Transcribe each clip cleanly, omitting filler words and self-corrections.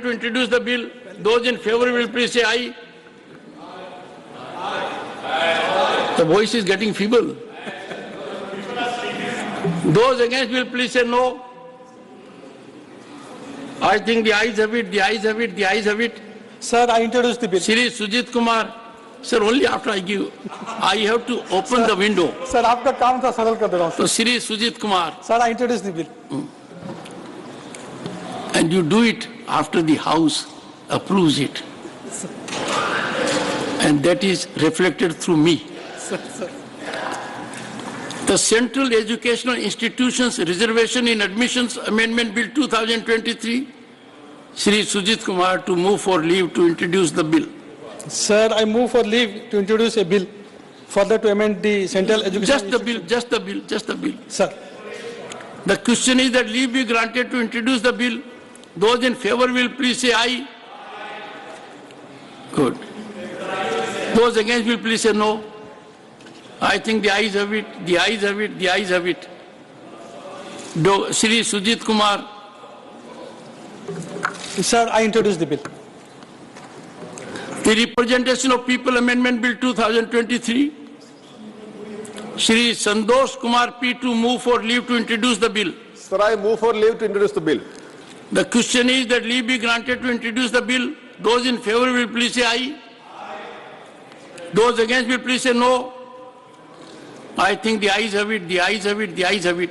granted to introduce the bill? Those in favor will please say aye. The voice is getting feeble. Those against will please say no. I think the ayes have it, the ayes have it, the ayes have it. Sir, I introduce the bill. Shri Sujit Kumar. Sir, only after I give, I have to open the window. Sir, आपका काम था सरल कर दे रहा हूँ. So Shri Sujit Kumar. Sir, I introduce the bill. And you do it after the House approves it. And that is reflected through me. Sir. The Central Educational Institutions Reservation in Admissions Amendment Bill 2023, Shri Sujit Kumar to move for leave to introduce the bill. Sir, I move for leave to introduce a bill further to amend the Central Education. Just the bill. Sir. The question is that leave be granted to introduce the bill. Those in favor will please say aye. Good. Those against will please say no. I think the ayes have it, the ayes have it, the ayes have it. Shri Sujit Kumar. Sir, I introduce the bill. The Representation of People Amendment Bill 2023. Shri Sandosh Kumar P to move for leave to introduce the bill. Sir, I move for leave to introduce the bill. The question is that leave be granted to introduce the bill. Those in favor will please say aye. Those against will please say no. I think the ayes have it, the ayes have it, the ayes have it.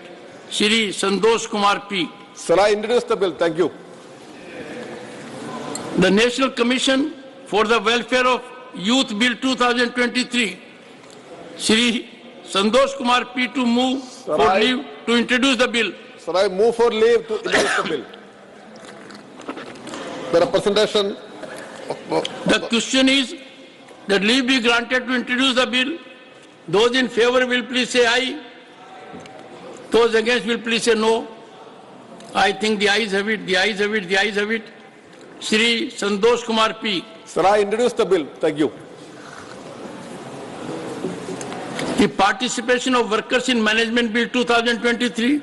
Shri Sandosh Kumar P. Sir, I introduce the bill. Thank you. The National Commission for the Welfare of Youth Bill 2023. Shri Sandosh Kumar P to move for leave to introduce the bill. Sir, I move for leave to introduce the bill. The representation. The question is that leave be granted to introduce the bill. Those in favor will please say aye. Those against will please say no. I think the ayes have it, the ayes have it, the ayes have it. Shri Sandosh Kumar P. Sir, I introduce the bill. Thank you. The Participation of Workers in Management Bill 2023.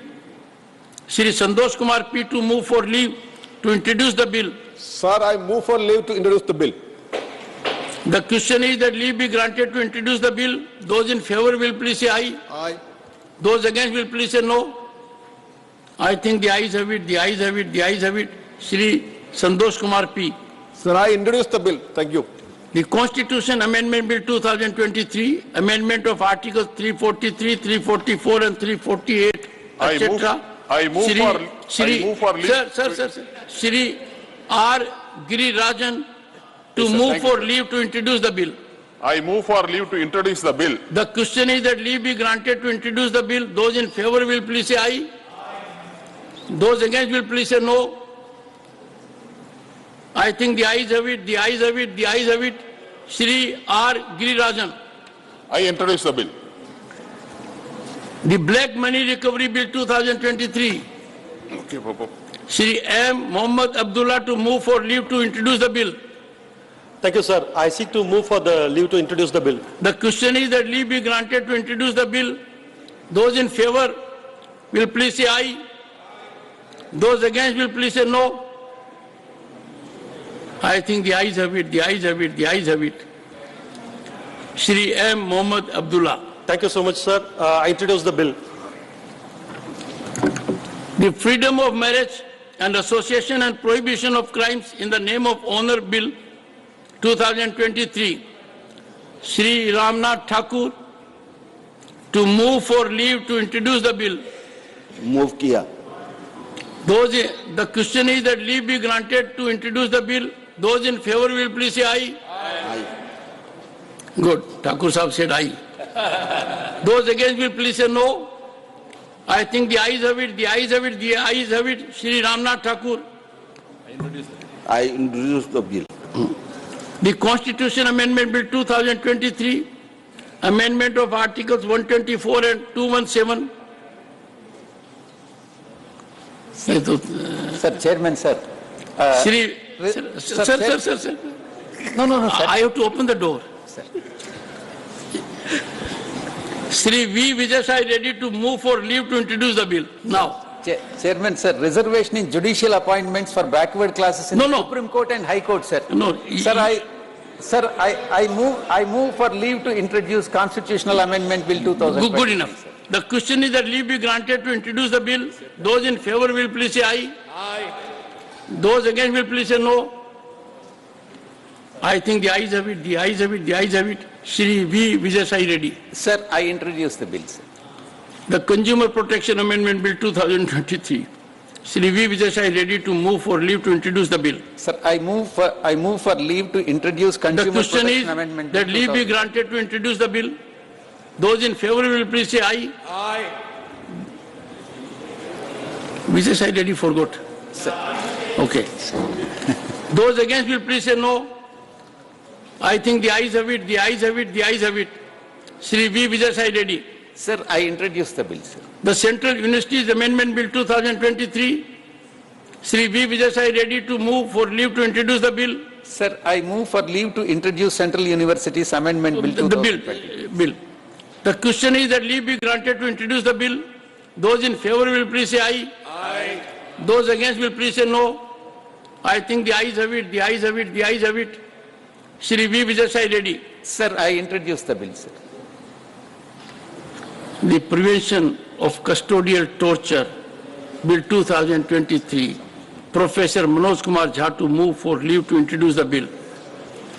Shri Sandosh Kumar P to move for leave to introduce the bill. Sir, I move for leave to introduce the bill. The question is that leave be granted to introduce the bill. Those in favor will please say aye. Aye. Those against will please say no. I think the ayes have it, the ayes have it, the ayes have it. Shri Sandosh Kumar P. Sir, I introduce the bill. Thank you. The Constitution Amendment Bill 2023, amendment of Articles 343, 344 and 348, etc. I move for leave. Sir. Shri R. Giri Rajan to move for leave to introduce the bill. I move for leave to introduce the bill. The question is that leave be granted to introduce the bill. Those in favor will please say aye. Those against will please say no. I think the ayes have it, the ayes have it, the ayes have it. Shri R. Girirajan. I introduce the bill. The Black Money Recovery Bill 2023. Okay, Papa. Shri M. Mohammad Abdullah to move for leave to introduce the bill. Thank you, sir. I seek to move for the leave to introduce the bill. The question is that leave be granted to introduce the bill. Those in favor will please say aye. Those against will please say no. I think the ayes have it, the ayes have it, the ayes have it. Shri M. Mohammad Abdullah. Thank you so much, sir. I introduce the bill. The Freedom of Marriage and Association and Prohibition of Crimes in the Name of Honor Bill 2023. Shri Ramnath Thakur to move for leave to introduce the bill. Move kiya. The question is that leave be granted to introduce the bill. Those in favor will please say aye. Aye. Good. Thakur Sahib said aye. Those against will please say no. I think the ayes have it, the ayes have it, the ayes have it. Shri Ramnath Thakur. I introduce the bill. The Constitution Amendment Bill 2023, amendment of Articles 124 and 217. Sir, Chairman, sir. Sir. No, sir. I have to open the door. Sir. Shri V. Vijay Sai ready to move for leave to introduce the bill. Now. Chairman, sir, reservation in judicial appointments for backward classes in No, the no. Supreme Court and High Court, sir. No. Sir, I move for leave to introduce Constitutional Amendment Bill 2020. Good enough. The question is that leave be granted to introduce the bill. Those in favor will please say aye. Aye. Those against will please say no. I think the ayes have it, the ayes have it, the ayes have it. Shri V. Vijay Sai Reddy. Sir, I introduce the bill, sir. The Consumer Protection Amendment Bill 2023. Shri V. Vijay Sai Reddy to move for leave to introduce the bill. Sir, I move for leave to introduce The Consumer question Protection is Amendment that Bill leave be 2000. granted to introduce the bill. Those in favor will please say aye. Aye. Vijay Sai Reddy forgot. Sir. Okay. Those against will please say no. I think the ayes have it, the ayes have it, the ayes have it. Shri V. Vijay Sai Reddy. Sir, I introduce the bill, sir. The Central Universities Amendment Bill 2023. Shri V. Vijay Sai Reddy to move for leave to introduce the bill. Sir, I move for leave to introduce Central Universities Amendment Bill 2020. The bill. The question is that leave be granted to introduce the bill. Those in favor will please say aye. Aye. Those against will please say no. I think the ayes have it, the ayes have it, the ayes have it. Shri V. Vijay Sai Reddy. Sir, I introduce the bill, sir. The Prevention of Custodial Torture Bill 2023. Professor Manoj Kumar Jha to move for leave to introduce the bill.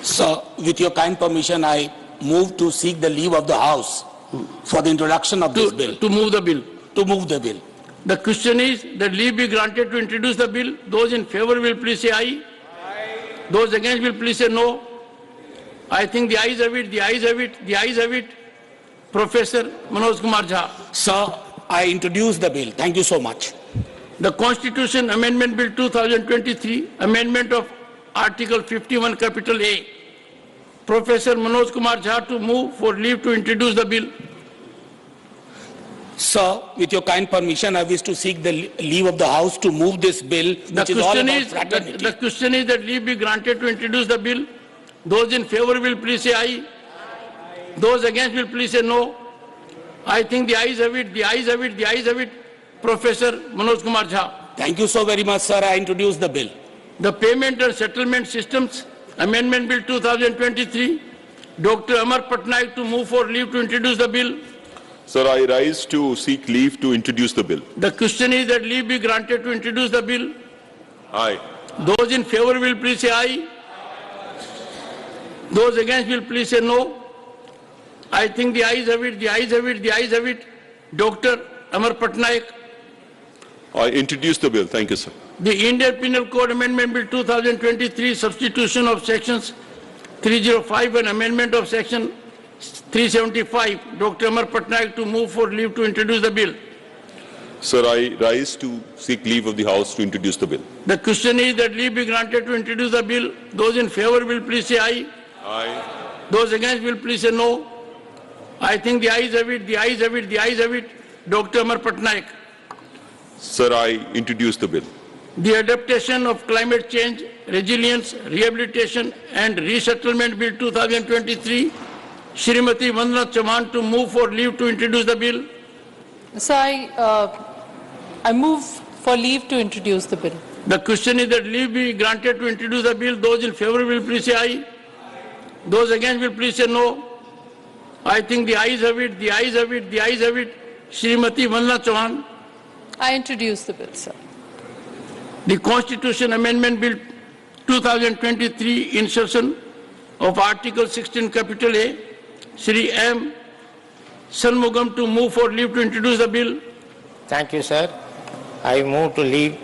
Sir, with your kind permission, I move to seek the leave of the House for the introduction of this bill. To move the bill. To move the bill. The question is that leave be granted to introduce the bill. Those in favor will please say aye. Aye. Those against will please say no. I think the ayes have it, the ayes have it, the ayes have it. Professor Manoj Kumar Jha. Sir, I introduce the bill. Thank you so much. The Constitution Amendment Bill 2023, Amendment of Article 51, Capital A. Professor Manoj Kumar Jha to move for leave to introduce the bill. Sir, with your kind permission, I wish to seek the leave of the House to move this bill, which is all about fraternity. The question is that leave be granted to introduce the bill. Those in favor will please say aye. Those against will please say no. I think the ayes have it, the ayes have it, the ayes have it. Professor Manoj Kumar Jha. Thank you so very much, sir. I introduce the bill. The Payment and Settlement Systems Amendment Bill 2023. Dr. Amar Patnaik to move for leave to introduce the bill. Sir, I rise to seek leave to introduce the bill. The question is that leave be granted to introduce the bill. Aye. Those in favor will please say aye. Those against will please say no. I think the ayes have it, the ayes have it, the ayes have it. Dr. Amar Patnaik. I introduce the bill. Thank you, sir. The Indian Penal Code Amendment Bill 2023, substitution of sections 305 and amendment of section 375. Dr. Amar Patnaik to move for leave to introduce the bill. Sir, I rise to seek leave of the House to introduce the bill. The question is that leave be granted to introduce the bill. Those in favor will please say aye. Aye. Those against will please say no. I think the ayes have it, the ayes have it, the ayes have it. Dr. Amar Patnaik. Sir, I introduce the bill. The Adaptation of Climate Change, Resilience, Rehabilitation and Resettlement Bill 2023. Shrimati Vandana Chauhan to move for leave to introduce the bill. So I move for leave to introduce the bill. The question is that leave be granted to introduce the bill. Those in favor will please say aye. Those against will please say no. I think the ayes have it, the ayes have it, the ayes have it. Shrimati Vandana Chauhan. I introduce the bill, sir. The Constitution Amendment Bill 2023, insertion of Article 16, Capital A. Shri M. Shanmugam to move for leave to introduce the bill. Thank you, sir. I move to leave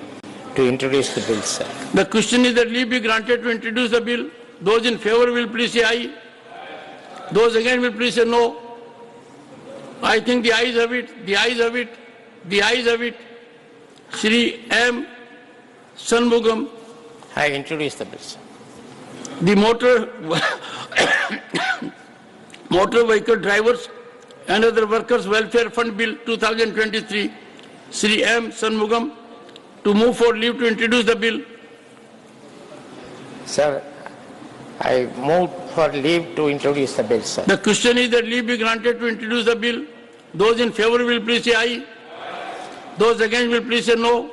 to introduce the bill, sir. The question is that leave be granted to introduce the bill. Those in favor will please say aye. Those against will please say no. I think the ayes have it, the ayes have it, the ayes have it. Shri M. Shanmugam. I introduce the bill, sir. The Motor Vehicle Drivers and Other Workers Welfare Fund Bill 2023. Shri M. Shanmugam to move for leave to introduce the bill. Sir, I move for leave to introduce the bill, sir. The question is that leave be granted to introduce the bill. Those in favor will please say aye. Those against will please say no.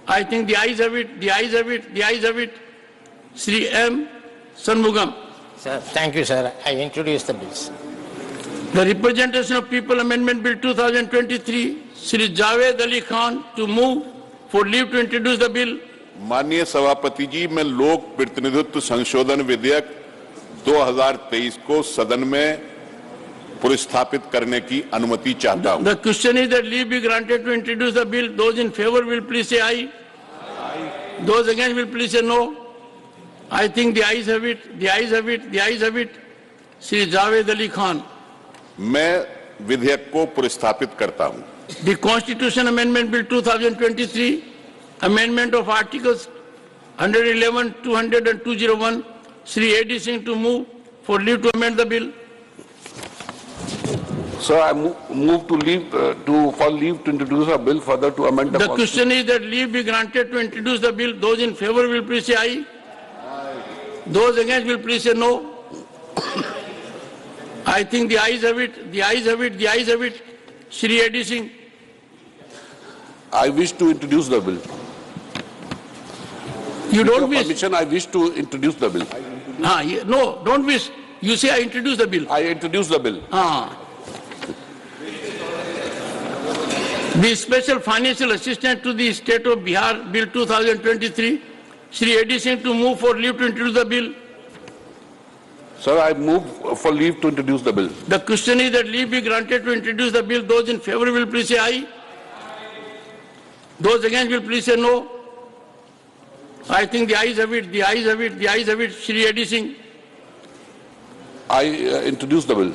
I think the ayes have it, the ayes have it, the ayes have it. Sri M. Shanmugam. Sir, thank you, sir. I introduce the bills. The Representation of People Amendment Bill 2023, Sri Javed Ali Khan to move for leave to introduce the bill. माननीय सभापति जी, मैं लोक प्रतिनिधित्व संशोधन विधेयक 2023 को सदन में पुरस्थापित करने की अनुमति चाहता हूं। The question is that leave be granted to introduce the bill. Those in favor will please say aye. Those against will please say no. I think the ayes have it, the ayes have it, the ayes have it. Sri Javed Ali Khan. मैं विधेयक को पुरस्थापित करता हूं। The Constitution Amendment Bill 2023, amendment of Articles 111, 200 and 201, Sri A.D. Singh to move for leave to amend the bill. Sir, I move to leave for leave to introduce a bill further to amend the question is that leave be granted to introduce the bill. Those in favor will please say aye. Those against will please say no. I think the ayes have it, the ayes have it, the ayes have it. Shri A.D. Singh. I wish to introduce the bill. You don't wish? Permission, I wish to introduce the bill. No, don't wish. You say I introduce the bill. I introduce the bill. The Special Financial Assistant to the State of Bihar Bill 2023, Shri A.D. Singh to move for leave to introduce the bill. Sir, I move for leave to introduce the bill. The question is that leave be granted to introduce the bill. Those in favor will please say aye. Those against will please say no. I think the ayes have it, the ayes have it, the ayes have it. Shri A.D. Singh. I introduce the bill.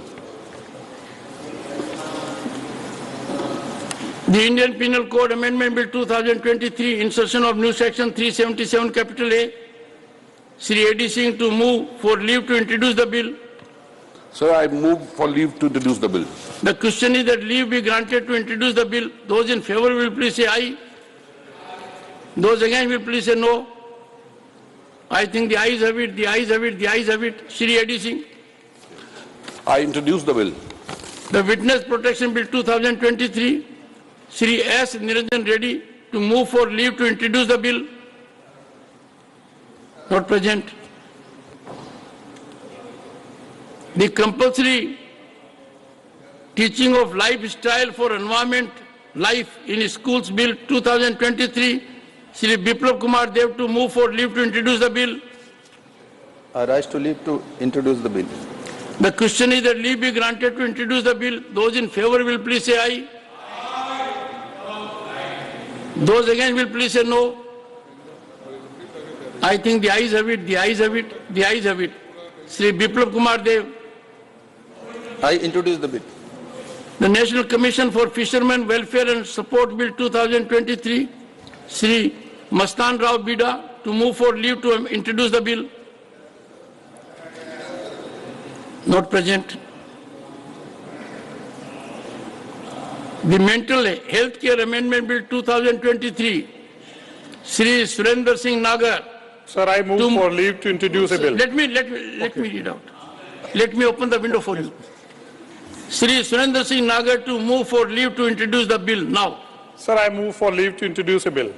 The Indian Penal Code Amendment Bill 2023, insertion of new section 377 capital A. Shri A.D. Singh to move for leave to introduce the bill. Sir, I move for leave to introduce the bill. The question is that leave be granted to introduce the bill. Those in favor will please say aye. Those against will please say no. I think the ayes have it, the ayes have it, the ayes have it. Shri A.D. Singh. I introduce the bill. The Witness Protection Bill 2023, Shri S. Niranjan Reddy to move for leave to introduce the bill. Not present. The Compulsory Teaching of Lifestyle for Environment Life in Schools Bill 2023, Shri Biplab Kumar Dev to move for leave to introduce the bill. I rise to leave to introduce the bill. The question is that leave be granted to introduce the bill. Those in favor will please say aye. Those against will please say no. I think the ayes have it, the ayes have it, the ayes have it. Shri Biplab Kumar Dev. I introduce the bill. The National Commission for Fishermen Welfare and Support Bill 2023, Shri Mastan Rao Bida to move for leave to introduce the bill. Not present. The Mental Health Care Amendment Bill 2023, Shri Surendra Singh Nagar. Sir, I move for leave to introduce a bill. Let me read out. Let me open the window for you. Shri Surendra Singh Nagar to move for leave to introduce the bill now. Sir, I move for leave to introduce a bill.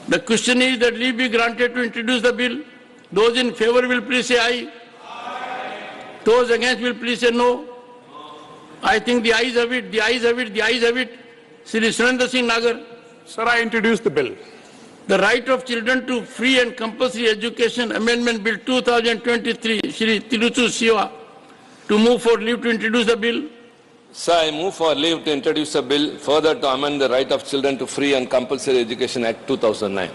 The question is that leave be granted to introduce the bill. Those in favor will please say aye. Those against will please say no. I think the ayes have it, the ayes have it, the ayes have it. Shri Surendra Singh Nagar. Sir, I introduce the bill. The Right of Children to Free and Compulsory Education Amendment Bill 2023, Shri Tiruchu Siva to move for leave to introduce the bill. Sir, I move for leave to introduce a bill further to amend the Right of Children to Free and Compulsory Education Act 2009.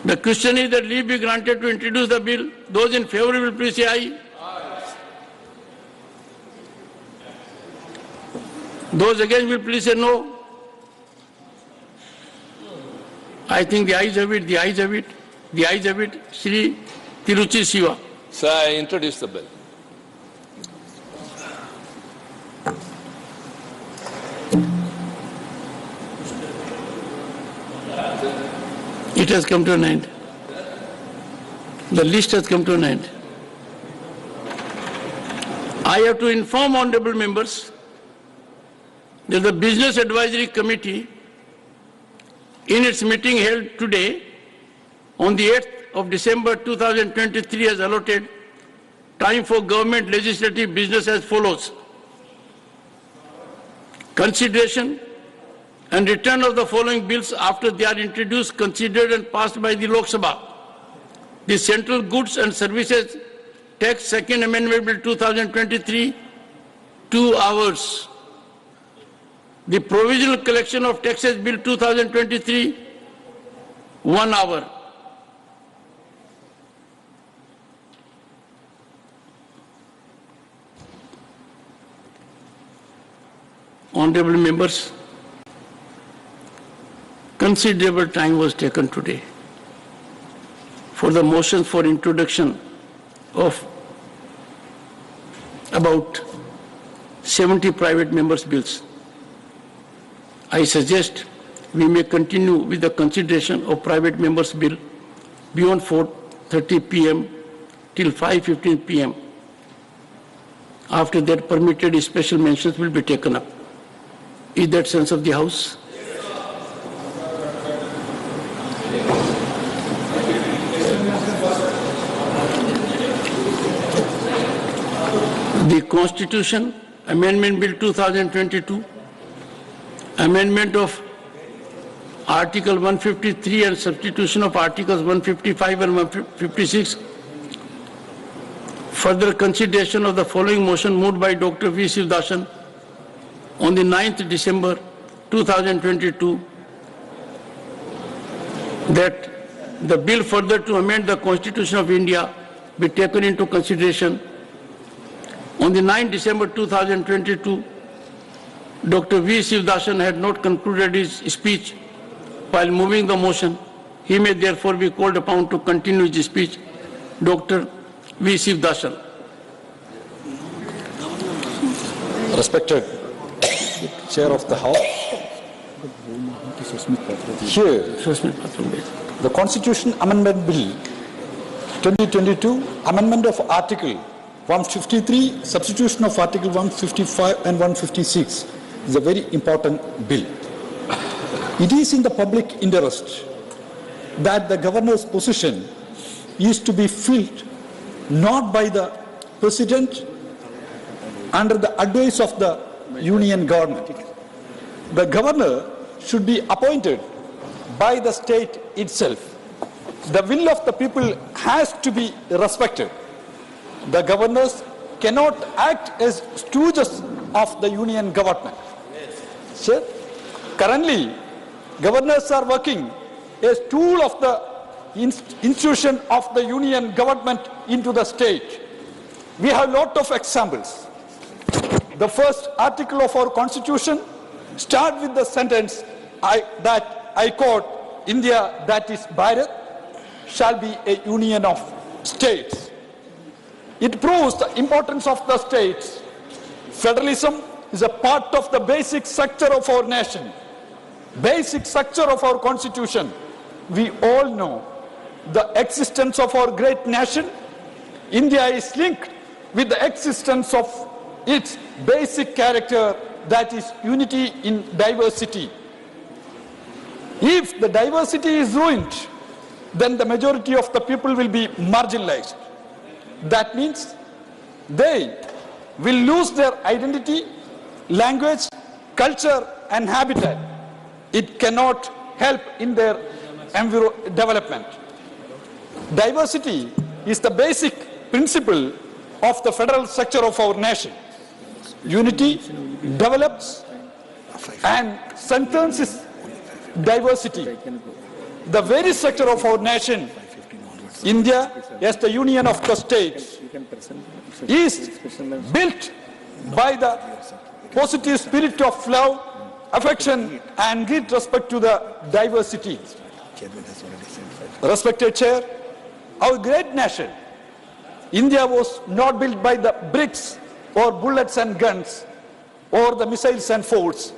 The question is that leave be granted to introduce the bill. Those in favor will please say aye. Those against will please say no. I think the ayes have it, the ayes have it, the ayes have it. Shri Tiruchi Siva. Sir, I introduce the bill. It has come to an end. The list has come to an end. I have to inform honorable members that the Business Advisory Committee in its meeting held today on the 8th of December 2023 has allotted time for government legislative business as follows. Consideration and return of the following bills after they are introduced, considered and passed by the Lok Sabha. The Central Goods and Services Tax Second Amendment Bill 2023, 2 hours. The Provisional Collection of Taxes Bill 2023, 1 hour. Honorable members, considerable time was taken today for the motions for introduction of about 70 private members' bills. I suggest we may continue with the consideration of private members' bill beyond 4:30 p.m. till 5:15 p.m. After that, permitted special mentions will be taken up. Is that sense of the House? The Constitution Amendment Bill 2022, amendment of Article 153 and substitution of Articles 155 and 156. Further consideration of the following motion moved by Dr. V. Sivdasan on the 9th December 2022, that the bill further to amend the Constitution of India be taken into consideration. On the 9th December 2022, Dr. V. Sivdasan had not concluded his speech while moving the motion. He may therefore be called upon to continue his speech. Dr. V. Sivdasan. Respected Chair of the House, here the Constitution Amendment Bill 2022, amendment of Article 153, substitution of Article 155 and 156 is a very important bill. It is in the public interest that the governor's position is to be filled not by the President under the advice of the Union government. The governor should be appointed by the state itself. The will of the people has to be respected. The governors cannot act as stooges of the Union government. Sir, currently, governors are working as tool of the institution of the Union government into the state. We have a lot of examples. The first article of our Constitution starts with the sentence that I quote, India, that is Bharat, shall be a union of states. It proves the importance of the states. Federalism is a part of the basic structure of our nation, basic structure of our Constitution. We all know the existence of our great nation. India is linked with the existence of its basic character, that is unity in diversity. If the diversity is ruined, then the majority of the people will be marginalized. That means they will lose their identity, language, culture and habitat. It cannot help in their development. Diversity is the basic principle of the federal structure of our nation. Unity develops and strengthens its diversity. The very structure of our nation, India, as the union of the states, is built by the positive spirit of love, affection and great respect to the diversity. Respected Chair, our great nation, India, was not built by the bricks or bullets and guns or the missiles and forts.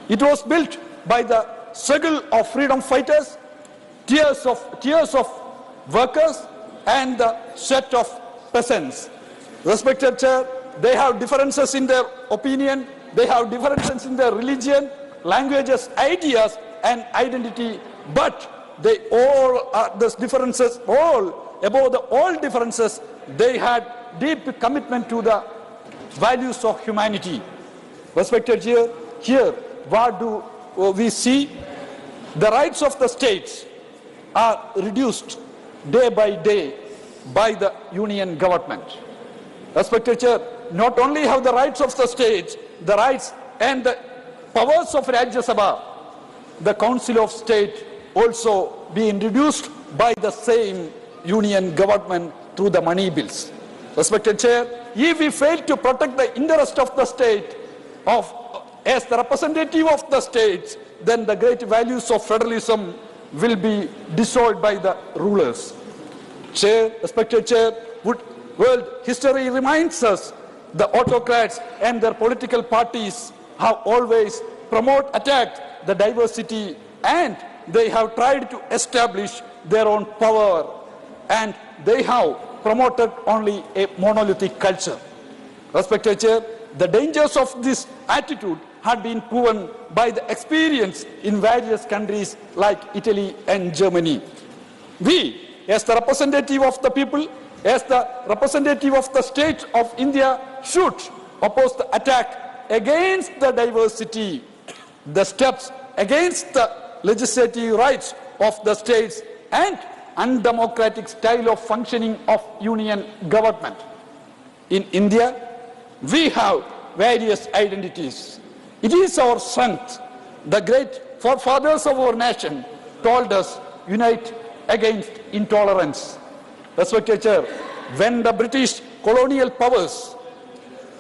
It was built by the struggle of freedom fighters, tears of workers and the sweat of peasants. Respected Chair, they have differences in their opinion, they have differences in their religion, languages, ideas, and identity, but they all are the differences, all differences, they had deep commitment to the values of humanity. Respected Chair, here what do we see? The rights of the states are reduced day by day by the union government. Respected Chair, not only have the rights of the states, the rights and the powers of Rajya Sabha, the Council of State also being reduced by the same union government through the money bills. Respected Chair, if we fail to protect the interest of the state as the representative of the states, then the great values of federalism will be dissolved by the rulers. Chair, respected Chair, world history reminds us the autocrats and their political parties have always attacked the diversity, and they have tried to establish their own power, and they have promoted only a monolithic culture. Respected Chair, the dangers of this attitude had been proven by the experience in various countries like Italy and Germany. We, as the representative of the people, as the representative of the state of India, should oppose the attack against the diversity, the steps against the legislative rights of the states, and undemocratic style of functioning of union government. In India, we have various identities. It is our strength. The great forefathers of our nation told us, unite against intolerance. Respected Chair, when the British colonial powers,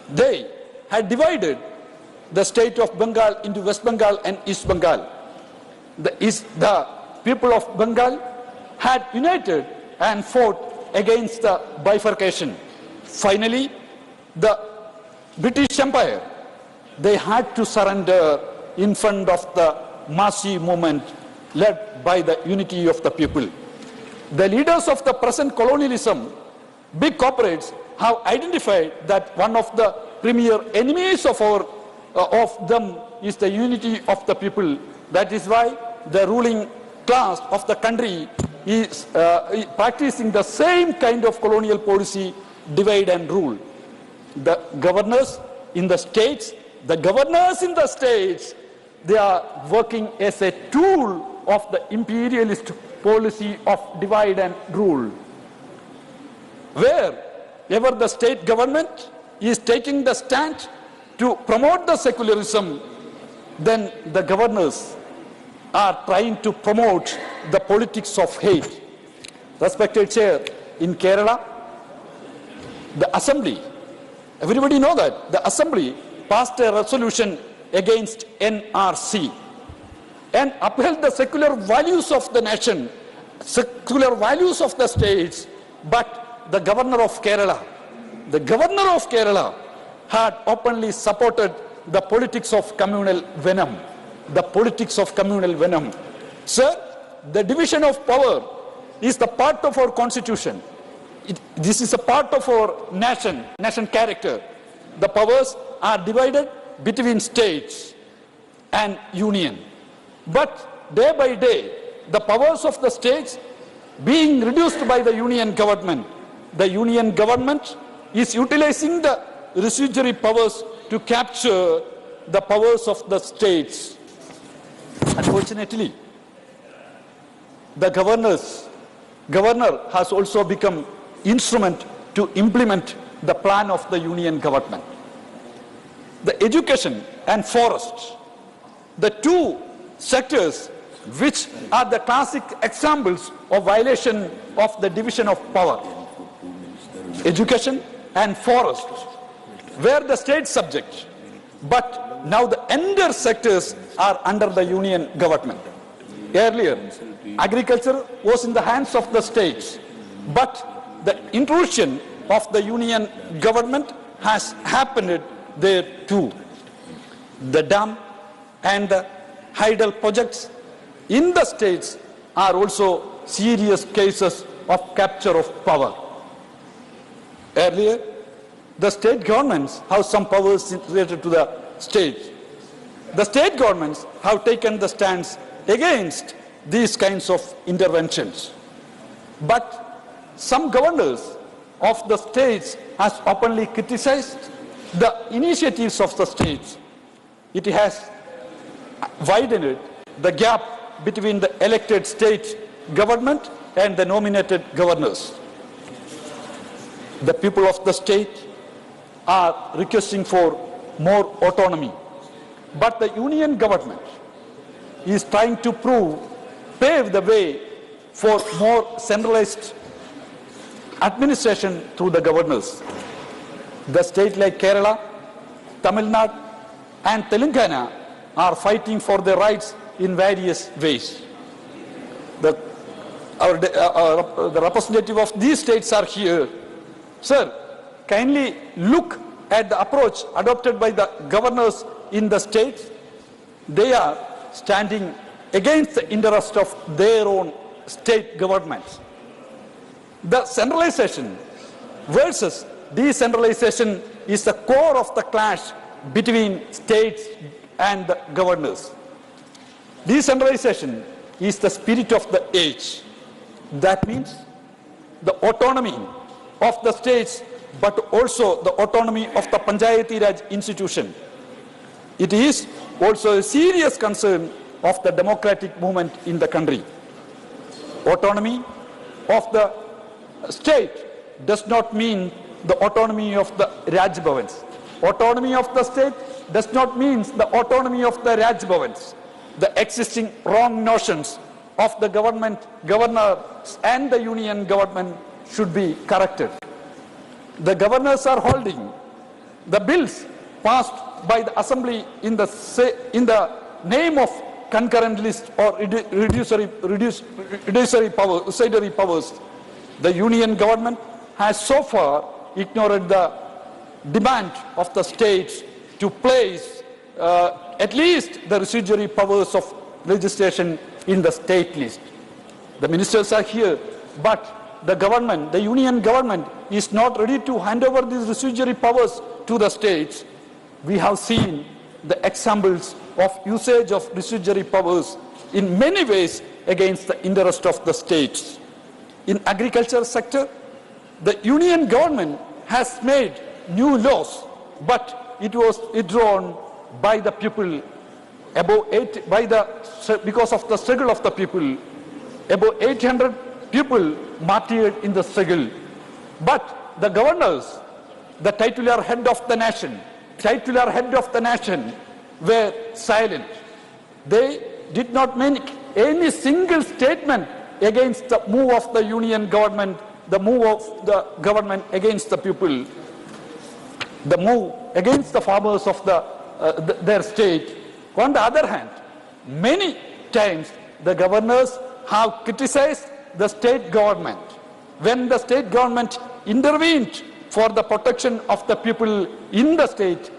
they had divided the state of Bengal into West Bengal and East Bengal. The people of Bengal had united and fought against the bifurcation. Finally, the British Empire, they had to surrender in front of the massive movement led by the unity of the people. The leaders of the present colonialism, big corporates, have identified that one of the premier enemies of them is the unity of the people. That is why the ruling class of the country is practicing the same kind of colonial policy, divide and rule. The governors in the states, they are working as a tool of the imperialist policy of divide and rule. Wherever the state government is taking the stand to promote the secularism, then the governors are trying to promote the politics of hate. Respected Chair, in Kerala, the Assembly, everybody know that, the Assembly passed a resolution against NRC and upheld the secular values of the nation, secular values of the states, but the governor of Kerala had openly supported the politics of communal venom. Sir, the division of power is the part of our constitution. This is a part of our nation character. The powers are divided between states and union. But day by day, the powers of the states being reduced by the union government. The union government is utilizing the residuary powers to capture the powers of the states. Unfortunately, the governor has also become instrument to implement the plan of the union government. The education and forest, the two sectors which are the classic examples of violation of the division of power. Education and forest were the state subject, but now the entire sectors are under the union government. Earlier, agriculture was in the hands of the states, but the intrusion of the union government has happened there too. The dam and the hydel projects in the states are also serious cases of capture of power. Earlier, the state governments have some powers related to the states. The state governments have taken the stance against these kinds of interventions. But some governors of the states has openly criticized the initiatives of the states. It has widened the gap between the elected state government and the nominated governors. The people of the state are requesting for more autonomy, but the union government is trying to pave the way for more centralized administration through the governors. The states like Kerala, Tamil Nadu and Telangana are fighting for their rights in various ways. The representative of these states are here. Sir, kindly look at the approach adopted by the governors in the states. They are standing against the interest of their own state governments. The centralization versus decentralization is the core of the clash between states and the governors. Decentralization is the spirit of the age. That means the autonomy of the states, but also the autonomy of the Panchayati Raj institution. It is also a serious concern of the democratic movement in the country. Autonomy of the state does not mean the autonomy of the Raj Bhavans. Autonomy of the state does not mean the autonomy of the Raj Bhavans. The existing wrong notions of the governor and the union government should be corrected. The governors are holding the bills passed by the assembly in the name of concurrent list or reductory powers. The union government has so far ignored the demand of the states to place at least the residuary powers of legislation in the state list. The ministers are here, but the government, the union government, is not ready to hand over these residuary powers to the states. We have seen the examples of usage of residuary powers in many ways against the interest of the states. In agriculture sector, the union government has made new laws, but it was withdrawn by the people because of the struggle of the people. About 800 people martyred in the struggle. But the governors, the titular head of the nation, were silent. They did not make any single statement against the move of the union government, the move of the government against the people, the move against the farmers of their state. On the other hand, many times the governors have criticized the state government. When the state government intervened for the protection of the people in the state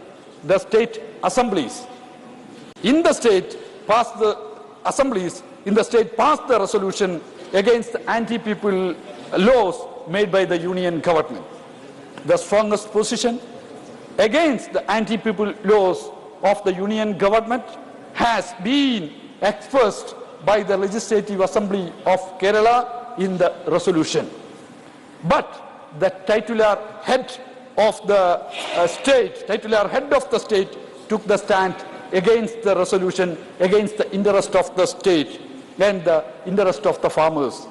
assemblies, passed the resolution against the anti-people laws made by the union government. The strongest position against the anti-people laws of the union government has been expressed by the Legislative Assembly of Kerala in the resolution. But the titular head of the state took the stand against the resolution, against the interest of the state and the interest of the farmers.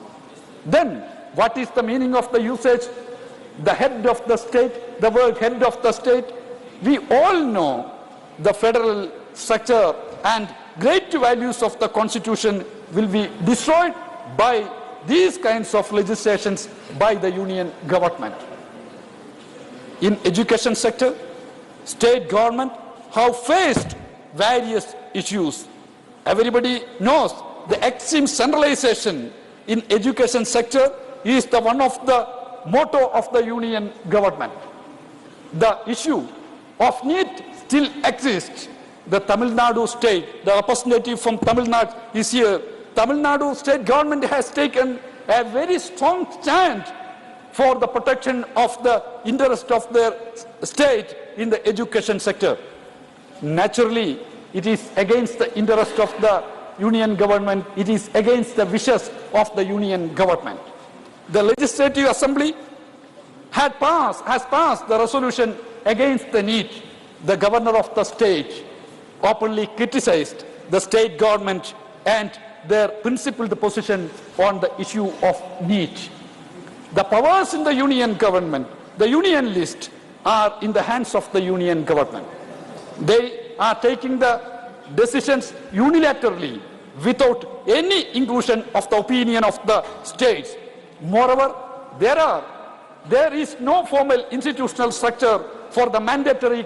Then what is the meaning of the usage? The head of the state, the word head of the state. We all know the federal structure and great values of the constitution will be destroyed by these kinds of legislations by the union government. In education sector, state government have faced various issues. Everybody knows the extreme centralization in education sector is the one of the motto of the union government. The issue of NEET still exists. The Tamil Nadu state, the representative from Tamil Nadu is here. Tamil Nadu state government has taken a very strong stand for the protection of the interest of their state in the education sector. Naturally, it is against the interest of the union government, it is against the wishes of the union government. The Legislative Assembly has passed the resolution against the NEET. The governor of the state openly criticized the state government and their principled position on the issue of NEET. The powers in the union government, the union list, are in the hands of the union government. They are taking the decisions unilaterally without any inclusion of the opinion of the states. Moreover, there is no formal institutional structure for the mandatory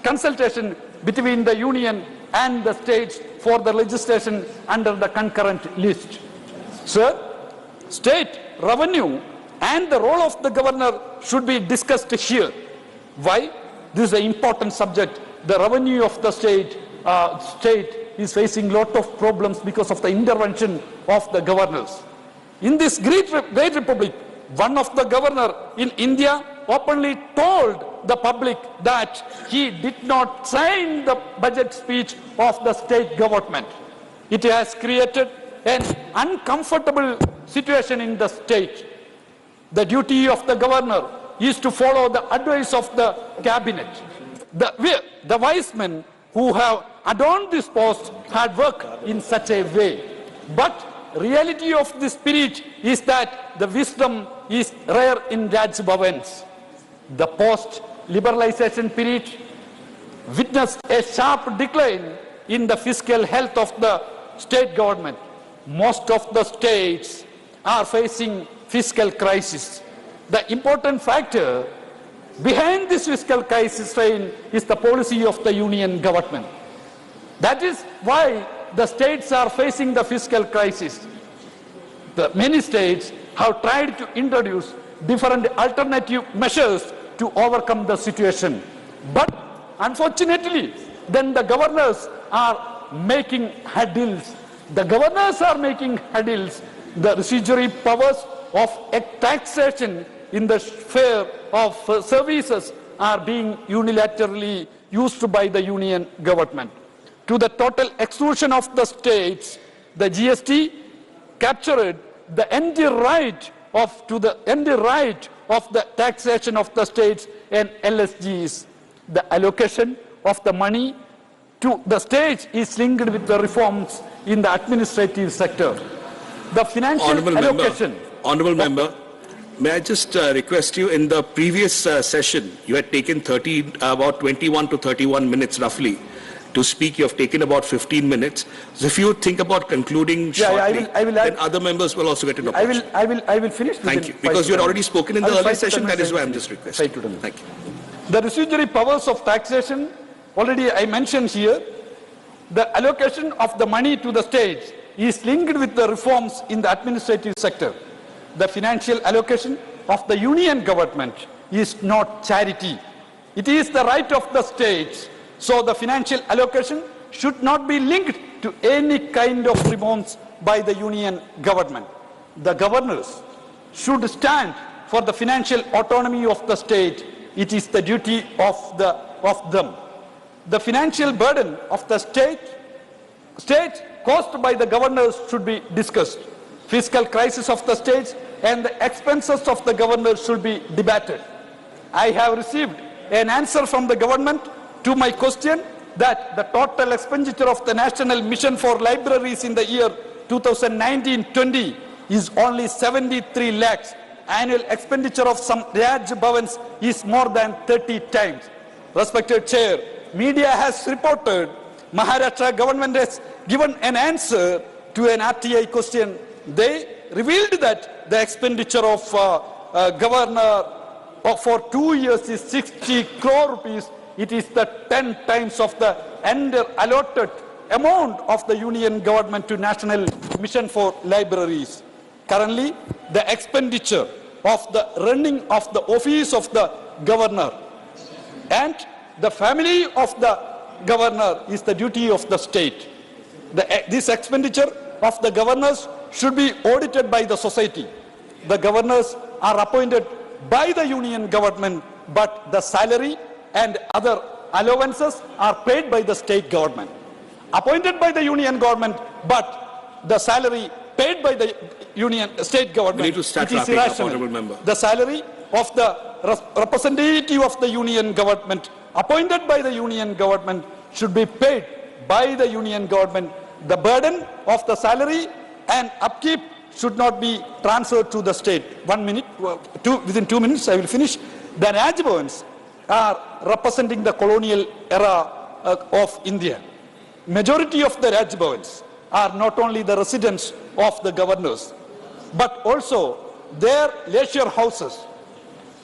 consultation between the union and the states for the legislation under the concurrent list. Sir, state revenue and the role of the governor should be discussed here. Why? This is an important subject. The revenue of the state is facing a lot of problems because of the intervention of the governors. In this great republic, one of the governor in India openly told the public that he did not sign the budget speech of the state government. It has created an uncomfortable situation in the state. The duty of the governor is to follow the advice of the cabinet. The wise men who have adorned this post had worked in such a way. But reality of the spirit is that the wisdom is rare in Rajya Bhavans. The post-liberalization period witnessed a sharp decline in the fiscal health of the state government. Most of the states are facing fiscal crisis. The important factor behind this fiscal crisis strain is the policy of the union government. That is why the states are facing the fiscal crisis. Many states have tried to introduce different alternative measures to overcome the situation. But unfortunately, then the governors are making headills. The governors are making headills. The residuary powers of taxation in the sphere of services are being unilaterally used by the union government. To the total exclusion of the states, the GST captured the end right of the taxation of the states and LSGs. The allocation of the money to the states is linked with the reforms in the administrative sector. The financial allocation. Honourable Member, may I just request you, in the previous session, you had taken about 21 to 31 minutes roughly to speak. You have taken about 15 minutes. So if you think about concluding shortly, then other members will also get an opportunity. I will finish. Thank you. Because you had already spoken in the earlier session, that is why I'm just requesting. Thank you. The residuary powers of taxation, already I mentioned here, the allocation of the money to the states is linked with the reforms in the administrative sector. The financial allocation of the union government is not charity. It is the right of the states. So the financial allocation should not be linked to any kind of reforms by the union government. The governors should stand for the financial autonomy of the state. It is the duty of them. The financial burden of the state caused by the governors should be discussed. Fiscal crisis of the states and the expenses of the governors should be debated. I have received an answer from the government to my question that the total expenditure of the National Mission for Libraries in the year 2019-20 is only 73 lakhs. Annual expenditure of some Rajya Bhavans is more than 30 times. Respected Chair, media has reported Maharashtra government has given an answer to an RTI question. They revealed that the expenditure of governor for 2 years is 60 crore rupees. It is the 10 times of the allotted amount of the union government to National Mission for Libraries. Currently, the expenditure of the running of the office of the governor and the family of the governor is the duty of the state. This expenditure of the governors should be audited by the society. The governors are appointed by the union government, but the salary and other allowances are paid by the state government. appointed by the union government, but the salary paid by the state government. We need to start it is wrapping up, irrational. honourable member. The salary of the representative of the union government, appointed by the union government, should be paid by the union government. The burden of the salary and upkeep should not be transferred to the state. 1 minute, within 2 minutes I will finish. The Rajbhavans are representing the colonial era of India. Majority of the Rajbhavans are not only the residents of the governors, but also their leisure houses.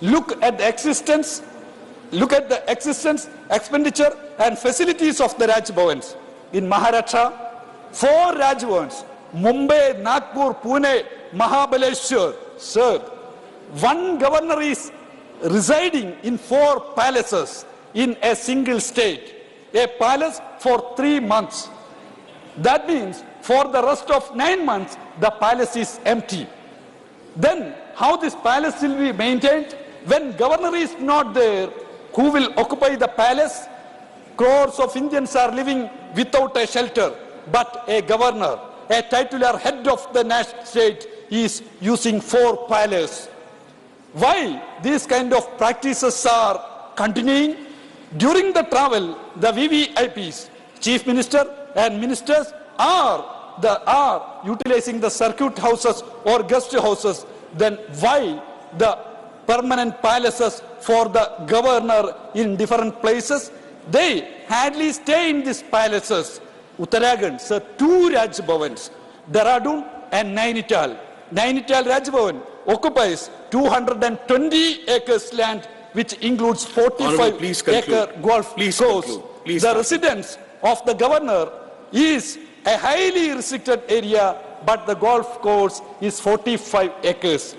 Look at the existence, expenditure and facilities of the Rajbhavans. In Maharashtra, 4 Rajbhavans, Mumbai, Nagpur, Pune, Mahabaleshwar, sir. 1 governor is residing in 4 palaces in a single state. A palace for 3 months. That means for the rest of 9 months, the palace is empty. Then how this palace will be maintained? When governor is not there, who will occupy the palace? Crores of Indians are living without a shelter, but a governor, a titular head of the national state, is using 4 palaces. Why these kind of practices are continuing? During the travel, the VVIPs, chief minister and ministers, are utilizing the circuit houses or guest houses. Then why the permanent palaces for the governor in different places? They hardly stay in these palaces. Uttarakhand, sir, 2 Rajbhavans, Dehradun and Nainital. Nainital Rajbhavan occupies 220 acres land, which includes 45-acre golf course. The residence of the governor is a highly restricted area, but the golf course is 45 acres.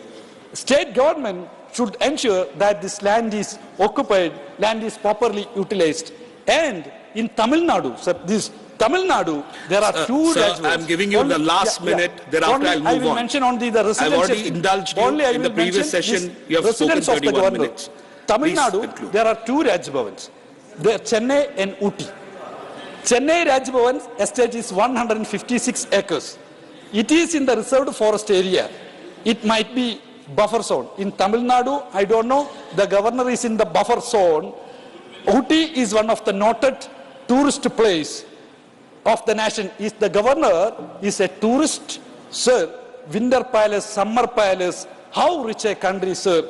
State government should ensure that this land is occupied, land is properly utilized. And in Tamil Nadu, sir, Tamil Nadu, there are 2 Rajbhavans. I'm giving you the last minute, thereafter I'll move on. I will mention on the residential. I've already indulged you in the previous session. You have spoken 31 minutes. Tamil Nadu, there are 2 Rajbhavans. They are Chennai and Ooty. Chennai Rajbhavan estate is 156 acres. It is in the reserved forest area. It might be buffer zone. In Tamil Nadu, I don't know, the governor is in the buffer zone. Ooty is one of the noted tourist place of the nation. Is the governor is a tourist, sir. Winter palace, summer palace. How rich a country, sir.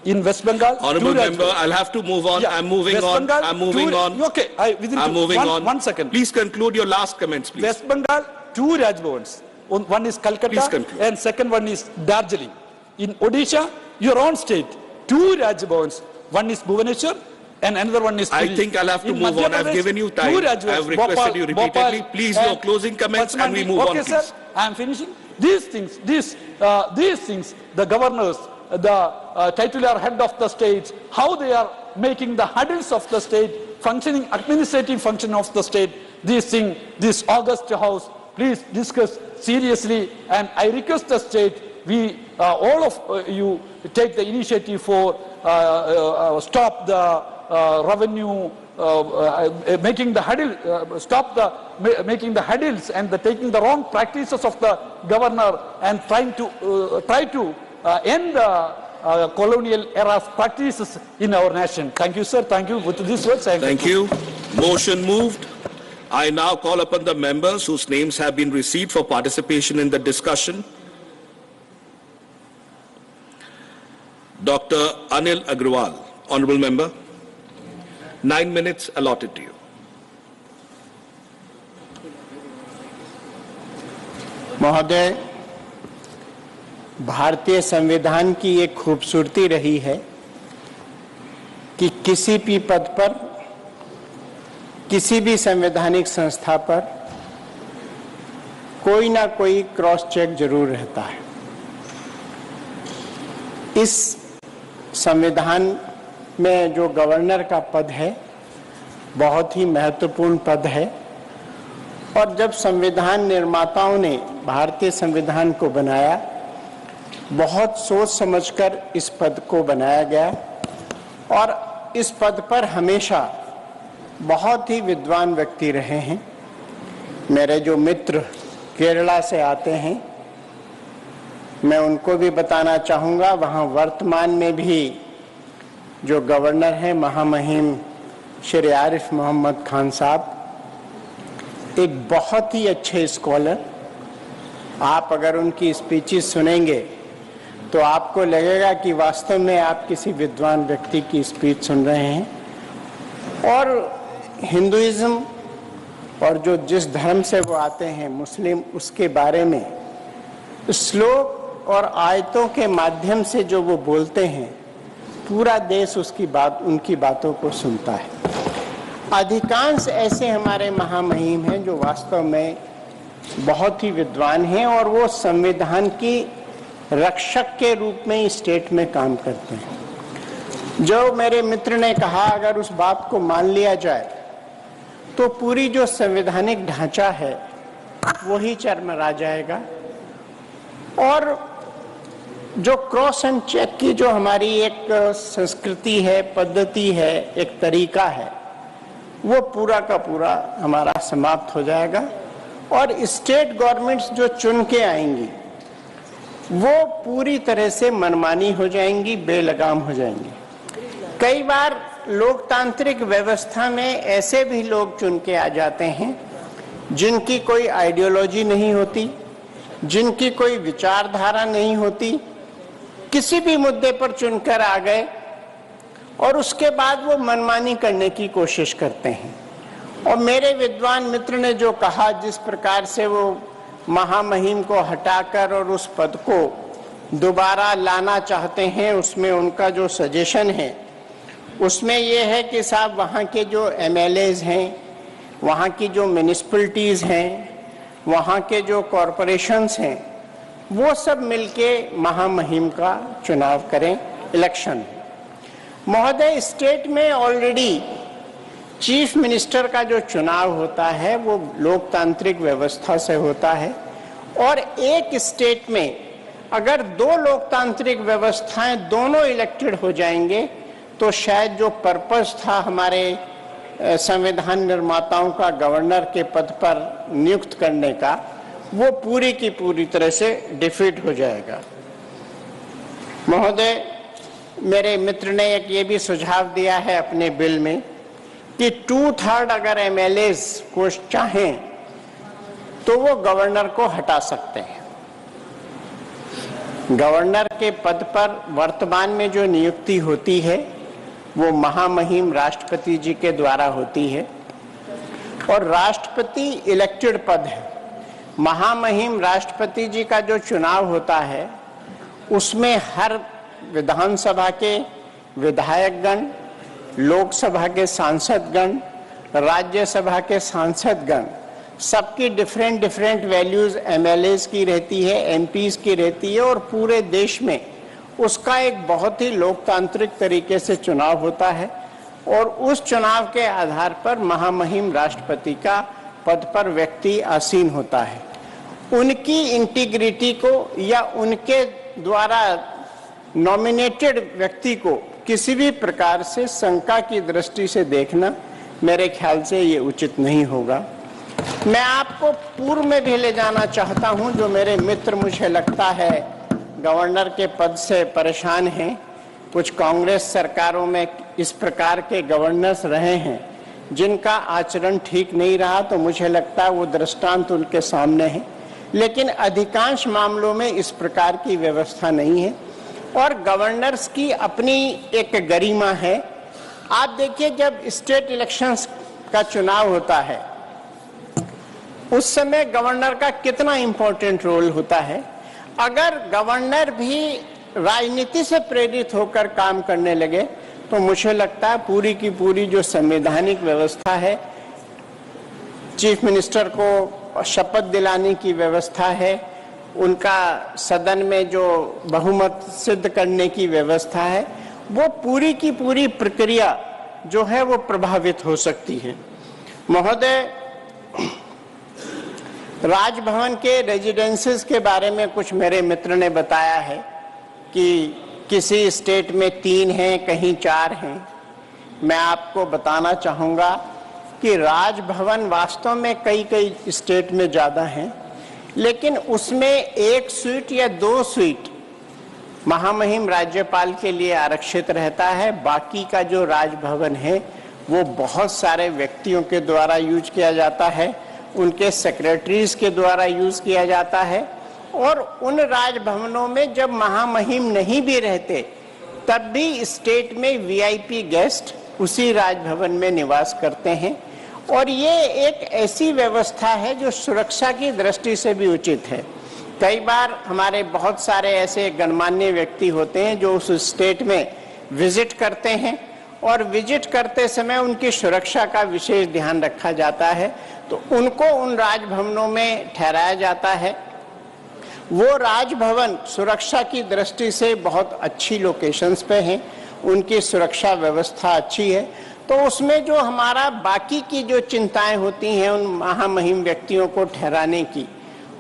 In West Bengal, honourable member, I'll have to move on. I'm moving West on. Bengal, I'm moving on. Okay, I'm moving on. 1 second. Please conclude your last comments, please. West Bengal, 2 Rajbhavans. One is Calcutta and second one is Darjeeling. In Odisha, your own state, 2 Rajbhavans. One is Bhubaneswar and another one is Puri. I think I'll have to move on. I've given you time. I've requested you repeatedly. Please, your closing comments and we move on, please. Okay, sir. I'm finishing. These things, the governors, the titular head of the states, how they are making the hurdles of the state, functioning, administrative function of the state, these things, this August House, please discuss seriously, and I request the state, all of you take the initiative for stop the revenue, making the hurdle, stop the making the hurdles and taking the wrong practices of the governor and try to end the colonial era practices in our nation. Thank you, sir. Thank you. With these words, thank you. Motion moved. I now call upon the members whose names have been received for participation in the discussion. Dr. Anil Agrawal, Honourable Member. 9 minutes allotted to you. महोदय, भारतीय संविधान की एक खूबसूरती रही है कि किसी भी पद पर, किसी भी संवैधानिक संस्था पर कोई ना कोई क्रॉस चेक जरूर रहता है। इस संविधान में जो गवर्नर का पद है बहुत ही महत्वपूर्ण पद है, और जब संविधान निर्माताओं ने भारतीय संविधान को बनाया, बहुत सोच समझकर इस पद को बनाया गया, और इस पद पर हमेशा बहुत ही विद्वान व्यक्ति रहे हैं। मेरे जो मित्र केरला से आते हैं, मैं उनको भी बताना चाहूँगा, वहाँ वर्तमान में भी जो गवर्नर हैं महामहिम श्री आरिफ मोहम्मद खान साहब, एक बहुत ही अच्छे स्कॉलर। आप अगर उनकी स्पीचेस सुनेंगे तो आपको लगेगा कि वास्तव में आप किसी विद्वान व्यक्ति की स्पीच सुन रहे हैं। और हिंदुइज्म और जो जिस धर्म से वो आते हैं मुस्लिम, उसके बारे में श्लोक और आयतों के माध्यम से जो वो बोलते हैं, पूरा देश उनकी बातों को सुनता है। अधिकांश ऐसे हमारे महामहिम हैं जो वास्तव में बहुत ही विद्वान हैं और वो संविधान की रक्षक के रूप में स्टेट में काम करते हैं। जो मेरे मित्र ने कहा, अगर उस बात को मान लिया जाए तो पूरी जो संवैधानिक ढांचा है वो ही चरमरा जाएगा। और जो क्रॉस एंड चेक की जो हमारी एक संस्कृति है, पद्धति है, एक तरीका है, वो पूरा का पूरा हमारा समाप्त हो जाएगा। और स्टेट गवर्नमेंट्स जो चुन के आएंगी वो पूरी तरह से मनमानी हो जाएंगी, बेलगाम हो जाएंगी। कई बार लोकतांत्रिक व्यवस्था में ऐसे भी लोग चुन के आ जाते हैं जिनकी कोई आइडियोलॉजी नहीं होती, जिनकी कोई विचारधारा नहीं होती, किसी भी मुद्दे पर चुनकर आ गए और उसके बाद वो मनमानी करने की कोशिश करते हैं। और मेरे विद्वान मित्र ने जो कहा, जिस प्रकार से वो महामहिम को हटाकर और उस पद को दोबारा लाना चाहते हैं, उसमें उनका जो सजेशन है उसमें ये है कि साहब वहाँ के जो MLAs हैं, वहाँ की जो म्यूनिसिपैलिटीज़ हैं, वहाँ के जो कॉरपोरेशंस हैं, वो सब मिलके महामहिम का चुनाव करें, इलेक्शन। महोदय, स्टेट में ऑलरेडी चीफ मिनिस्टर का जो चुनाव होता है वो लोकतांत्रिक व्यवस्था से होता है। और एक स्टेट में अगर दो लोकतांत्रिक व्यवस्थाएं दोनों इलेक्टेड हो जाएंगे तो शायद जो पर्पस था हमारे संविधान निर्माताओं का गवर्नर के पद पर नियुक्त करने का, वो पूरी की पूरी तरह से डिफीट हो जाएगा। महोदय, मेरे मित्र ने एक ये भी सुझाव दिया है अपने बिल में कि 2/3 अगर MLAs को चाहें तो वो गवर्नर को हटा सकते हैं। गवर्नर के पद पर वर्तमान में जो नियुक्ति होती है वो महामहिम राष्ट्रपति जी के द्वारा होती है और राष्ट्रपति इलेक्टेड पद है। महामहिम राष्ट्रपति जी का जो चुनाव होता है उसमें हर विधानसभा के विधायकगण, लोकसभा के सांसदगण, राज्यसभा के सांसदगण, सबकी डिफरेंट वैल्यूज MLAs की रहती है, MPs की रहती है और पूरे देश में उसका एक बहुत ही लोकतांत्रिक तरीके से चुनाव होता है। और उस चुनाव के आधार पर महामहिम राष्ट्रपति का पद पर व्यक्ति आसीन होता है। उनकी इंटीग्रिटी को या उनके द्वारा नॉमिनेटेड व्यक्ति को किसी भी प्रकार से शंका की दृष्टि से देखना मेरे ख्याल से ये उचित नहीं होगा। मैं आपको पूर्व में भी ले जाना चाहता हूं, जो मेरे मित्र मुझे लगता है गवर्नर के पद से परेशान हैं। कुछ कांग्रेस सरकारों में इस प्रकार के गवर्नर्स रहे हैं जिनका आचरण ठीक नहीं रहा, तो मुझे लगता है वो दृष्टांत उनके सामने है। लेकिन अधिकांश मामलों में इस प्रकार की व्यवस्था नहीं है और गवर्नर्स की अपनी एक गरिमा है। आप देखिए, जब स्टेट इलेक्शंस का चुनाव होता है उस समय गवर्नर का कितना इंपॉर्टेंट रोल होता है। अगर गवर्नर भी राजनीति से प्रेरित होकर काम करने लगे तो मुझे लगता है पूरी की पूरी जो संवैधानिक व्यवस्था है, चीफ मिनिस्टर को शपथ दिलाने की व्यवस्था है, उनका सदन में जो बहुमत सिद्ध करने की व्यवस्था है, वो पूरी की पूरी प्रक्रिया जो है वो प्रभावित हो सकती है। महोदय, राजभवन के रेजिडेंसेस के बारे में कुछ मेरे मित्र ने बताया है कि किसी स्टेट में 3 हैं, कहीं 4 हैं। मैं आपको बताना चाहूँगा कि राजभवन वास्तव में कई स्टेट में ज़्यादा हैं, लेकिन उसमें 1 सीट या 2 सीट महामहिम राज्यपाल के लिए आरक्षित रहता है। बाकी का जो राजभवन है वो बहुत सारे व्यक्तियों के द्वारा यूज किया जाता है, उनके सेक्रेटरीज के द्वारा यूज किया जाता है। और उन राजभवनों में जब महामहिम नहीं भी रहते तब भी स्टेट में वीआईपी गेस्ट उसी राजभवन में निवास करते हैं। और ये एक ऐसी व्यवस्था है जो सुरक्षा की दृष्टि से भी उचित है। कई बार हमारे बहुत सारे ऐसे गणमान्य व्यक्ति होते हैं जो उस स्टेट में विजिट करते हैं और विजिट करते समय उनकी सुरक्षा का विशेष ध्यान रखा जाता है, तो उनको उन राजभवनों में ठहराया जाता है। वो राजभवन सुरक्षा की दृष्टि से बहुत अच्छी लोकेशंस पे हैं, उनकी सुरक्षा व्यवस्था अच्छी है, तो उसमें जो हमारा बाकी की जो चिंताएं होती हैं उन महामहिम व्यक्तियों को ठहराने की,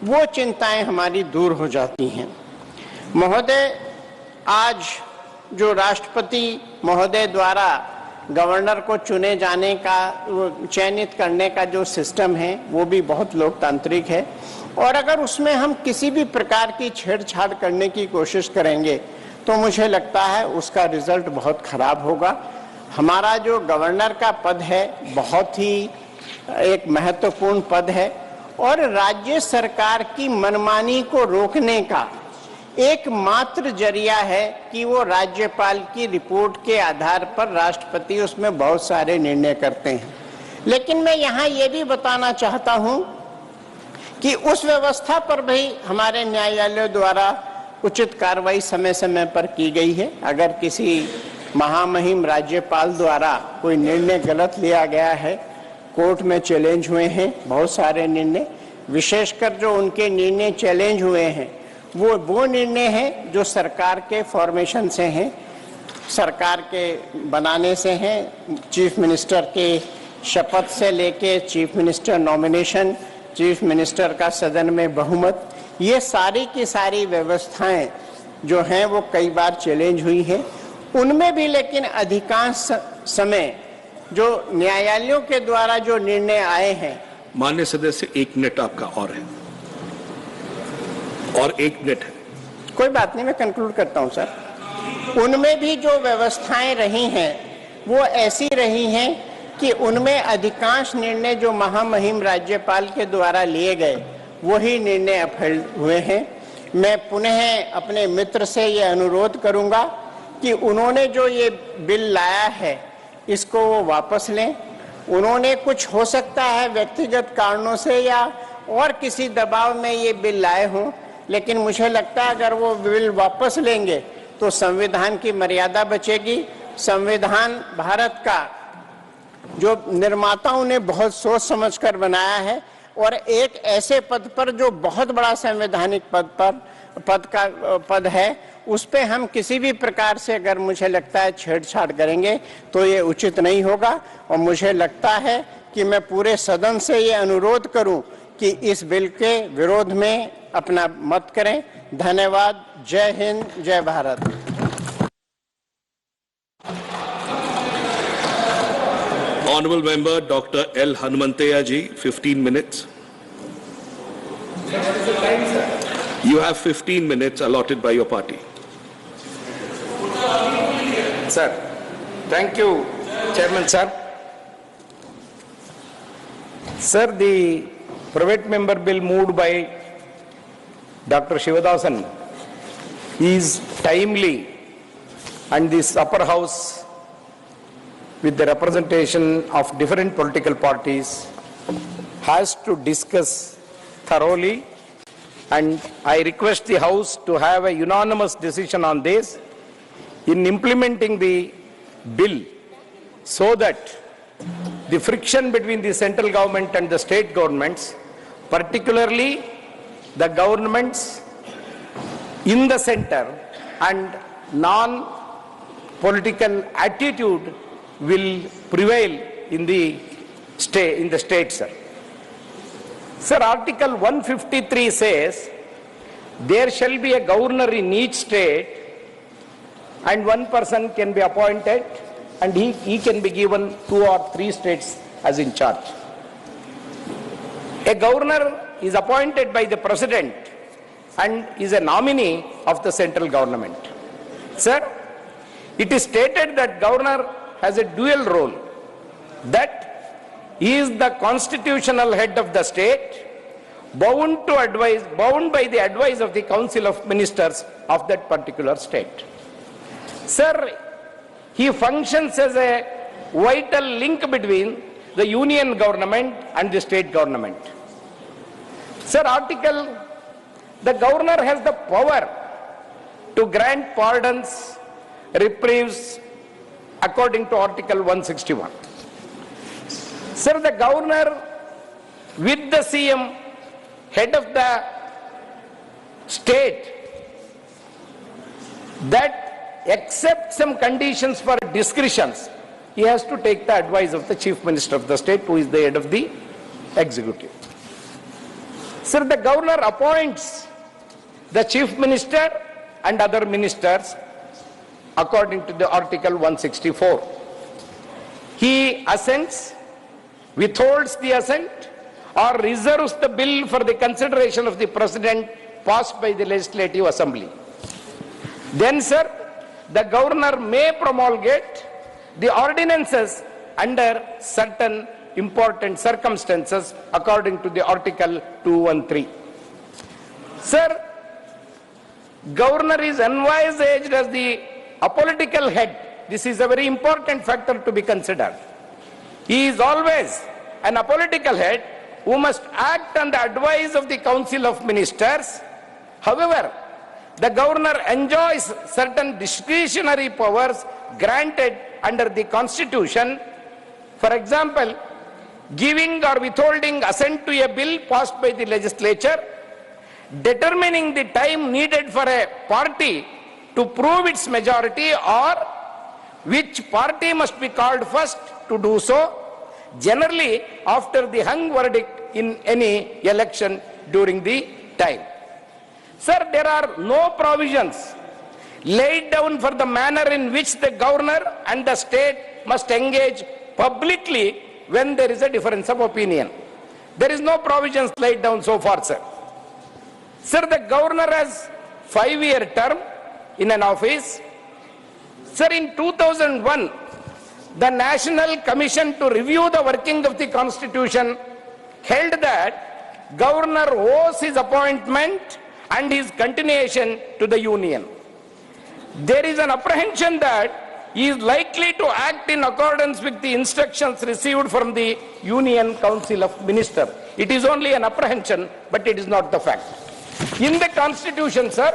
वो चिंताएं हमारी दूर हो जाती हैं। महोदय, आज जो राष्ट्रपति महोदय द्वारा गवर्नर को चुने जाने का, चयनित करने का जो सिस्टम है वो भी बहुत लोकतांत्रिक है, और अगर उसमें हम किसी भी प्रकार की छेड़छाड़ करने की कोशिश करेंगे तो मुझे लगता है उसका रिजल्ट बहुत खराब होगा। हमारा जो गवर्नर का पद है बहुत ही एक महत्वपूर्ण पद है और राज्य सरकार की मनमानी को रोकने का एकमात्र जरिया है कि वो राज्यपाल की रिपोर्ट के आधार पर राष्ट्रपति उसमें बहुत सारे निर्णय करते हैं। लेकिन मैं यहाँ ये भी बताना चाहता हूँ कि उस व्यवस्था पर भी हमारे न्यायालयों द्वारा उचित कार्रवाई समय समय पर की गई है। अगर किसी महामहिम राज्यपाल द्वारा कोई निर्णय गलत लिया गया है, कोर्ट में चैलेंज हुए हैं बहुत सारे निर्णय, विशेषकर जो उनके निर्णय चैलेंज हुए हैं वो निर्णय हैं जो सरकार के फॉर्मेशन से हैं, सरकार के बनाने से हैं, चीफ मिनिस्टर के शपथ से लेके chief minister nomination, chief minister का सदन में बहुमत, ये सारी की सारी व्यवस्थाएं जो हैं वो कई बार चैलेंज हुई हैं। उनमें भी लेकिन अधिकांश समय जो न्यायालयों के द्वारा जो निर्णय आए हैं। माननीय सदस्य, 1 मिनट आपका और है, और 1 मिनट है। कोई बात नहीं, मैं कंक्लूड करता हूं सर। उनमें भी जो व्यवस्थाएं रही हैं वो ऐसी रही हैं कि उनमें अधिकांश निर्णय जो महामहिम राज्यपाल के द्वारा लिए गए वही निर्णय अपहरण हुए हैं। मैं पुनः अपने मित्र से ये अनुरोध करूंगा कि उन्होंने जो ये बिल लाया है इसको वो वापस लें। उन्होंने कुछ हो सकता है व्यक्तिगत कारणों से या और किसी दबाव में ये बिल लाए हों, लेकिन मुझे लगता है अगर वो बिल वापस लेंगे तो संविधान की मर्यादा बचेगी। संविधान भारत का जो निर्माताओं ने बहुत सोच समझकर बनाया है और एक ऐसे पद पर जो बहुत बड़ा संवैधानिक पद है, उस पे हम किसी भी प्रकार से अगर मुझे लगता है छेड़छाड़ करेंगे तो ये उचित नहीं होगा। और मुझे लगता है कि मैं पूरे सदन से ये अनुरोध करूं कि इस बिल के विरोध में अपना मत करें। धन्यवाद। जय हिंद, जय Bharat. Honorable Member Dr. L. Hanumanthaya ji, 15 minutes. You have 15 minutes allotted by your party. Sir, thank you, Chairman sir. Sir, the private member bill moved by Dr. Shivadasan is timely, and this upper house with the representation of different political parties has to discuss thoroughly, and I request the House to have a unanimous decision on this in implementing the bill so that the friction between the central government and the state governments, particularly the governments in the center and non-political attitude will prevail in the state, sir. Sir, Article 153 says there shall be a governor in each state and one person can be appointed and he can be given 2 or 3 states as in charge. A governor is appointed by the president and is a nominee of the central government. Sir, it is stated that governor has a dual role, that he is the constitutional head of the state, bound by the advice of the Council of Ministers of that particular state. Sir, he functions as a vital link between the union government and the state government. Sir, the governor has the power to grant pardons, reprieves according to Article 161. Sir, the governor with the CM, head of the state, that accepts some conditions for discretions, he has to take the advice of the Chief Minister of the state, who is the head of the executive. Sir, the governor appoints the Chief Minister and other ministers according to the Article 164. He assents, withholds the assent, or reserves the bill for the consideration of the President passed by the Legislative Assembly. Then, sir, the governor may promulgate the ordinances under certain important circumstances according to the Article 213. Sir, governor is envisaged as the apolitical head. This is a very important factor to be considered. He is always an apolitical head who must act on the advice of the Council of Ministers. However, the governor enjoys certain discretionary powers granted under the Constitution. For example, giving or withholding assent to a bill passed by the legislature, determining the time needed for a party to prove its majority, or which party must be called first to do so, generally after the hung verdict in any election during the time. Sir, there are no provisions laid down for the manner in which the governor and the state must engage publicly when there is a difference of opinion. There is no provisions laid down so far, sir. Sir, the governor has 5-year term in an office. Sir, in 2001, the National Commission to Review the Working of the Constitution held that governor owes his appointment and his continuation to the union. There is an apprehension that he is likely to act in accordance with the instructions received from the Union Council of Ministers. It is only an apprehension, but it is not the fact. In the Constitution, sir,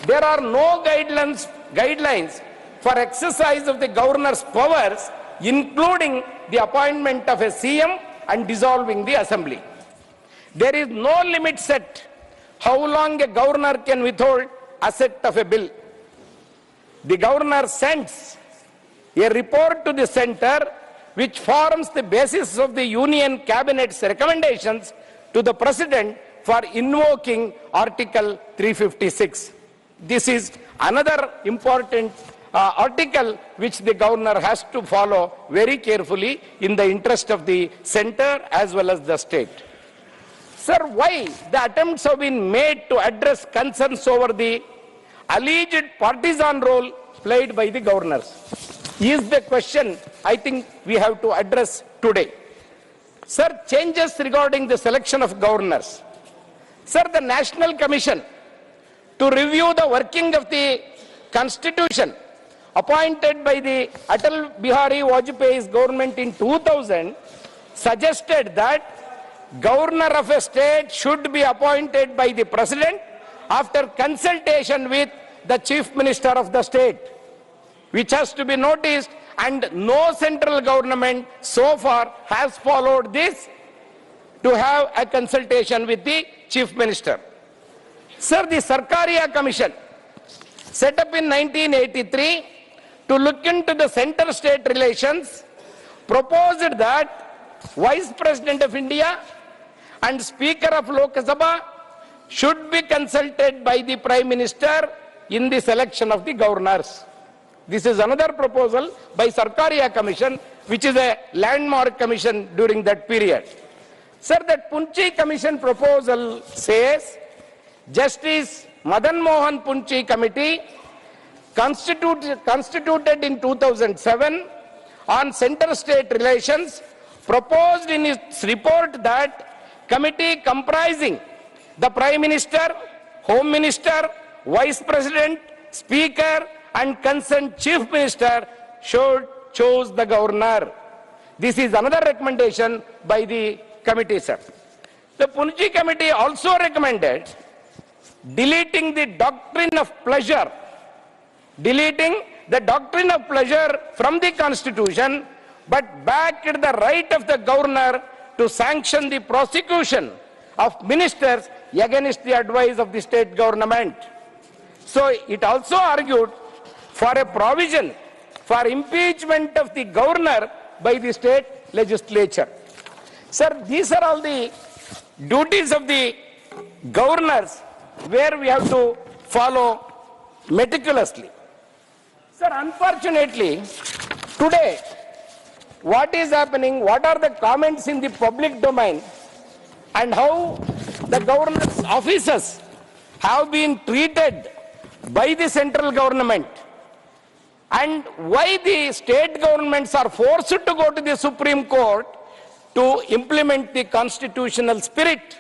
there are no guidelines for exercise of the governor's powers, including the appointment of a CM and dissolving the assembly. There is no limit set how long a governor can withhold assent of a bill. The governor sends a report to the center which forms the basis of the Union Cabinet's recommendations to the President for invoking Article 356. This is another important article which the governor has to follow very carefully in the interest of the center as well as the state. Sir, why the attempts have been made to address concerns over the alleged partisan role played by the governors is the question I think we have to address today. Sir, changes regarding the selection of governors. Sir, the National Commission to review the working of the Constitution appointed by the Atal Bihari Vajpayee's government in 2000 suggested that governor of a state should be appointed by the President after consultation with the Chief Minister of the state, which has to be noticed, and no central government so far has followed this to have a consultation with the Chief Minister. Sir, the Sarkaria Commission set up in 1983 to look into the center-state relations proposed that Vice President of India and Speaker of Lok Sabha should be consulted by the Prime Minister in the selection of the governors. This is another proposal by Sarkaria Commission, which is a landmark commission during that period. Sir, that Punchi Commission proposal says Justice Madan Mohan Punchi Committee constituted in 2007 on center-state relations proposed in its report that committee comprising the Prime Minister, Home Minister, Vice President, Speaker and concerned Chief Minister should choose the Governor. This is another recommendation by the committee, sir. The Punchi Committee also recommended deleting the doctrine of pleasure from the Constitution, but backed the right of the Governor to sanction the prosecution of ministers against the advice of the state government. So it also argued for a provision for impeachment of the Governor by the state legislature. Sir, these are all the duties of the governors where we have to follow meticulously. Sir, unfortunately, today, what is happening, what are the comments in the public domain, and how the governor's officers have been treated by the central government, and why the state governments are forced to go to the Supreme Court to implement the constitutional spirit,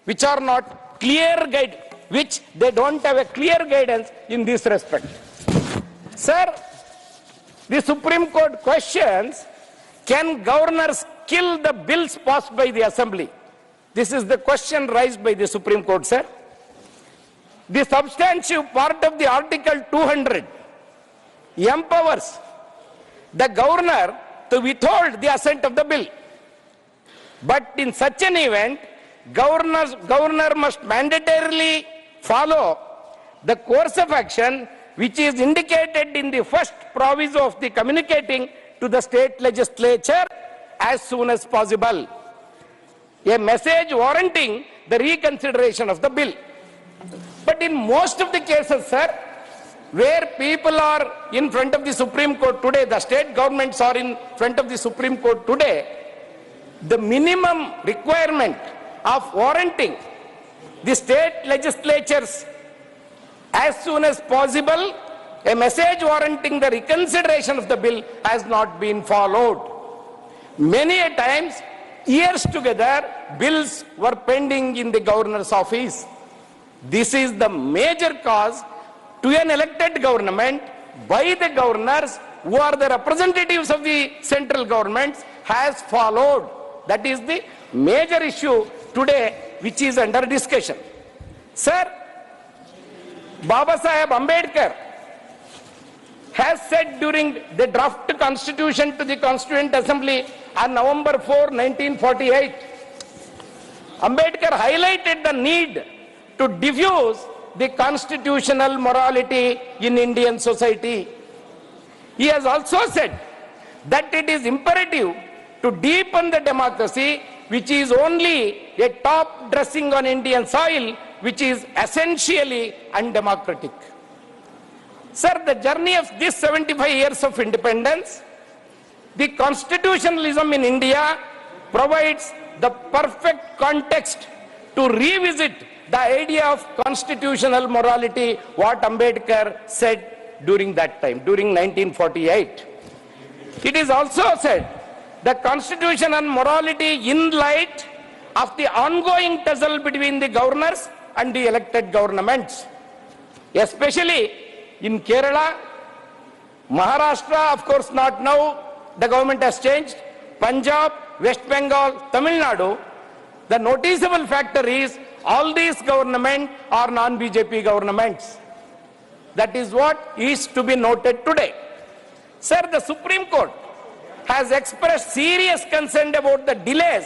which are not clear guide, which they don't have a clear guidance in this respect. Sir, the Supreme Court questions, can governors kill the bills passed by the Assembly? This is the question raised by the Supreme Court, sir. The substantive part of the Article 200 empowers the governor to withhold the assent of the bill. But in such an event, governor must mandatorily follow the course of action which is indicated in the first proviso of the communicating to the state legislature as soon as possible. A message warranting the reconsideration of the bill. But in most of the cases, sir, where people are in front of the Supreme Court today, the state governments are in front of the Supreme Court today, the minimum requirement of warranting the state legislatures as soon as possible, a message warranting the reconsideration of the bill has not been followed. Many a times, years together, bills were pending in the governor's office. This is the major cause to an elected government by the governors who are the representatives of the central governments has followed. That is the major issue today which is under discussion. Sir, Baba Saheb Ambedkar has said during the draft constitution to the Constituent Assembly on November 4, 1948, Ambedkar highlighted the need to diffuse the constitutional morality in Indian society. He has also said that it is imperative to deepen the democracy, which is only a top dressing on Indian soil, which is essentially undemocratic. Sir, the journey of these 75 years of independence, the constitutionalism in India provides the perfect context to revisit the idea of constitutional morality, what Ambedkar said during that time, during 1948. It is also said the constitution and morality in light of the ongoing tussle between the governors and the elected governments, especially in Kerala, Maharashtra, of course not now, the government has changed, Punjab, West Bengal, Tamil Nadu. The noticeable factor is all these governments are non-BJP governments. That is what is to be noted today. Sir, the Supreme Court has expressed serious concern about the delays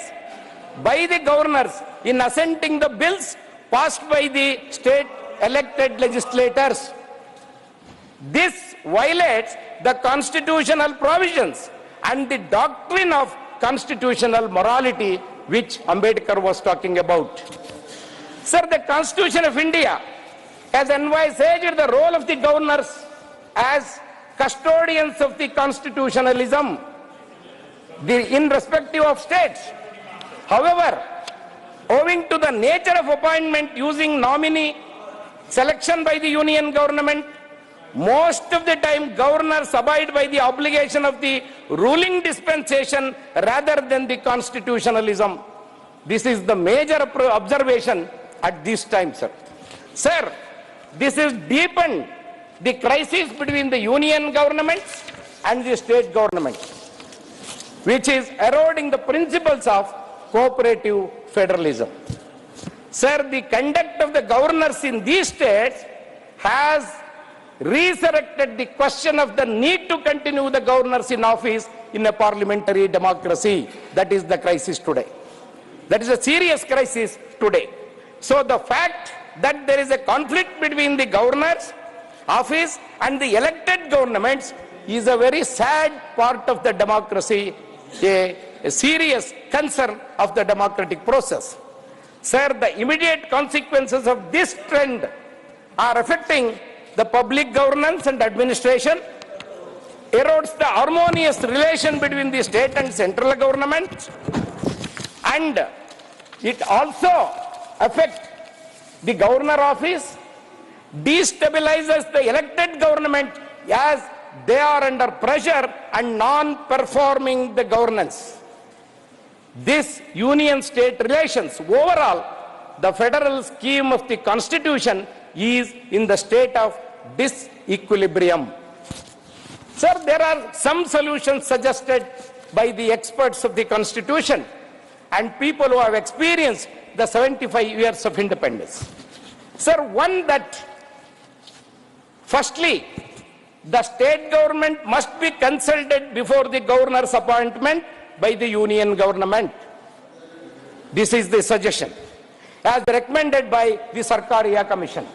by the governors in assenting the bills passed by the state elected legislators. This violates the constitutional provisions and the doctrine of constitutional morality which Ambedkar was talking about. Sir, the Constitution of India has envisaged the role of the governors as custodians of the constitutionalism in respective of states. However, owing to the nature of appointment using nominee selection by the union government, most of the time governors abide by the obligation of the ruling dispensation rather than the constitutionalism. This is the major observation at this time, sir. Sir, this has deepened the crisis between the union governments and the state governments, which is eroding the principles of cooperative federalism. Sir, the conduct of the governors in these states has resurrected the question of the need to continue the governors in office in a parliamentary democracy. That is the crisis today. That is a serious crisis today. So the fact that there is a conflict between the governor's office and the elected governments is a very sad part of the democracy, a serious concern of the democratic process. Sir, the immediate consequences of this trend are affecting the public governance and administration, erodes the harmonious relation between the state and central government, and it also affects the governor office, destabilizes the elected government as they are under pressure and non-performing the governance. This union-state relations, overall, the federal scheme of the constitution is in the state of disequilibrium. Sir, there are some solutions suggested by the experts of the constitution and people who have experienced the 75 years of independence. Sir, one that, firstly, the state government must be consulted before the governor's appointment by the union government. This is the suggestion, as recommended by the Sarkariya Commission.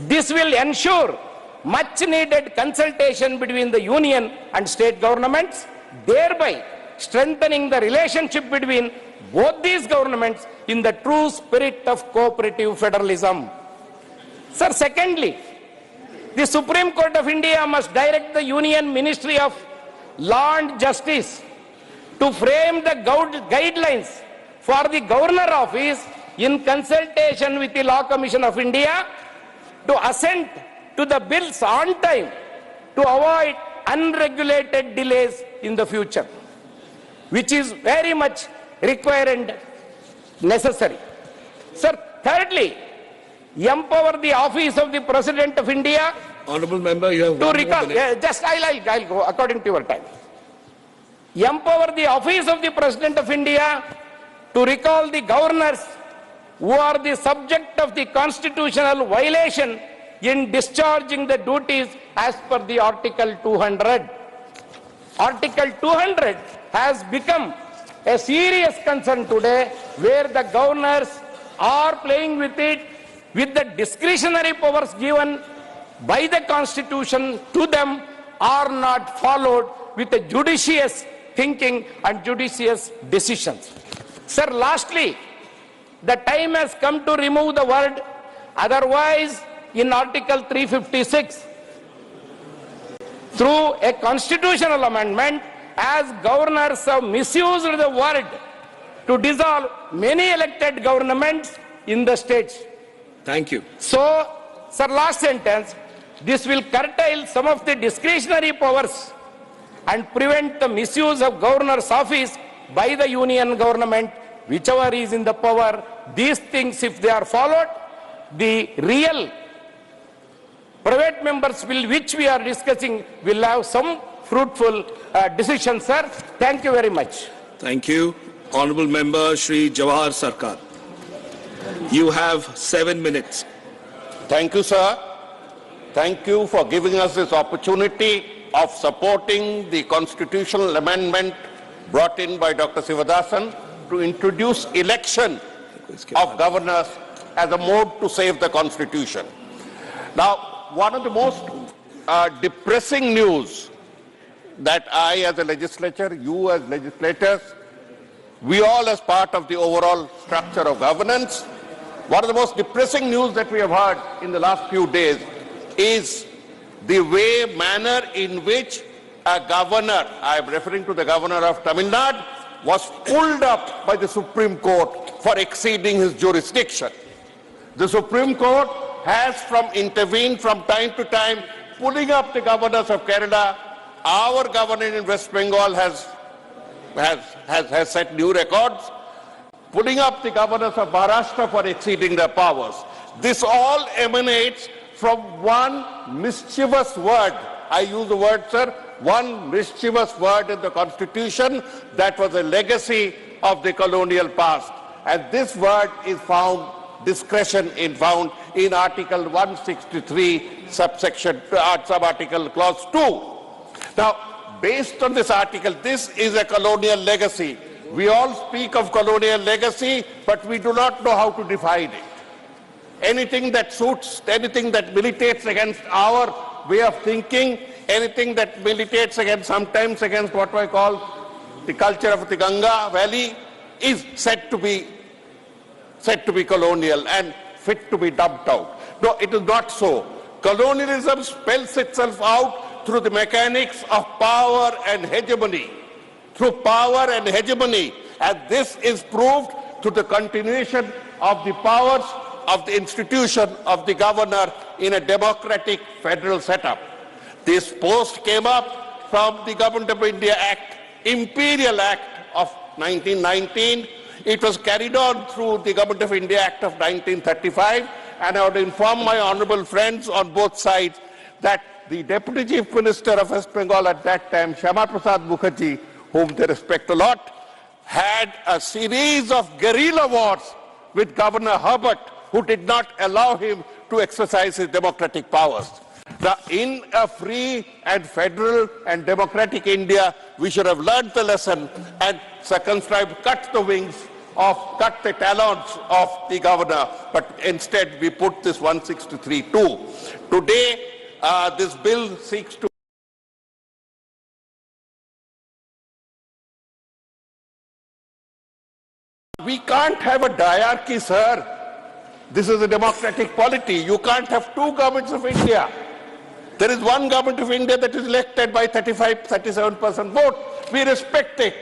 This will ensure much needed consultation between the union and state governments, thereby strengthening the relationship between both these governments in the true spirit of cooperative federalism. Sir, secondly, the Supreme Court of India must direct the Union Ministry of Law and Justice to frame the guidelines for the Governor Office in consultation with the Law Commission of India to assent to the bills on time to avoid unregulated delays in the future, which is very much required and necessary. Sir, thirdly, empower the office of the President of India. Honourable Member, you have to recall. I'll go according to your time. Empower the office of the President of India to recall the governors who are the subject of the constitutional violation in discharging the duties as per the Article 200. Article 200 has become a serious concern today, where the governors are playing with it, with the discretionary powers given by the Constitution to them are not followed with a judicious thinking and judicious decisions. Sir, lastly, the time has come to remove the word otherwise in Article 356 through a constitutional amendment, as governors have misused the word to dissolve many elected governments in the states. Thank you. So, sir, last sentence, this will curtail some of the discretionary powers and prevent the misuse of governor's office by the union government, whichever is in the power. These things, if they are followed, the real private members will, which we are discussing, will have some fruitful decisions, sir. Thank you very much. Thank you. Honourable Member Shri Jawahar Sarkar. You have 7 minutes. Thank you, sir. Thank you for giving us this opportunity of supporting the constitutional amendment brought in by Dr. Sivadasan to introduce election of governors as a mode to save the constitution. Now, one of the most depressing news that I as a legislature, you as legislators, we all as part of the overall structure of governance, one of the most depressing news that we have heard in the last few days is the manner in which a governor, I am referring to the governor of Tamil Nadu, was pulled up by the Supreme Court for exceeding his jurisdiction. The Supreme Court has intervened from time to time, pulling up the governors of Kerala. Our governor in West Bengal has set new records, pulling up the governors of Maharashtra for exceeding their powers. This all emanates from one mischievous word. I use the word, sir, one mischievous word in the Constitution that was a legacy of the colonial past. And this word is found, discretion is found in Article 163, sub-article clause 2. Now, based on this article, this is a colonial legacy. We all speak of colonial legacy, but we do not know how to define it. Anything that suits, anything that militates against our way of thinking, anything that militates sometimes against what I call the culture of the Ganga Valley is said to be colonial and fit to be dumped out. No, it is not so. Colonialism spells itself out through the mechanics of power and hegemony. Through power and hegemony. And this is proved through the continuation of the powers of the institution of the governor in a democratic federal setup. This post came up from the Government of India Act, Imperial Act of 1919. It was carried on through the Government of India Act of 1935, and I would inform my honorable friends on both sides that the Deputy Chief Minister of West Bengal at that time, Shyama Prasad Mukherjee, whom they respect a lot, had a series of guerrilla wars with Governor Herbert, who did not allow him to exercise his democratic powers. Now, in a free and federal and democratic India, we should have learned the lesson and circumscribed, cut the talons of the governor, but instead we put this 163(2). Today, this bill seeks to We can't have a diarchy, sir. This is a democratic polity. You can't have two governments of India. There is one government of India that is elected by 37% vote. We respect it.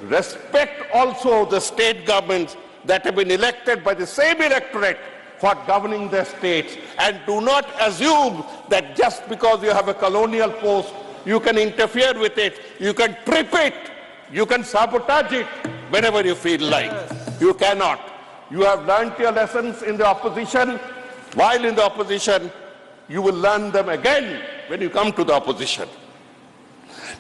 Respect also the state governments that have been elected by the same electorate for governing their states. And do not assume that just because you have a colonial post, you can interfere with it, you can trip it, you can sabotage it whenever you feel like. You cannot. You have learnt your lessons in the opposition. While in the opposition, you will learn them again when you come to the opposition.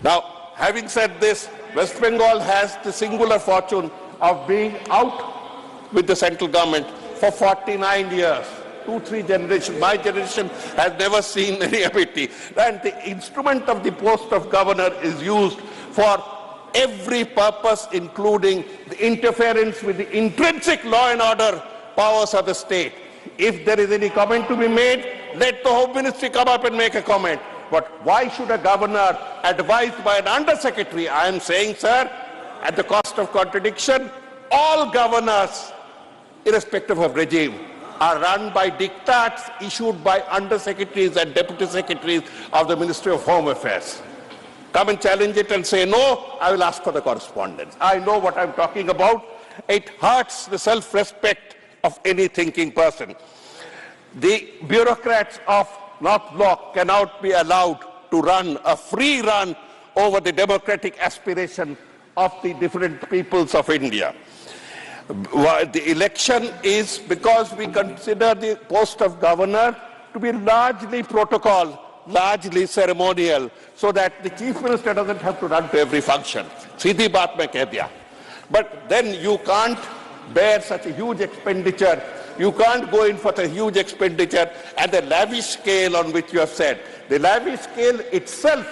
Now, having said this, West Bengal has the singular fortune of being out with the central government for 49 years. 2-3 generations. My generation has never seen any ability. And the instrument of the post of governor is used for every purpose, including the interference with the intrinsic law and order powers of the state. If there is any comment to be made, let the Home Ministry come up and make a comment. But why should a governor advised by an undersecretary? I am saying, sir, at the cost of contradiction, all governors, irrespective of regime, are run by diktats issued by undersecretaries and deputy secretaries of the Ministry of Home Affairs. Come and challenge it and say, no, I will ask for the correspondence. I know what I'm talking about. It hurts the self-respect of any thinking person. The bureaucrats of North Block cannot be allowed to run a free run over the democratic aspiration of the different peoples of India. The election is because we consider the post of governor to be largely protocol, largely ceremonial, so that the chief minister doesn't have to run to every function. Seedhi baat mein keh diya. But then you can't bear such a huge expenditure. You can't go in for a huge expenditure at the lavish scale on which you have said. The lavish scale itself,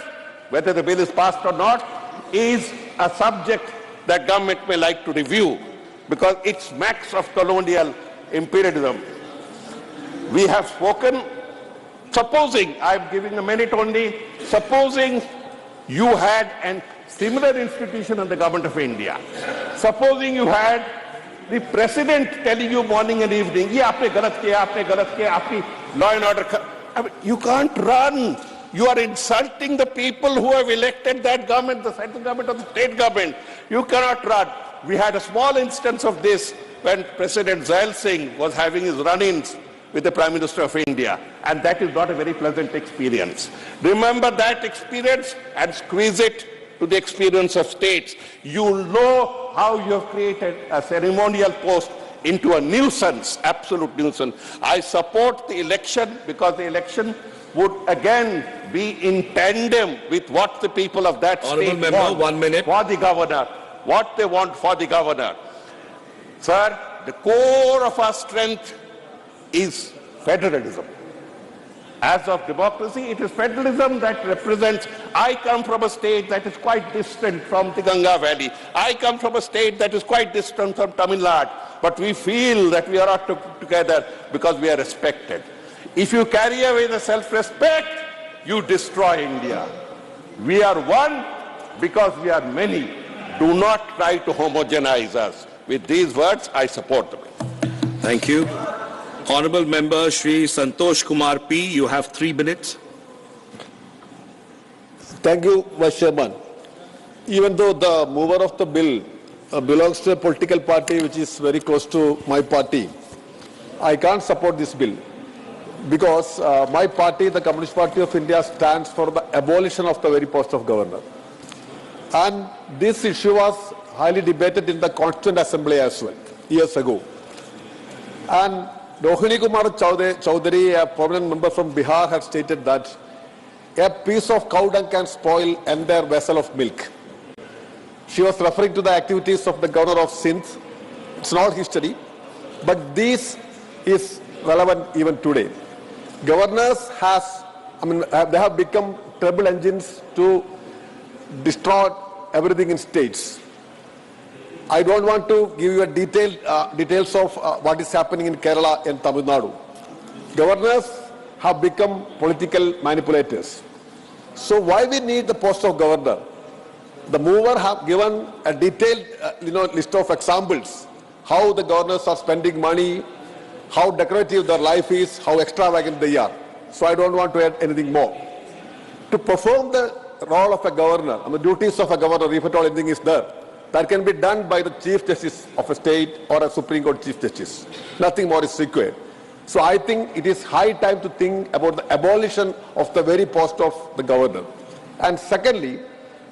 whether the bill is passed or not, is a subject that government may like to review because it smacks of colonial imperialism. We have spoken. Supposing, I'm giving a minute only, supposing you had a similar institution in the Government of India. Supposing you had the president telling you morning and evening, ye aapne galat kiya, aapne law and order I mean, you can't run. You are insulting the people who have elected that government, the central government or the state government. You cannot run. We had a small instance of this when President Zail Singh was having his run-ins with the Prime Minister of India, and that is not a very pleasant experience. Remember that experience and squeeze it to the experience of states. You'll know how you have created a ceremonial post into a nuisance, absolute nuisance. I support the election because the election would again be in tandem with what the people of that state want 1 minute. For the governor, what they want for the governor. Sir, the core of our strength is federalism. As of democracy, it is federalism that represents. I come from a state that is quite distant from the Ganga Valley. I come from a state that is quite distant from Tamil Nadu. But we feel that we are all together because we are respected. If you carry away the self-respect, you destroy India. We are one because we are many. Do not try to homogenize us. With these words, I support the bill. Thank you. Honorable Member Shri Santosh Kumar P, you have 3 minutes. Thank you, Vice Chairman. Even though the mover of the bill belongs to a political party which is very close to my party, I can't support this bill because my party, the Communist Party of India, stands for the abolition of the very post of governor. And this issue was highly debated in the Constituent Assembly as well, years ago. And Rohini Kumar Chowdhury, a prominent member from Bihar, had stated that a piece of cow dung can spoil an entire vessel of milk. She was referring to the activities of the governor of Sindh. It's not history, but this is relevant even today. Governors they have become trouble engines to destroy everything in states. I don't want to give you a details of what is happening in Kerala and Tamil Nadu. Governors have become political manipulators. So why we need the post of governor? The mover have given a detailed list of examples, how the governors are spending money, how decorative their life is, how extravagant they are. So I don't want to add anything more. To perform the role of a governor and the duties of a governor, if at all anything is there, that can be done by the Chief Justice of a state or a Supreme Court Chief Justice. Nothing more is required. So I think it is high time to think about the abolition of the very post of the governor. And secondly,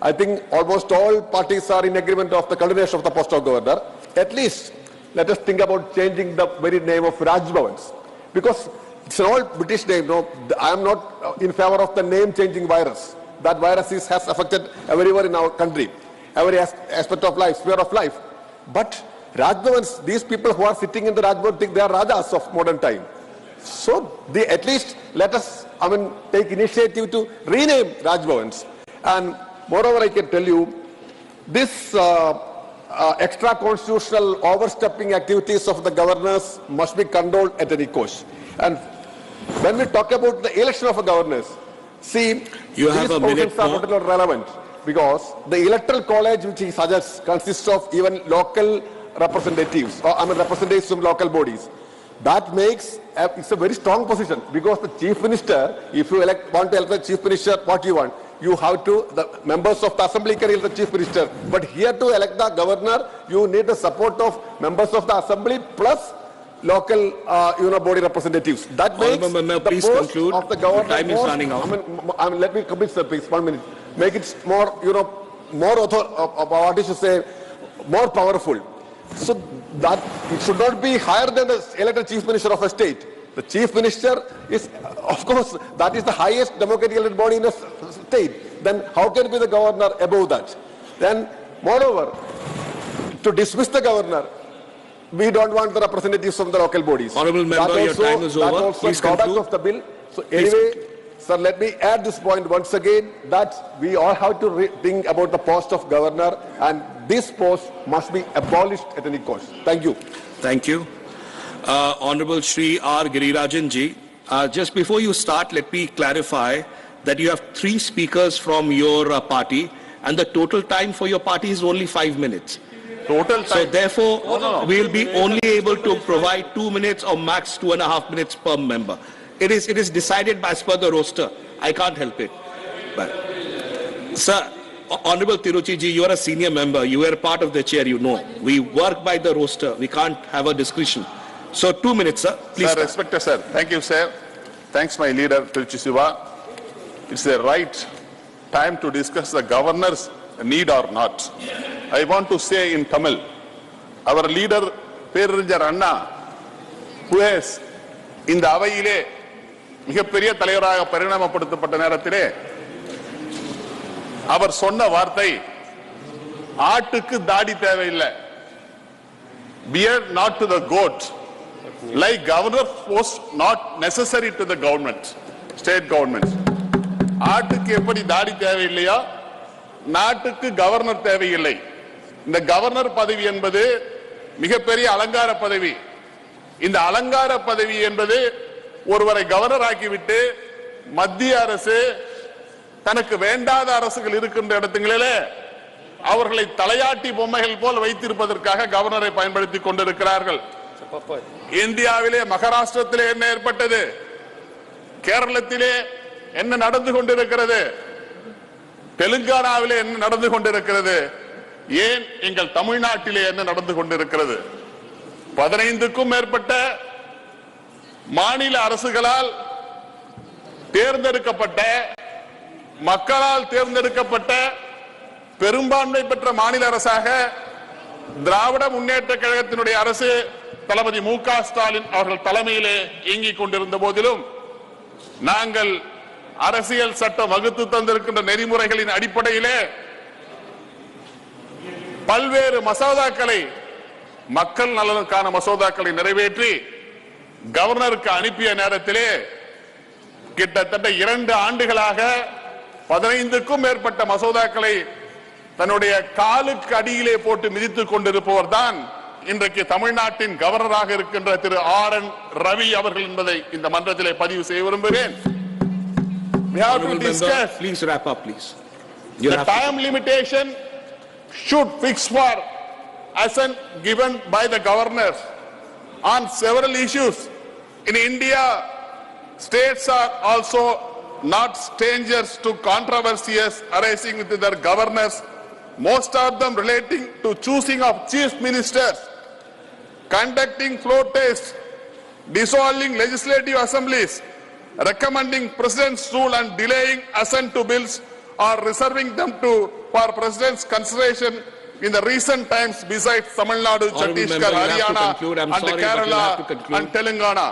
I think almost all parties are in agreement of the continuation of the post of governor. At least let us think about changing the very name of Raj Bhavans. Because it's an old British name. No, I am not in favor of the name changing virus. That virus has affected everywhere in our country. Every aspect of life, sphere of life. But Raj Bhavans, these people who are sitting in the Raj Bhavan think they are Rajas of modern time. So at least let us, take initiative to rename Raj Bhavans. And moreover, I can tell you, this extra-constitutional overstepping activities of the governors must be condoned at any cost. And when we talk about the election of a governors, see, you have a minute these are not relevant. Because the electoral college which he suggests consists of even local representatives, or representatives from local bodies. That makes it's a very strong position because the chief minister, if you want to elect the chief minister, what you want, you have to, the members of the assembly can elect the chief minister. But here to elect the governor, you need the support of members of the assembly plus local body representatives. That makes the post of the governor. Time is running out. Let me complete, sir, please. 1 minute. Make it more, more powerful. So that it should not be higher than the elected chief minister of a state. The chief minister is, of course, that is the highest democratically elected body in a state. Then how can be the governor above that? Then, moreover, to dismiss the governor, we don't want the representatives from the local bodies. Honourable member, your time is over. That also Please conclude. of the bill. So anyway, sir, let me add this point once again, that we all have to think about the post of governor, and this post must be abolished at any cost. Thank you. Thank you. Honorable Shri R. Girirajan ji, just before you start, let me clarify that you have 3 speakers from your party, and the total time for your party is only 5 minutes. Total time. So therefore, we will be only able to provide 2 minutes or max 2.5 minutes per member. It is decided as per the roster. I can't help it. But, sir, Honorable Tiruchi ji, you are a senior member. You are part of the chair, you know. We work by the roster. We can't have a discretion. So 2 minutes, sir. Please. Sir, respected sir. Thank you, sir. Thanks, my leader, Tiruchi Siva. It's the right time to discuss the governor's need or not. I want to say in Tamil, our leader, Puthiya Anna, who has in the Avayile, Puthiya Thalaimurai பரிணாமப்படுத்தப்பட்ட நேரத்திலே அவர் சொன்ன வார்த்தை ஆட்டுக்கு தாடி தேவையில்லை. Beard not to the goat. Like governor's post not necessary to the government, state governments. ஆட்டுக்கு எப்படி தாடி தேவையில்லையா, நாட்டுக்கு கவர்னர் தேவையில்லை. இந்த கவர்னர் பதவி என்பது மிகப்பெரிய அலங்கார பதவி. இந்த அலங்கார பதவி என்பது ஒருவரை கவர்னர் ஆக்கிவிட்டு மத்திய அரசு தனக்கு வேண்டாத அரசுகள் இருக்கின்ற இடங்களிலே அவர்களை தலையாட்டி பொம்மைகள் போல் வைத்திருப்பதற்காக கவர்னரை பயன்படுத்திக் கொண்டிருக்கிறார்கள். இந்தியாவிலே மகாராஷ்டிரத்திலே என்ன ஏற்பட்டது, கேரளத்திலே என்ன நடந்து கொண்டிருக்கிறது, தெலுங்கானாவிலே என்ன நடந்து கொண்டிருக்கிறது, ஏன் எங்கள் தமிழ்நாட்டிலே என்ன நடந்து கொண்டிருக்கிறது? 15க்கும் மேற்பட்ட மாநில அரசுகளால் தேர்ந்தெடுக்கப்பட்ட, மக்களால் தேர்ந்தெடுக்கப்பட்ட பெரும்பான்மை பெற்ற மாநில அரசாக திராவிட முன்னேற்ற கழகத்தினுடைய அரசு தளபதி மு.க. ஸ்டாலின் அவர்கள் தலைமையிலே இயங்கிக் கொண்டிருந்த போதிலும் நாங்கள் அரசியல் சட்டம் வகுத்து தந்திருக்கின்ற நெறிமுறைகளின் அடிப்படையிலே பல்வேறு மசோதாக்களை, மக்கள் நலனுக்கான மசோதாக்களை நிறைவேற்றி கவர்னருக்கு அனுப்பிய நேரத்திலே கிட்டத்தட்ட 2 ஆண்டுகளாக 15க்கும் மேற்பட்ட மசோதாக்களை தன்னுடைய காலுக்கு அடியிலே போட்டு மிதித்துக் கொண்டிருப்பவர் தான் இன்றைக்கு தமிழ்நாட்டின் கவர்னராக இருக்கின்ற திரு R.N. ரவி அவர்கள் என்பதை இந்த மன்றத்திலே பதிவு செய்ய விரும்புகிறேன். Please wrap up, please. The time limitation should fix for assent given by the governors on several issues. In India, states are also not strangers to controversies arising with their governors, most of them relating to choosing of chief ministers, conducting floor tests, dissolving legislative assemblies, recommending president's rule and delaying assent to bills or reserving them for president's consideration in the recent times besides Tamil Nadu, Chhattisgarh, Haryana and Kerala and Telangana.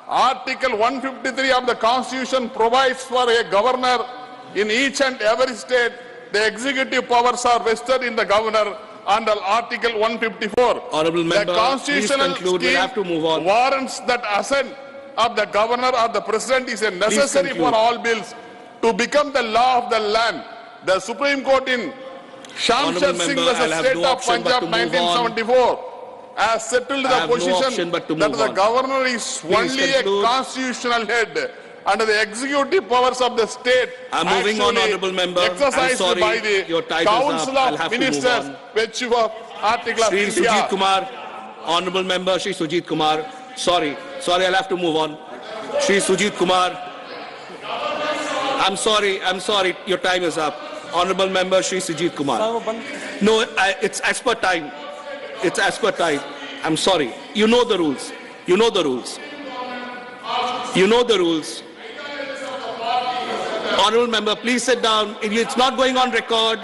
Article 153 of the Constitution provides for a governor in each and every state. The executive powers are vested in the governor under Article 154. Honorable member, the constitutional please conclude. We have to move on. Warrants that assent of the governor or the president is a necessary for all bills to become the law of the land. The Supreme Court in Shamshad Singh versus State of Punjab 1974 has settled the position that the governor is only a constitutional head under the executive powers of the state. I'm moving on, honorable member. Exercised I'm sorry, by the your time Council is up. of Ministers, which of Article of Shri India. Sujit Kumar, honorable member Shri Sujit Kumar. Sorry, I'll have to move on. Shri Sujit Kumar. I'm sorry, your time is up. Honorable member Shri Sujit Kumar. No, it's as per time. It's as per time. I'm sorry. You know the rules. You know the rules. You know the rules. Honorable member, please sit down. It's not going on record.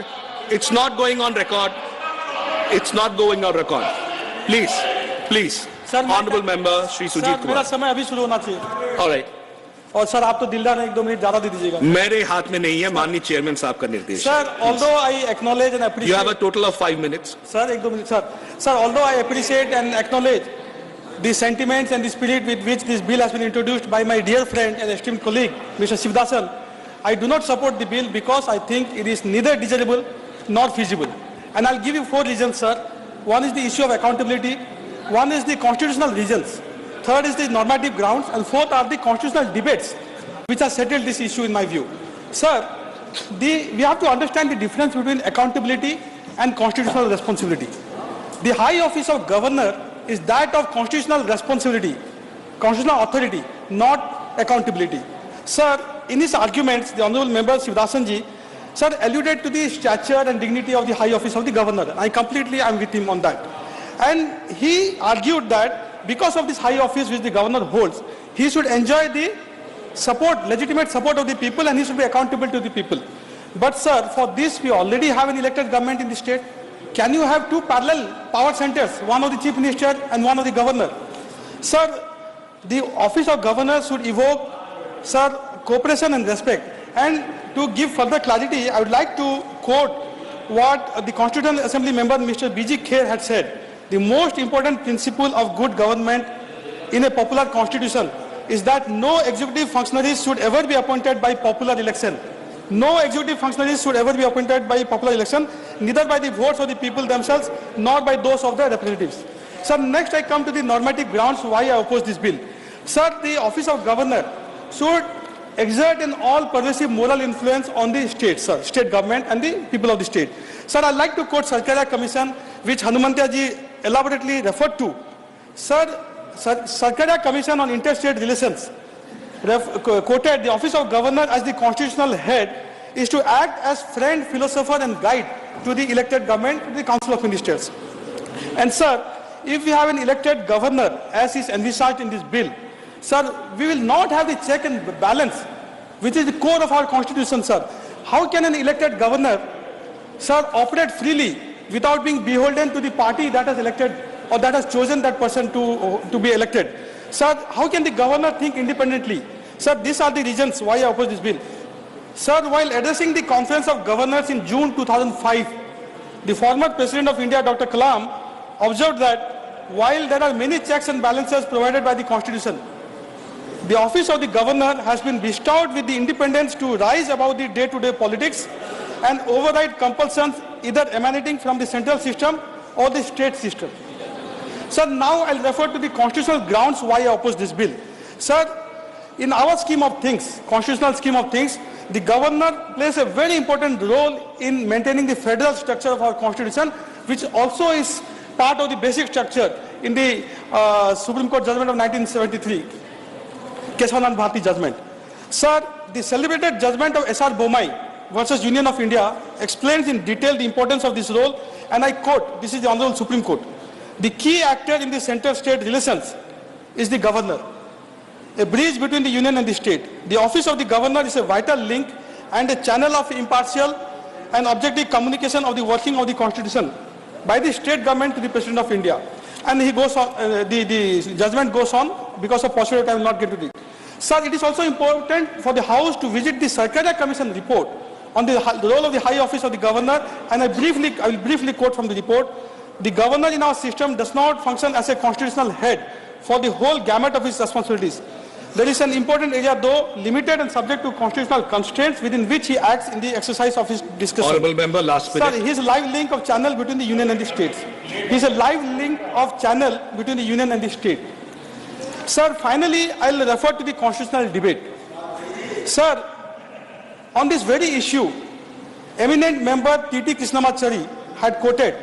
It's not going on record. It's not going on record. Please, please. Sir, honorable member Shri Sujit Kumar. मेरा समय अभी शुरू होना चाहिए. All right. और sir आप तो दिलदार हैं, 1-2 मिनट ज्यादा दे दीजिएगा. मेरे हाथ में नहीं है, माननीय चेयरमैन साहब का निर्देश. Sir, although I acknowledge and appreciate. You have a total of 5 minutes. Sir, 1-2 minutes, sir. Sir, although I appreciate and acknowledge the sentiments and the spirit with which this bill has been introduced by my dear friend and esteemed colleague, Mr. Shivdasan, I do not support the bill because I think it is neither desirable nor feasible. And I'll give you 4 reasons, sir. One is the issue of accountability. One is the constitutional reasons. Third is the normative grounds. And fourth are the constitutional debates which have settled this issue in my view. Sir, we have to understand the difference between accountability and constitutional responsibility. The high office of governor is that of constitutional responsibility, constitutional authority, not accountability. Sir, in his arguments, the Honorable Member Shivdasan ji, sir, alluded to the stature and dignity of the high office of the governor. I completely am with him on that. And he argued that because of this high office which the governor holds, he should enjoy the support, legitimate support of the people, and he should be accountable to the people. But sir, for this we already have an elected government in the state. Can you have two parallel power centers, one of the chief minister and one of the governor? Sir, the office of governor should evoke, sir, cooperation and respect. And to give further clarity, I would like to quote what the Constitutional Assembly member Mr. B.G. Kher had said. The most important principle of good government in a popular constitution is that no executive functionaries should ever be appointed by popular election. No executive functionaries should ever be appointed by popular election, neither by the votes of the people themselves, nor by those of their representatives. Sir, next I come to the normative grounds why I oppose this bill. Sir, the office of governor should exert an all-pervasive moral influence on the state, sir, state government and the people of the state. Sir, I'd like to quote Sarkaria Commission, which Hanumantia ji elaborately referred to. Sir, Sarkaria Commission on Interstate Relations quoted the office of governor as the constitutional head is to act as friend, philosopher and guide to the elected government, to the Council of Ministers. And sir, if we have an elected governor as is envisaged in this bill, sir, we will not have the check and balance, which is the core of our constitution, sir. How can an elected governor, sir, operate freely without being beholden to the party that has elected or that has chosen that person to be elected? Sir, how can the governor think independently? Sir, these are the reasons why I oppose this bill. Sir, while addressing the Conference of Governors in June 2005, the former President of India, Dr. Kalam, observed that while there are many checks and balances provided by the Constitution, the office of the governor has been bestowed with the independence to rise above the day-to-day politics and override compulsions either emanating from the central system or the state system. Sir, now I'll refer to the constitutional grounds why I oppose this bill. Sir, in our scheme of things, constitutional scheme of things, the governor plays a very important role in maintaining the federal structure of our constitution, which also is part of the basic structure in the Supreme Court judgment of 1973, Kesavanand Bharati judgment. Sir, the celebrated judgment of S.R. Bomai versus Union of India explains in detail the importance of this role, and I quote, this is the Honorable Supreme Court: the key actor in the center-state relations is the governor, a bridge between the union and the state. The office of the governor is a vital link and a channel of impartial and objective communication of the working of the constitution by the state government to the President of India. And he goes on, the judgment goes on, because of paucity I will not get to it. Sir, it is also important for the House to visit the Sarkaria Commission report on the role of the high office of the governor, and I will briefly quote from the report. The governor in our system does not function as a constitutional head for the whole gamut of his responsibilities. There is an important area, though limited and subject to constitutional constraints, within which he acts in the exercise of his discretion. Honourable Member, last minute. Sir, he is a live link of channel between the union and the states. He is a live link of channel between the union and the state. Sir, finally, I will refer to the constitutional debate. Sir, on this very issue, eminent member T.T. Krishnamachari had quoted,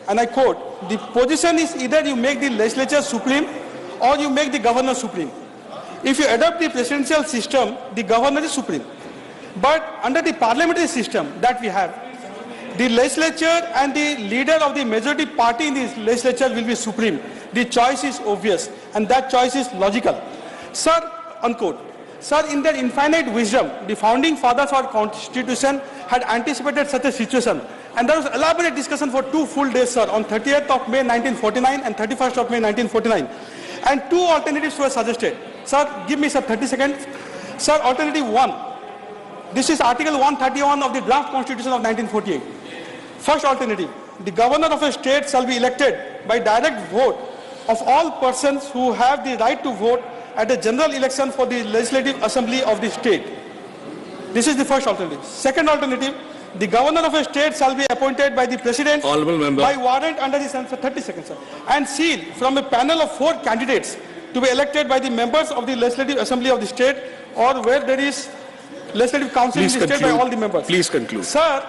and I quote, the position is either you make the legislature supreme or you make the governor supreme. If you adopt the presidential system, the governor is supreme. But under the parliamentary system that we have, the legislature and the leader of the majority party in the legislature will be supreme. The choice is obvious, and that choice is logical. Sir, unquote. Sir, in their infinite wisdom, the founding fathers of our constitution had anticipated such a situation. And there was elaborate discussion for 2 full days, sir, on 30th of May 1949 and 31st of May 1949. And 2 alternatives were suggested. Sir, give me, sir, 30 seconds. Sir, alternative 1. This is Article 131 of the draft Constitution of 1948. First alternative, the governor of a state shall be elected by direct vote of all persons who have the right to vote at a general election for the Legislative Assembly of the state. This is the first alternative. Second alternative, the governor of a state shall be appointed by the president by warrant under his 30 seconds, sir, and sealed from a panel of 4 candidates to be elected by the members of the Legislative Assembly of the state, or where there is Legislative Council in the state by all the members. Please conclude. Sir,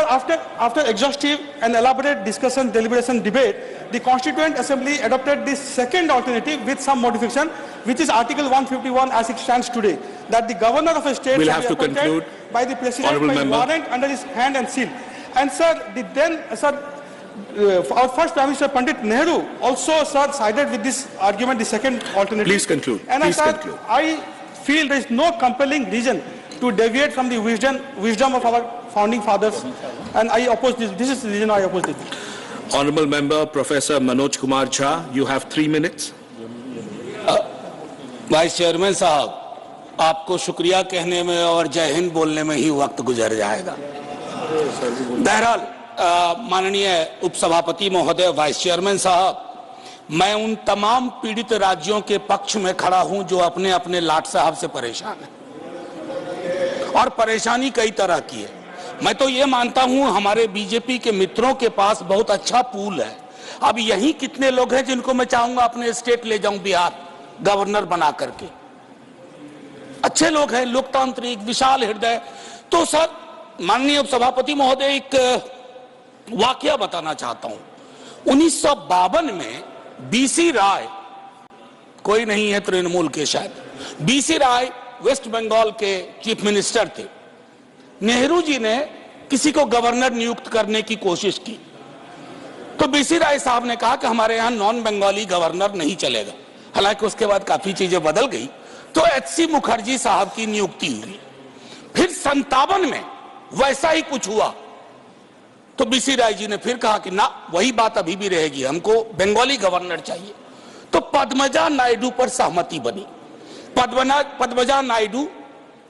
after exhaustive and elaborate discussion, deliberation, debate, the Constituent Assembly adopted this second alternative with some modification, which is Article 151 as it stands today, that the governor of a state will shall have be to appointed conclude. by the president Honourable by member. warrant under his hand and seal. And sir, our first Prime Minister Pandit Nehru also, sir, sided with this argument, the second alternative. Please conclude. And Please sir, conclude. I feel there is no compelling reason to deviate from the wisdom of our founding fathers, and I oppose this. This is the reason I oppose this. Honourable member Professor Manoj Kumar Jha, you have 3 minutes. Vice chairman साहब, आपको शुक्रिया कहने में और जय हिंद बोलने में ही वक्त गुजर जाएगा। बहरहाल माननीय उपसभापति महोदय, वाइस चेयरमैन साहब, मैं उन तमाम पीड़ित राज्यों के पक्ष में खड़ा हूं जो अपने अपने लाट साहब से परेशान हैं, और परेशानी कई तरह की है। मैं तो ये मानता हूं हमारे बीजेपी के मित्रों के पास बहुत अच्छा पूल है। अब यही कितने लोग हैं जिनको मैं चाहूंगा अपने स्टेट ले जाऊं, बिहार गवर्नर बना करके। अच्छे लोग हैं, लोकतांत्रिक, विशाल हृदय। तो सर, माननीय उपसभापति महोदय, एक वाकया बताना चाहता हूं। 1952 में बीसी राय, कोई नहीं है तृणमूल के शायद, बीसी राय वेस्ट बंगाल के चीफ मिनिस्टर थे। नेहरू जी ने किसी को गवर्नर नियुक्त करने की कोशिश की, तो बीसी राय साहब ने कहा कि हमारे यहां नॉन बंगाली गवर्नर नहीं चलेगा। हालांकि उसके बाद काफी चीजें बदल गई, तो एचसी मुखर्जी साहब की नियुक्ति हुई। फिर 57 में वैसा ही कुछ हुआ, तो बीसी राय जी ने फिर कहा कि ना, वही बात अभी भी रहेगी, हमको बंगाली गवर्नर चाहिए। तो पद्मजा नायडू पर सहमति बनी। पद्मजा नायडू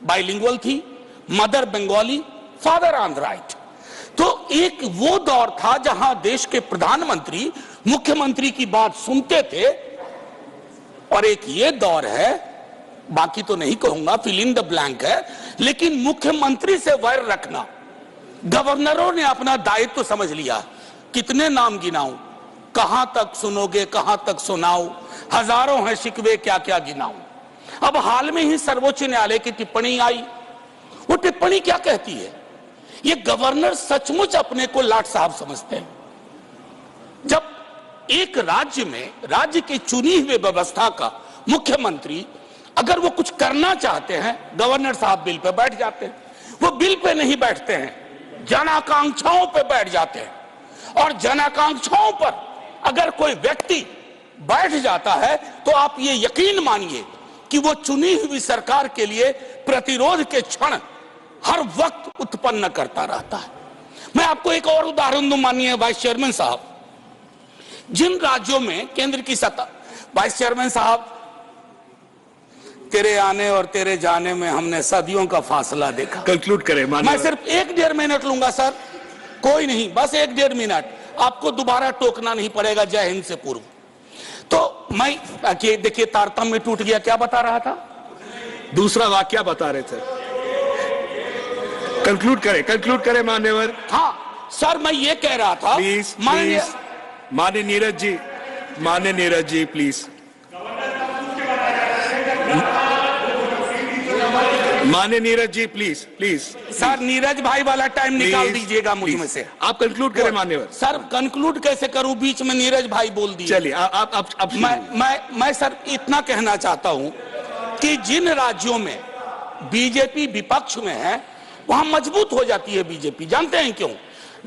बाइलिंगुअल थी, मदर बंगाली, फादर आंध्राइट। तो एक वो दौर था जहां देश के प्रधानमंत्री मुख्यमंत्री की बात सुनते थे, और एक ये दौर है, बाकी तो नहीं कहूंगा, फिल इन द ब्लैंक है, लेकिन मुख्यमंत्री से वैर रखना। गवर्नरों ने अपना दायित्व समझ लिया। कितने नाम गिनाऊं, कहां तक सुनोगे, कहां तक सुनाऊं, हजारों हैं शिकवे, क्या क्या गिनाऊं। अब हाल में ही सर्वोच्च न्यायालय की टिप्पणी आई। वो टिप्पणी क्या कहती है? ये गवर्नर सचमुच अपने को लाट साहब समझते हैं। जब एक राज्य में राज्य की चुनी हुई व्यवस्था का मुख्यमंत्री अगर वो कुछ करना चाहते हैं, गवर्नर साहब बिल पे बैठ जाते हैं। वो बिल पे नहीं बैठते हैं, जन आकांक्षाओं पे बैठ जाते हैं। और जन आकांक्षाओं पर अगर कोई व्यक्ति बैठ जाता है, तो आप ये यकीन मानिए कि वो चुनी हुई सरकार के लिए प्रतिरोध के क्षण हर वक्त उत्पन्न करता रहता है। मैं आपको एक और उदाहरण दूं, माननीय वाइस चेयरमैन साहब। जिन राज्यों में केंद्र की सत्ता, वाइस चेयरमैन साहब, तेरे आने और तेरे जाने में हमने सदियों का फासला देखा। कंक्लूड करें। मैं सिर्फ 1-1.5 मिनट लूंगा सर, कोई नहीं, बस 1-1.5 मिनट। आपको दोबारा टोकना नहीं पड़ेगा जय हिंद से पूर्व। तो मैं देखिए तारतम्य टूट गया। क्या बता रहा था? दूसरा वाक्य बता रहे थे। कंक्लूड करें मान्यवर। हाँ सर, मैं ये कह रहा था, प्लीज माननीय नीरज जी प्लीज। माननीय नीरज जी प्लीज। सर, नीरज भाई वाला टाइम निकाल दीजिएगा मुझ में से। आप कंक्लूड करें मान्यवर। सर, कंक्लूड कैसे करूं? बीच में नीरज भाई बोल दिए। चलिए आप मैं सर इतना कहना चाहता हूं कि जिन राज्यों में बीजेपी विपक्ष में है, वहां मजबूत हो जाती है बीजेपी। जानते हैं क्यों?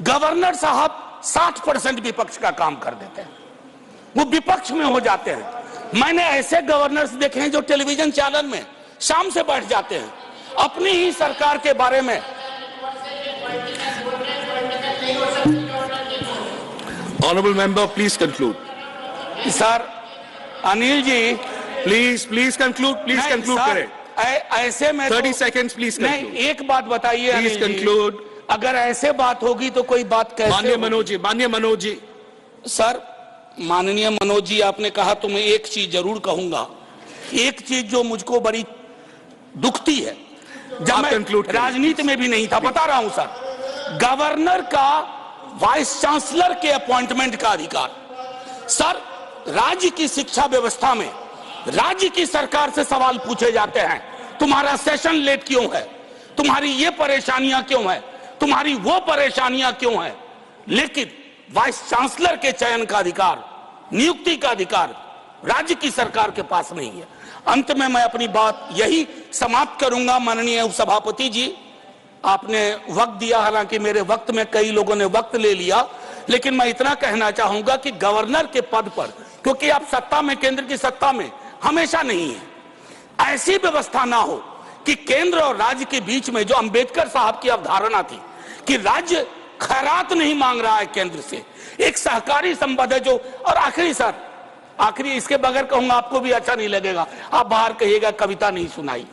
गवर्नर साहब 60% विपक्ष का काम कर देते हैं, वो विपक्ष में हो जाते हैं। मैंने ऐसे गवर्नर्स देखे हैं जो टेलीविजन चैनल में शाम से बैठ जाते हैं, अपनी ही सरकार के बारे में। Honourable member please conclude. Sir, Anil ji please conclude करें। ऐसे में 30 सेकेंड्स प्लीज। नहीं, एक बात बताइए प्लीज कंक्लूड। अगर ऐसे बात होगी तो कोई बात कैसे? माननीय मनोज जी। सर, माननीय मनोज जी, आपने कहा तो मैं एक चीज जरूर कहूंगा। एक चीज जो मुझको बड़ी दुखती है, जब मैं राजनीति में भी नहीं था, बता रहा हूं सर, गवर्नर का वाइस चांसलर के अपॉइंटमेंट का अधिकार। सर, राज्य की शिक्षा व्यवस्था में राज्य की सरकार से सवाल पूछे जाते हैं, तुम्हारा सेशन लेट क्यों है, तुम्हारी ये परेशानियां क्यों है, तुम्हारी वो परेशानियां क्यों है। लेकिन वाइस चांसलर के चयन का अधिकार, नियुक्ति का अधिकार राज्य की सरकार के पास नहीं है। अंत में मैं अपनी बात यही समाप्त करूंगा। माननीय उपसभापति जी, आपने वक्त दिया, हालांकि मेरे वक्त में कई लोगों ने वक्त ले लिया, लेकिन मैं इतना कहना चाहूंगा कि गवर्नर के पद पर, क्योंकि आप सत्ता में, केंद्र की सत्ता में हमेशा नहीं है, ऐसी व्यवस्था ना हो कि केंद्र और राज्य के बीच में जो अंबेडकर साहब की अवधारणा थी कि राज्य खैरात नहीं मांग रहा है केंद्र से, एक सहकारी संबंध है जो। और आखिरी सर, आखिरी इसके बगैर कहूंगा आपको भी अच्छा नहीं लगेगा, आप बाहर कहिएगा कविता नहीं सुनाई,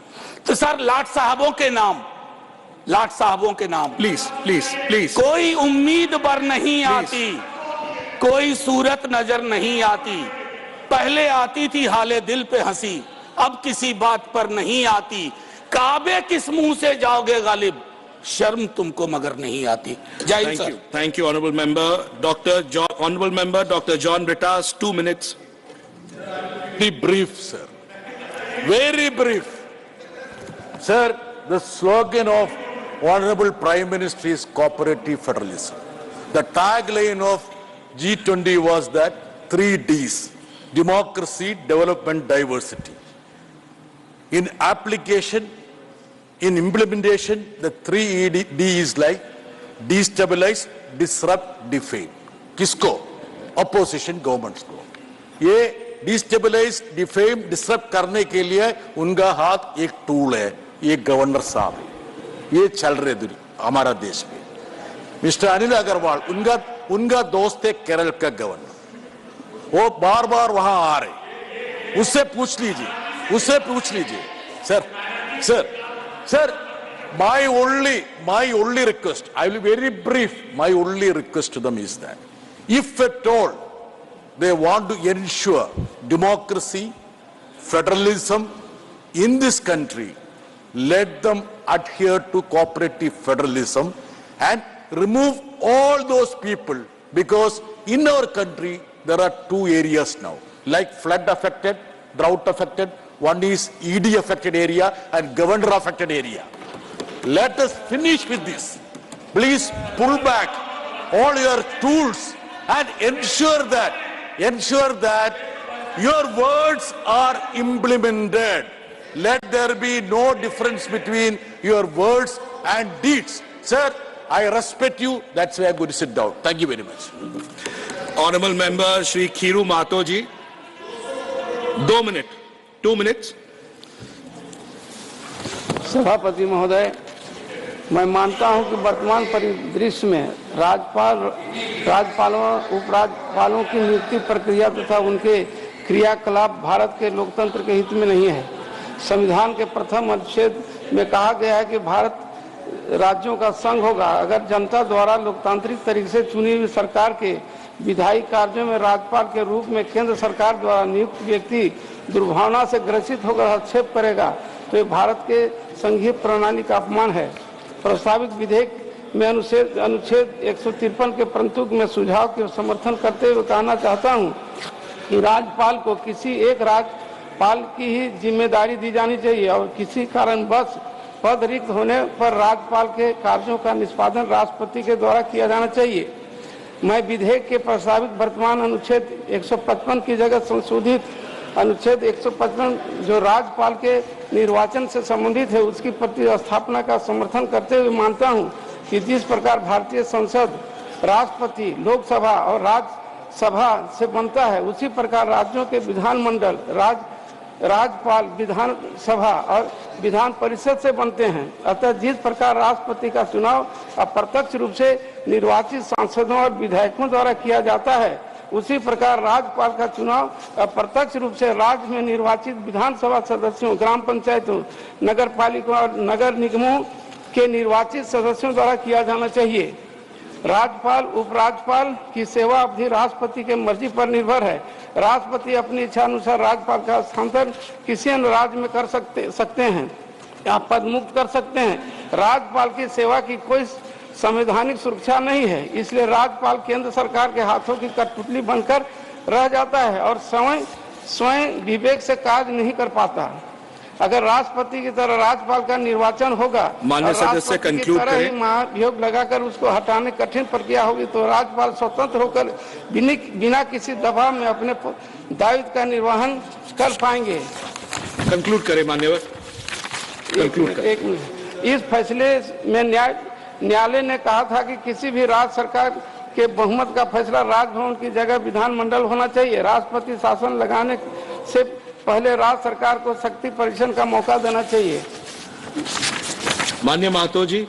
तो सर लाट साहबों के नाम, लाट साहबों के नाम प्लीज प्लीज प्लीज, कोई उम्मीद बर नहीं आती, कोई सूरत नजर नहीं आती, पहले आती थी हाले दिल पे हंसी, अब किसी बात पर नहीं आती, काबे किस मुंह से जाओगे गालिब, शर्म तुमको मगर नहीं आती। जय Hind sir. Thank you, honorable member. Honorable member Dr. John Britas, 2 minutes. Very brief, sir. Very brief. Sir, the slogan of Honorable Prime Minister is cooperative federalism. The tagline of G20 was that 3 Ds: democracy, development, diversity. In application, in implementation, the 3 D is like destabilize, disrupt, defame. किसको? Opposition governments को. ये destabilize, defame, disrupt करने के लिए उनका हाथ एक tool है, ये गवर्नर साहब है. ये चल रहे हमारा देश में. मिस्टर अनिल अग्रवाल, उनका दोस्त है केरल का गवर्नर. वो बार बार वहां आ रहे, उससे पूछ लीजिए. Sir, my only request, I will be very brief, my only request to them is that if at all they want to ensure democracy, federalism in this country, let them adhere to cooperative federalism and remove all those people, because in our country there are 2 areas now, like flood affected, drought affected. One is ED affected area and governor affected area. Let us finish with this. Please pull back all your tools and ensure that your words are implemented. Let there be no difference between your words and deeds. Sir, I respect you. That's why I'm going to sit down. Thank you very much. Honorable member Shri Khiru Mato ji, 2 minutes. सभापति महोदय, मैं मानता हूं कि वर्तमान परिदृश्य में राज्यपालों उपराज्यपालों की नियुक्ति प्रक्रिया तथा उनके क्रियाकलाप भारत के लोकतंत्र के हित में नहीं है। संविधान के प्रथम अनुच्छेद में कहा गया है कि भारत राज्यों का संघ होगा। अगर जनता द्वारा लोकतांत्रिक तरीके से चुनी हुई सरकार के विधायी कार्यों में राज्यपाल के रूप में केंद्र सरकार द्वारा नियुक्त व्यक्ति दुर्भावना से ग्रसित होकर हस्तक्षेप करेगा तो ये भारत के संघीय प्रणाली का अपमान है। प्रस्तावित विधेयक में अनुच्छेद 153 के प्रस्तुत में सुझाव के समर्थन करते हुए कहना चाहता हूं कि राज्यपाल को किसी एक राज्यपाल की ही जिम्मेदारी दी जानी चाहिए और किसी कारणवश पद रिक्त होने पर राज्यपाल के कार्यों का निष्पादन राष्ट्रपति के द्वारा किया जाना चाहिए। मैं विधेयक के प्रस्तावित वर्तमान अनुच्छेद 155 की जगह संशोधित अनुच्छेद 155 जो राज्यपाल के निर्वाचन से संबंधित है उसकी प्रतिस्थापना का समर्थन करते हुए मानता हूं कि जिस प्रकार भारतीय संसद राष्ट्रपति, लोकसभा और राज्यसभा से बनता है उसी प्रकार राज्यों के विधानमंडल राज्यपाल, विधानसभा और विधान परिषद से बनते हैं। अतः जिस प्रकार राष्ट्रपति का चुनाव अप्रत्यक्ष रूप से निर्वाचित सांसदों और विधायकों द्वारा किया जाता है उसी प्रकार राज्यपाल का चुनाव अप्रत्यक्ष रूप से राज्य में निर्वाचित विधानसभा सदस्यों, ग्राम पंचायतों, नगर पालिका और नगर निगमों के निर्वाचित सदस्यों द्वारा किया जाना चाहिए। राज्यपाल उपराज्यपाल की सेवा अवधि राष्ट्रपति के मर्जी पर निर्भर है। राष्ट्रपति अपनी इच्छा अनुसार राज्यपाल का स्थानांतरण किसी अन्य राज्य में कर सकते हैं या पद मुक्त कर सकते हैं। राज्यपाल की सेवा की कोई संवैधानिक सुरक्षा नहीं है, इसलिए राज्यपाल केंद्र सरकार के हाथों की कठपुतली बनकर रह जाता है और स्वयं विवेक से कार्य नहीं कर पाता। अगर राष्ट्रपति की तरह राज्यपाल का निर्वाचन होगा, माननीय सदस्य कंक्लूड करें। महाभियोग लगाकर उसको हटाने कठिन प्रक्रिया होगी तो राज्यपाल स्वतंत्र होकर बिना किसी दबाव में अपने दायित्व का निर्वहन कर पाएंगे। कंक्लूड करें मान्यवर, कंक्लूड करें। एक मिनट। इस फैसले में न्यायालय ने कहा था कि किसी भी राज्य सरकार के बहुमत का फैसला राजभवन की जगह विधानमंडल होना चाहिए। राष्ट्रपति शासन लगाने से पहले राज्य सरकार को शक्ति परीक्षण का मौका देना चाहिए। माननीय महतो जी,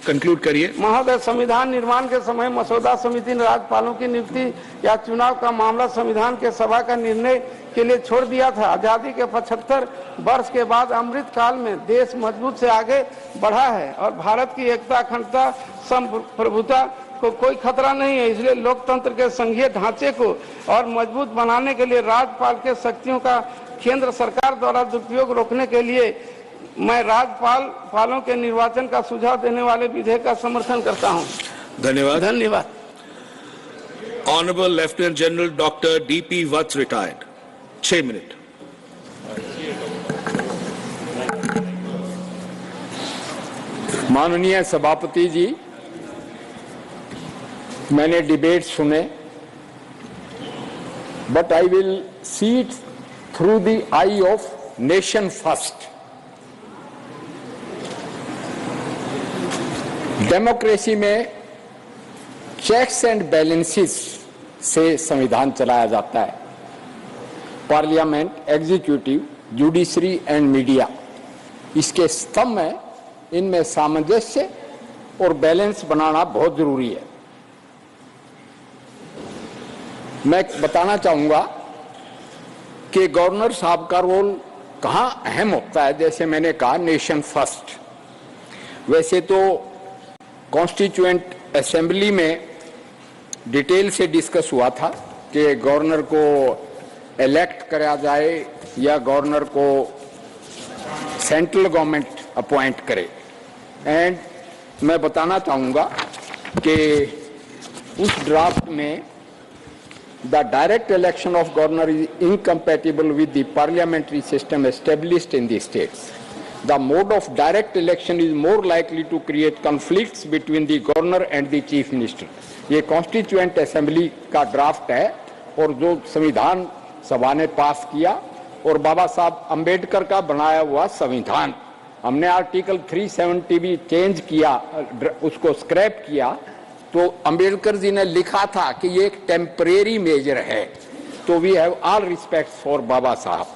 कंक्लूड करिए। महोदय, संविधान निर्माण के समय मसौदा समिति ने राज्यपालों की नियुक्ति या चुनाव का मामला संविधान के सभा का निर्णय के लिए छोड़ दिया था। आजादी के 75 वर्ष के बाद अमृत काल में देश मजबूत से आगे बढ़ा है और भारत की एकता, अखंडता, संप्रभुता को कोई खतरा नहीं है। इसलिए लोकतंत्र के संघीय ढांचे को और मजबूत बनाने के लिए राज्यपाल के शक्तियों का केंद्र सरकार द्वारा दुरुपयोग रोकने के लिए मैं राज्यपालों के निर्वाचन का सुझाव देने वाले विधेयक का समर्थन करता हूं। धन्यवाद। धन्यवाद। Honourable lieutenant general doctor D P Vats retired, 6 minute. माननीय सभापति जी, मैंने डिबेट सुने, but I will see it through the eye of nation first. Democracy में चेक्स एंड बैलेंसेस से संविधान चलाया जाता है। Parliament, executive, judiciary and media, इसके स्तंभ में इनमें सामंजस्य और बैलेंस बनाना बहुत जरूरी है। मैं बताना चाहूंगा कि गवर्नर साहब का रोल कहां अहम होता है। जैसे मैंने कहा, नेशन फर्स्ट। वैसे तो कॉन्स्टिट्यूएंट असेंबली में डिटेल से डिस्कस हुआ था कि गवर्नर को इलेक्ट करा जाए या गवर्नर को सेंट्रल गवर्नमेंट अपॉइंट करे। एंड मैं बताना चाहूंगा कि उस ड्राफ्ट में the direct election of governor is incompatible with the parliamentary system established in the states. The mode of direct election is more likely to create conflicts between the governor and the chief minister. ये constituent assembly का draft है और जो संविधान सभा ने पास किया और बाबा साहब अंबेडकर का बनाया हुआ संविधान, हमने आर्टिकल 370 भी चेंज किया, उसको स्क्रैप किया, तो अंबेडकर जी ने लिखा था कि ये एक टेम्परेरी मेजर है। तो we have all respect for Baba Saheb.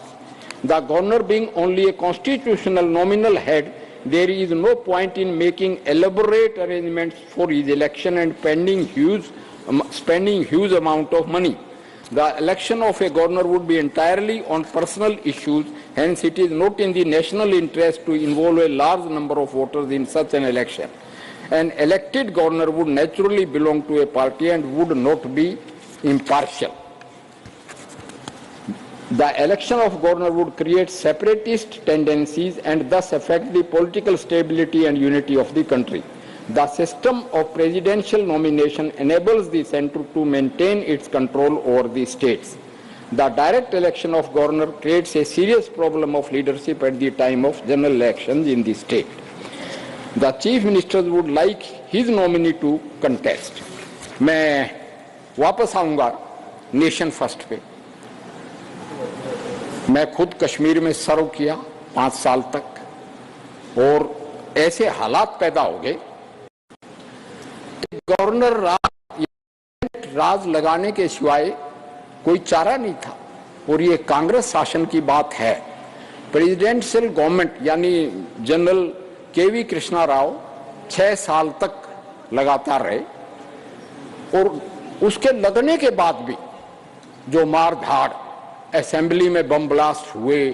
The governor being only a constitutional nominal head, there is no point in making elaborate arrangements for his election and spending huge amount of money. The election of a governor would be entirely on personal issues, hence it is not in the national interest to involve a large number of voters in such an election. An elected governor would naturally belong to a party and would not be impartial. The election of governor would create separatist tendencies and thus affect the political stability and unity of the country. The system of presidential nomination enables the center to maintain its control over the states. The direct election of governor creates a serious problem of leadership at the time of general elections in the state. The chief minister would like his nominee to contest. मैं वापस आऊंगा nation first पे। मैं खुद कश्मीर में सर्व किया 5 साल तक और ऐसे हालात पैदा हो गए गवर्नर राज लगाने के सिवाय कोई चारा नहीं था। और ये कांग्रेस शासन की बात है। प्रेसिडेंशियल गवर्नमेंट यानी जनरल केवी कृष्णा राव 6 साल तक लगातार रहे और उसके लगने के बाद भी जो मार धाड़, असेंबली में बम ब्लास्ट हुए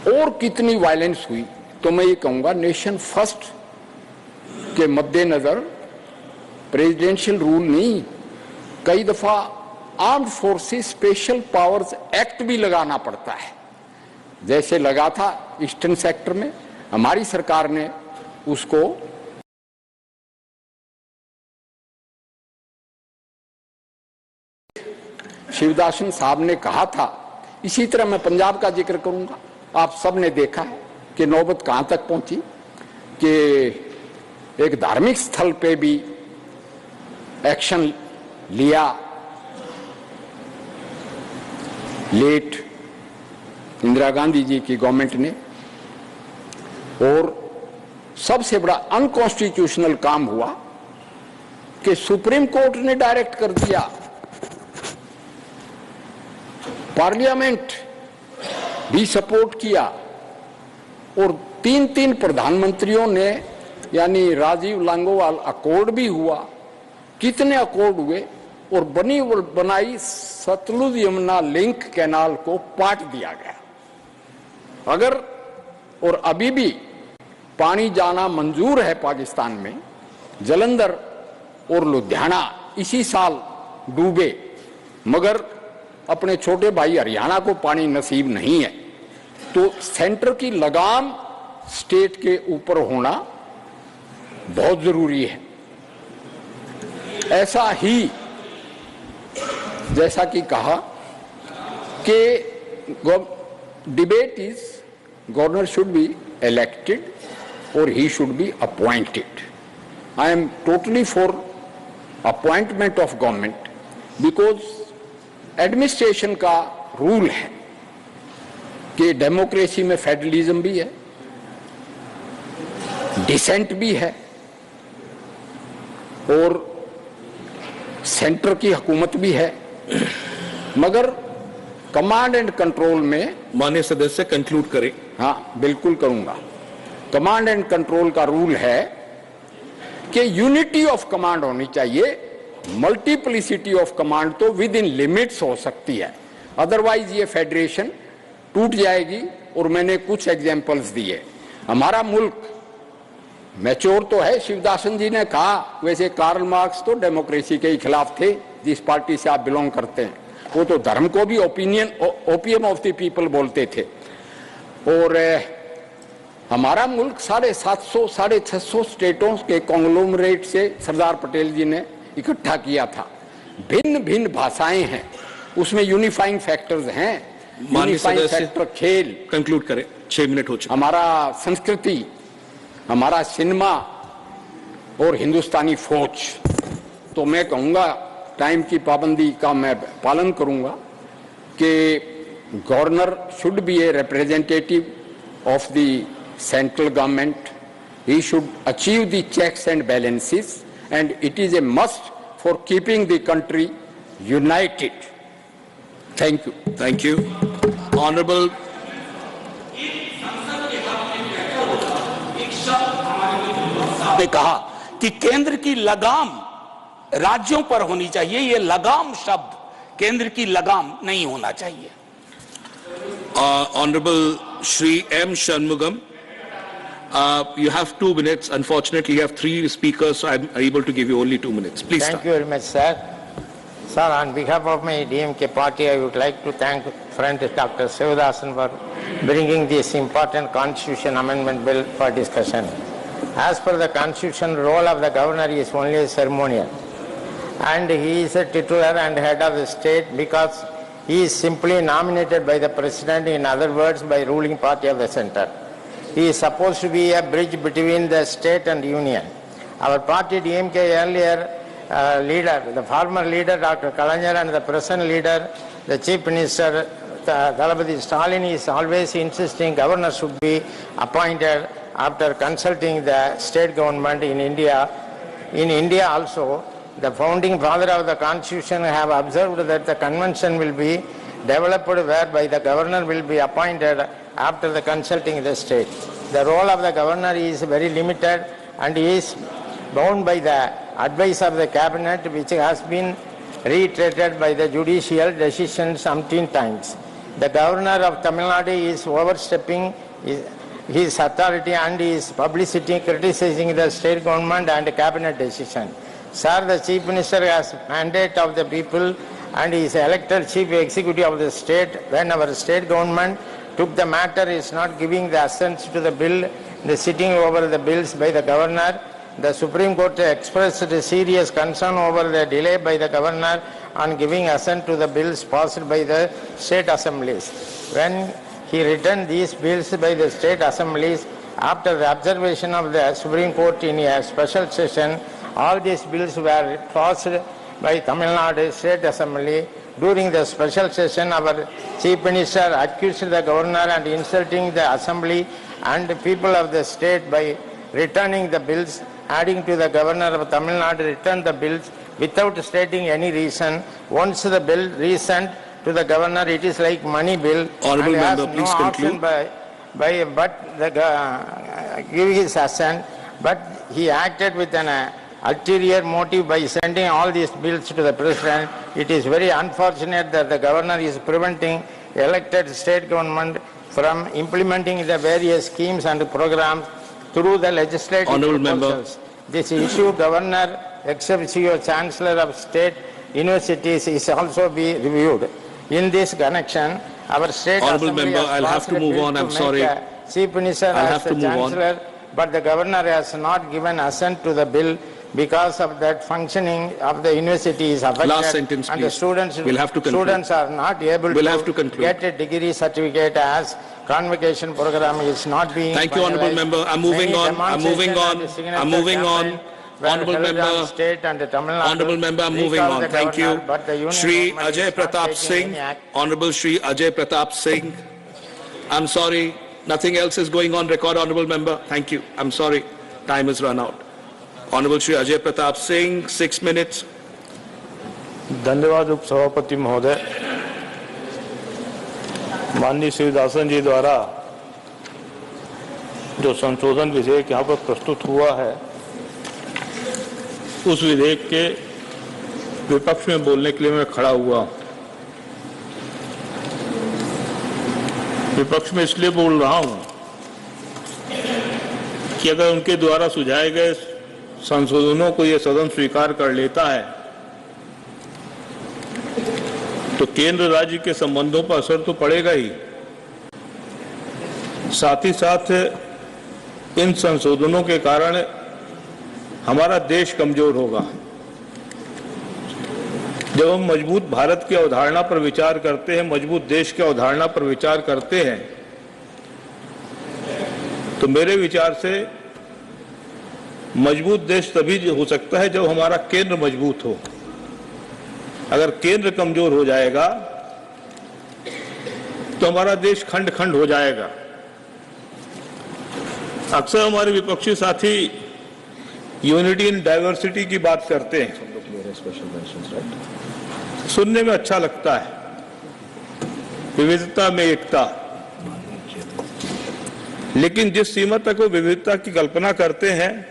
और कितनी वायलेंस हुई, तो मैं ये कहूंगा नेशन फर्स्ट के मद्देनजर प्रेसिडेंशियल रूल नहीं, कई दफा armed forces special powers act भी लगाना पड़ता है। जैसे लगा था ईस्टर्न सेक्टर में, हमारी सरकार ने उसको शिवदासन साहब ने कहा था। इसी तरह मैं पंजाब का जिक्र करूंगा। आप सब ने देखा है कि नौबत कहां तक पहुंची कि एक धार्मिक स्थल पे भी एक्शन लिया लेट इंदिरा गांधी जी की गवर्नमेंट ने, और सबसे बड़ा अनकॉन्स्टिट्यूशनल काम हुआ कि सुप्रीम कोर्ट ने डायरेक्ट कर दिया, पार्लियामेंट भी सपोर्ट किया, और 3 प्रधानमंत्रियों ने, यानी राजीव लांगोवाल अकॉर्ड भी हुआ। कितने अकॉर्ड हुए, और बनाई सतलुज यमुना लिंक कैनाल को पाट दिया गया। अगर और अभी भी पानी जाना मंजूर है पाकिस्तान में, जलंधर और लुधियाना इसी साल डूबे, मगर अपने छोटे भाई हरियाणा को पानी नसीब नहीं है, तो सेंटर की लगाम स्टेट के ऊपर होना बहुत जरूरी है। ऐसा ही जैसा कि कहा कि debate is governor should be elected और he should be appointed. I am totally for appointment of government, because administration का रूल है कि डेमोक्रेसी में फेडरलिज्म भी है, डिसेंट भी है, और सेंटर की हुकूमत भी है, मगर कमांड एंड कंट्रोल में, माननीय सदस्य कंक्लूड करें। हाँ बिल्कुल करूंगा। कमांड एंड कंट्रोल का रूल है कि यूनिटी ऑफ कमांड होनी चाहिए, मल्टीप्लिसिटी ऑफ कमांड तो विद इन लिमिट्स हो सकती है, अदरवाइज ये फेडरेशन टूट जाएगी। और मैंने कुछ एग्जांपल्स दिए। हमारा मुल्क मैच्योर तो है, शिवदासन जी ने कहा, वैसे कार्ल मार्क्स तो डेमोक्रेसी के ही खिलाफ थे, जिस पार्टी से आप बिलोंग करते हैं। वो तो धर्म को भी ओपियम ऑफ द पीपल बोलते थे। और हमारा मुल्क 750 650 स्टेटों के कॉन्ग्लोमरेट से सरदार पटेल जी ने इकट्ठा किया था। भिन्न भिन्न भाषाएं हैं, उसमें यूनिफाइंग फैक्टर्स हैं। यूनिफाइंग फैक्टर खेल। कंक्लूड करें, 6 मिनट हो चुके। हमारा संस्कृति, हमारा सिनेमा और हिंदुस्तानी फौज। तो मैं कहूँगा, टाइम की पाबंदी का मैं पालन करूँगा कि governor should be a representative of the central government. He should achieve the checks and balances and it is a must for keeping the country united. Thank you. Thank you. Honorable. ने कहा कि केंद्र की लगाम राज्यों पर होनी चाहिए। ये लगाम शब्द केंद्र की लगाम नहीं होना चाहिए। Honorable Shri M. Shanmugam. You have 2 minutes. Unfortunately, you have 3 speakers, so I'm able to give you only 2 minutes. Please Thank start. you very much, sir. Sir, on behalf of my DMK party, I would like to thank friend Dr. Sivadathan for bringing this important constitution amendment bill for discussion. As per the constitution, role of the governor is only a ceremonial, and he is a titular and head of the state because he is simply nominated by the president, in other words, by ruling party of the center. He is supposed to be a bridge between the state and union. Our party DMK earlier leader, the former leader Dr. Kalaignar, and the present leader, the Chief Minister Thalaimurai Stalin, is always insisting governor should be appointed after consulting the state government in India. In India also, the founding father of the constitution have observed that the convention will be developed whereby the governor will be appointed after the consulting the state. The role of the governor is very limited and is bound by the advice of the cabinet, which has been reiterated by the judicial decisions umpteen times. The governor of Tamil Nadu is overstepping his authority and is publicity criticizing the state government and cabinet decision. Sir, the chief minister has mandate of the people and is elected chief executive of the state. When our state government took the matter is not giving the assent to the bill, the sitting over the bills by the governor. The Supreme Court expressed a serious concern over the delay by the governor on giving assent to the bills passed by the state assemblies. When he returned these bills by the state assemblies, after the observation of the Supreme Court in a special session, all these bills were passed by Tamil Nadu State Assembly during the special session, our Chief Minister accused the governor and insulting the assembly and the people of the state by returning the bills, adding to the governor of Tamil Nadu returned the bills without stating any reason. Once the bill resent to the governor, it is like money bill. Honourable and member, has please no conclude. option but give his assent, but he acted with an ulterior motive by sending all these bills to the president. It is very unfortunate that the governor is preventing elected state government from implementing the various schemes and programs through the legislative Honourable proposals. This issue, Governor ex officio Chancellor of State Universities, is also be reviewed. In this connection, our state Honourable assembly member, has I'll have passed to a move bill on. to I'm make sorry. a Chief Minister I'll as have the to move on. Chancellor, but the Governor has not given assent to the bill because of that functioning of the university is affected. Last sentence, and please. the students, We'll have to conclude. students are not able We'll to have to conclude. get a degree certificate as convocation program is not being Thank you, Honourable finalized. member. I'm moving Many on. I'm moving demonstrations on. and signature I'm moving on. campaign were Honourable held member. on state and Tamil Nadu. Honourable member, I'm moving Recall on. the Thank governor, you. but the union Shri government Ajay is not Pratap taking Singh. any act. Honourable Shri Ajay Pratap Singh. I'm sorry. Nothing else is going on record, Honourable member. Thank you. I'm sorry. Time has run out. Honourable Shri Ajay Pratap Singh, 6 minutes. धन्यवाद उपसभापति महोदय। माननीय शिवदासन जी द्वारा जो संशोधन विधेयक यहाँ पर प्रस्तुत हुआ है, उस विधेयक के विपक्ष में बोलने के लिए मैं खड़ा हुआ हूँ। विपक्ष में इसलिए बोल रहा हूँ कि अगर उनके द्वारा सुझाए गए संशोधनों को ये सदन स्वीकार कर लेता है तो केंद्र राज्य के संबंधों पर असर तो पड़ेगा ही, साथ ही साथ इन संशोधनों के कारण हमारा देश कमजोर होगा। जब हम मजबूत भारत की अवधारणा पर विचार करते हैं, मजबूत देश की अवधारणा पर विचार करते हैं, तो मेरे विचार से मजबूत देश तभी हो सकता है जब हमारा केंद्र मजबूत हो। अगर केंद्र कमजोर हो जाएगा तो हमारा देश खंड खंड हो जाएगा। अक्सर हमारे विपक्षी साथी यूनिटी इन डाइवर्सिटी की बात करते हैं, सुनने में अच्छा लगता है, विविधता में एकता, लेकिन जिस सीमा तक वो विविधता की कल्पना करते हैं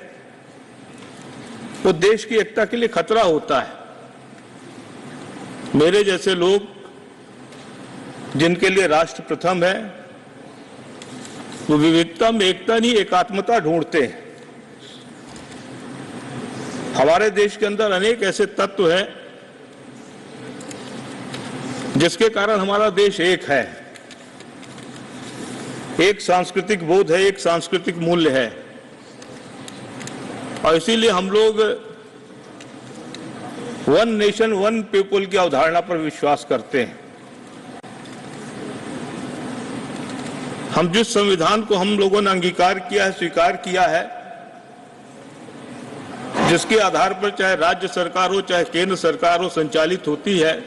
वो देश की एकता के लिए खतरा होता है। मेरे जैसे लोग जिनके लिए राष्ट्र प्रथम है, वो विविधता में एकता नहीं एकात्मता ढूंढते हैं। हमारे देश के अंदर अनेक ऐसे तत्व हैं जिसके कारण हमारा देश एक है, एक सांस्कृतिक बोध है, एक सांस्कृतिक मूल्य है, और इसीलिए हम लोग वन नेशन वन पीपल की अवधारणा पर विश्वास करते हैं। हम जिस संविधान को हम लोगों ने अंगीकार किया है, स्वीकार किया है, जिसके आधार पर चाहे राज्य सरकार हो चाहे केंद्र सरकार हो संचालित होती है,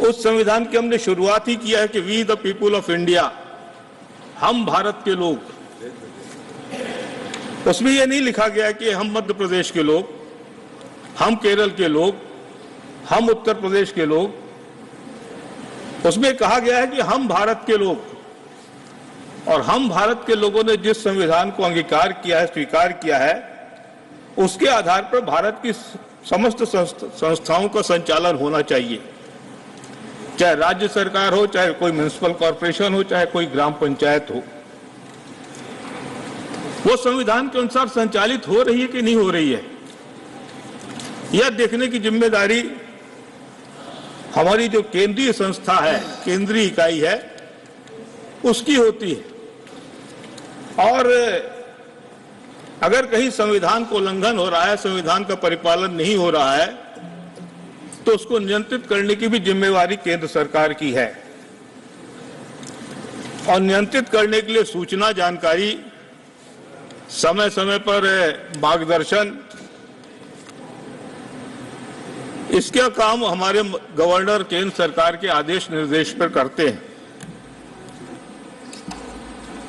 उस संविधान की हमने शुरुआत ही किया है कि we the people of India, हम भारत के लोग। उसमें यह नहीं लिखा गया कि हम मध्य प्रदेश के लोग, हम केरल के लोग, हम उत्तर प्रदेश के लोग। उसमें कहा गया है कि हम भारत के लोग, और हम भारत के लोगों ने जिस संविधान को अंगीकार किया है, स्वीकार किया है, उसके आधार पर भारत की समस्त संस्थाओं का संचालन होना चाहिए, चाहे राज्य सरकार हो, चाहे कोई म्युनिसिपल कॉर्पोरेशन हो, चाहे कोई ग्राम पंचायत हो। वो संविधान के अनुसार संचालित हो रही है कि नहीं हो रही है, यह देखने की जिम्मेदारी हमारी जो केंद्रीय संस्था है, केंद्रीय इकाई है, उसकी होती है। और अगर कहीं संविधान को उल्लंघन हो रहा है, संविधान का परिपालन नहीं हो रहा है, तो उसको नियंत्रित करने की भी जिम्मेवारी केंद्र सरकार की है। और नियंत्रित करने के लिए सूचना, जानकारी, समय समय पर मार्गदर्शन, इसका काम हमारे गवर्नर केंद्र सरकार के आदेश निर्देश पर करते हैं।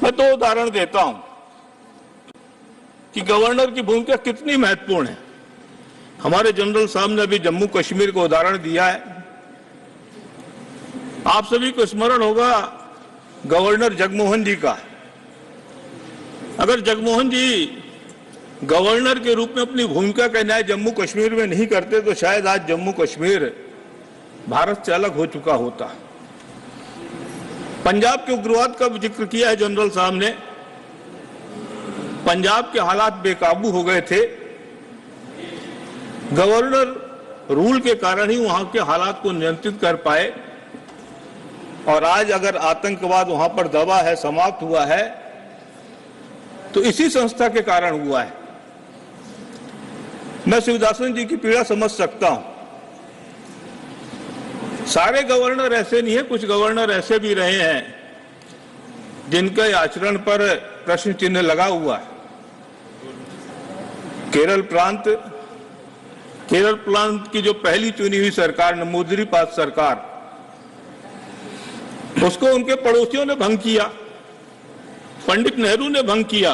मैं तो उदाहरण देता हूं कि गवर्नर की भूमिका कितनी महत्वपूर्ण है। हमारे जनरल साहब ने अभी जम्मू कश्मीर को उदाहरण दिया है। आप सभी को स्मरण होगा गवर्नर जगमोहन जी का। अगर जगमोहन जी गवर्नर के रूप में अपनी भूमिका का न्याय जम्मू कश्मीर में नहीं करते तो शायद आज जम्मू कश्मीर भारत से अलग हो चुका होता। पंजाब के उग्रवाद का जिक्र किया है जनरल साहब ने। पंजाब के हालात बेकाबू हो गए थे। गवर्नर रूल के कारण ही वहां के हालात को नियंत्रित कर पाए और आज अगर आतंकवाद वहां पर दबा है, समाप्त हुआ है, तो इसी संस्था के कारण हुआ है। मैं शिवदासन जी की पीड़ा समझ सकता हूं। सारे गवर्नर ऐसे नहीं है, कुछ गवर्नर ऐसे भी रहे हैं जिनके आचरण पर प्रश्न चिन्ह लगा हुआ है। केरल प्रांत की जो पहली चुनी हुई सरकार नमूदरीपात सरकार, उसको उनके पड़ोसियों ने भंग किया। पंडित नेहरू ने भंग किया।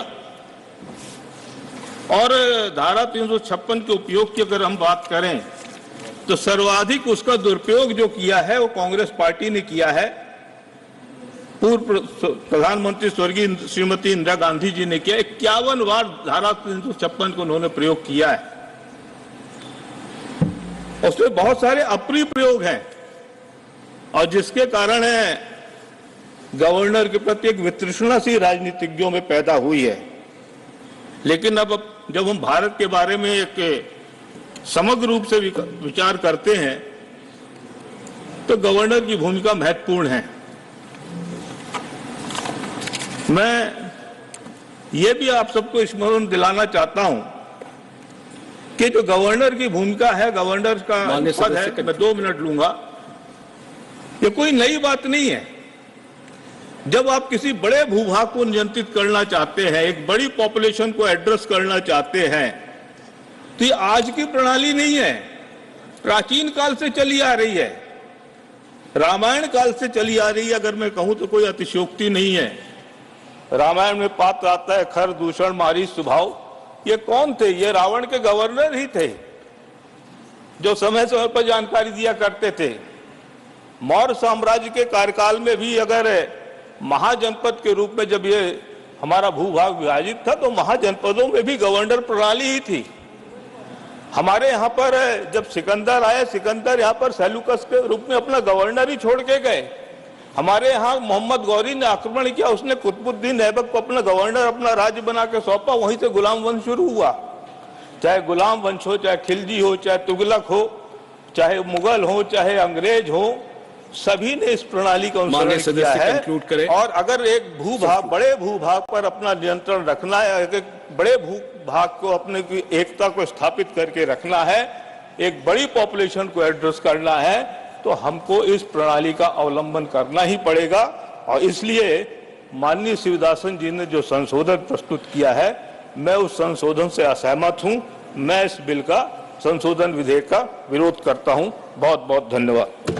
और धारा 356 के उपयोग की अगर हम बात करें तो सर्वाधिक उसका दुरुपयोग जो किया है वो कांग्रेस पार्टी ने किया है। पूर्व प्रधानमंत्री स्वर्गीय श्रीमती इंदिरा गांधी जी ने किया। 51 बार धारा 356 को उन्होंने प्रयोग किया है। उसमें बहुत सारे अप्रिय प्रयोग हैं और जिसके कारण गवर्नर के प्रति एक वितृष्णा सी राजनीतिज्ञों में पैदा हुई है। लेकिन अब जब हम भारत के बारे में एक समग्र रूप से विचार करते हैं तो गवर्नर की भूमिका महत्वपूर्ण है। मैं ये भी आप सबको स्मरण दिलाना चाहता हूं कि जो गवर्नर की भूमिका है, गवर्नर का पद है, मैं 2 मिनट लूंगा, ये कोई नई बात नहीं है। जब आप किसी बड़े भूभाग को नियंत्रित करना चाहते हैं, एक बड़ी पॉपुलेशन को एड्रेस करना चाहते हैं, तो ये आज की प्रणाली नहीं है, प्राचीन काल से चली आ रही है, रामायण काल से चली आ रही है। अगर मैं कहूं तो कोई अतिशयोक्ति नहीं है। रामायण में पात्र आता है खर दूषण मारी स्वभाव। ये कौन थे? ये रावण के गवर्नर ही थे जो समय समय पर जानकारी दिया करते थे। मौर्य साम्राज्य के कार्यकाल में भी अगर महाजनपद के रूप में जब ये हमारा भूभाग विभाजित था तो महाजनपदों में भी गवर्नर प्रणाली ही थी। हमारे यहाँ पर जब सिकंदर आए, सिकंदर यहाँ पर सेल्यूकस के रूप में अपना गवर्नर ही छोड़ के गए। हमारे यहाँ मोहम्मद गौरी ने आक्रमण किया, उसने कुतुबुद्दीन ऐबक को अपना गवर्नर, अपना राज्य बना के सौंपा। वहीं से गुलाम वंश शुरू हुआ। चाहे गुलाम वंश हो, चाहे खिलजी हो, चाहे तुगलक हो, चाहे मुगल हो, चाहे अंग्रेज हो, सभी ने इस प्रणाली का अनुसरण किया है। और अगर एक भूभाग, बड़े भूभाग पर अपना नियंत्रण रखना है, एक बड़े भूभाग को अपने की एकता को स्थापित करके रखना है, एक बड़ी पॉपुलेशन को एड्रेस करना है, तो हमको इस प्रणाली का अवलंबन करना ही पड़ेगा। और इसलिए माननीय शिवदासन जी ने जो संशोधन प्रस्तुत किया है, मैं उस संशोधन से असहमत हूं। मैं इस बिल का, संशोधन विधेयक का विरोध करता हूं। बहुत बहुत धन्यवाद।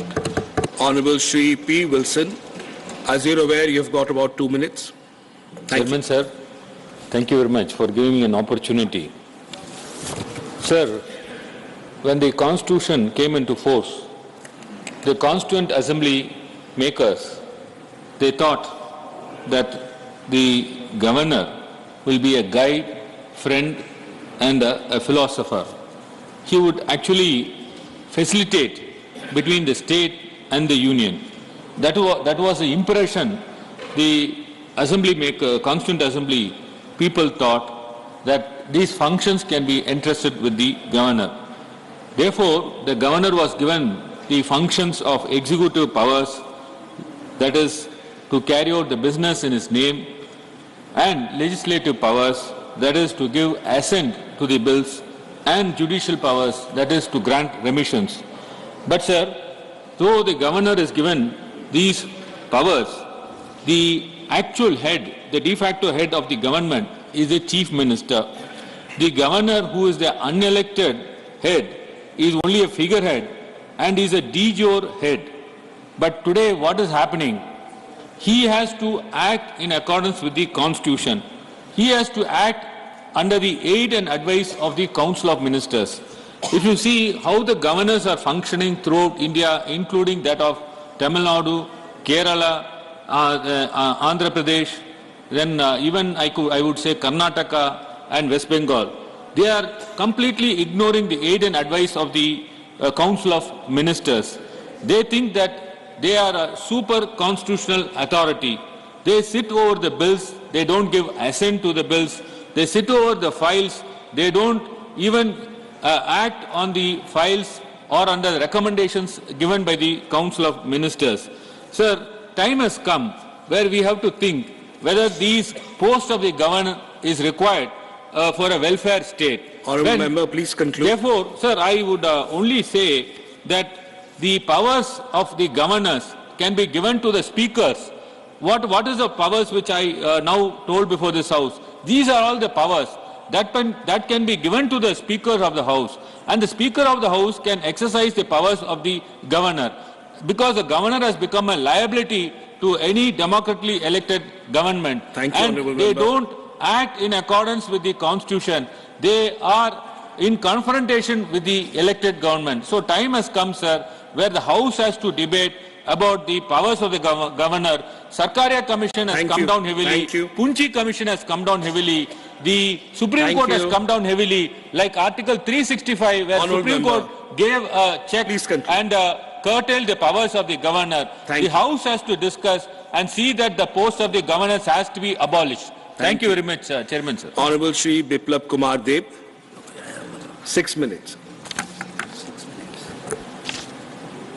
Honorable Shri P. Wilson, as you're aware, you've got about 2 minutes. Chairman, sir, thank you very much for giving me an opportunity. Sir, when the Constitution came into force, the Constituent Assembly makers, they thought that the governor will be a guide, friend, and a philosopher. He would actually facilitate between the state and the union. That was the impression the Constituent Assembly people thought, that these functions can be entrusted with the governor. Therefore, the governor was given the functions of executive powers, that is to carry out the business in his name, and legislative powers, that is to give assent to the bills, and judicial powers, that is to grant remissions. But sir, though the governor is given these powers, the actual head, the de facto head of the government is the chief minister. The governor, who is the unelected head, is only a figurehead and is a de jure head. But today what is happening? He has to act in accordance with the Constitution. He has to act under the aid and advice of the Council of Ministers. If you see how the governors are functioning throughout India, including that of Tamil Nadu, Kerala, Andhra Pradesh, then even I would say Karnataka and West Bengal, they are completely ignoring the aid and advice of the Council of Ministers. They think that they are a super constitutional authority. They sit over the bills, they don't give assent to the bills, they sit over the files, they don't even act on the files or under the recommendations given by the Council of Ministers. Sir, time has come where we have to think whether these posts of the governor is required for a welfare state. Honourable Member, please conclude. Therefore, sir, I would only say that the powers of the governors can be given to the speakers. What is the powers which I now told before this House? These are all the powers that can be given to the Speaker of the House, and the Speaker of the House can exercise the powers of the governor, because the governor has become a liability to any democratically elected government. Thank you, and Honourable they Member. don't act in accordance with the Constitution. They are in confrontation with the elected government. So time has come, sir, where the House has to debate about the powers of the governor. Sarkaria Commission has come down heavily. Punchi Commission has come down heavily. The Supreme Court has come down heavily, like Article 365, where Supreme Court gave a check and curtailed the powers of the governor. The House has to discuss and see that the post of the governors has to be abolished. Thank you very much, Chairman, sir. Honourable Shri Biplab Kumar Deb, 6 minutes.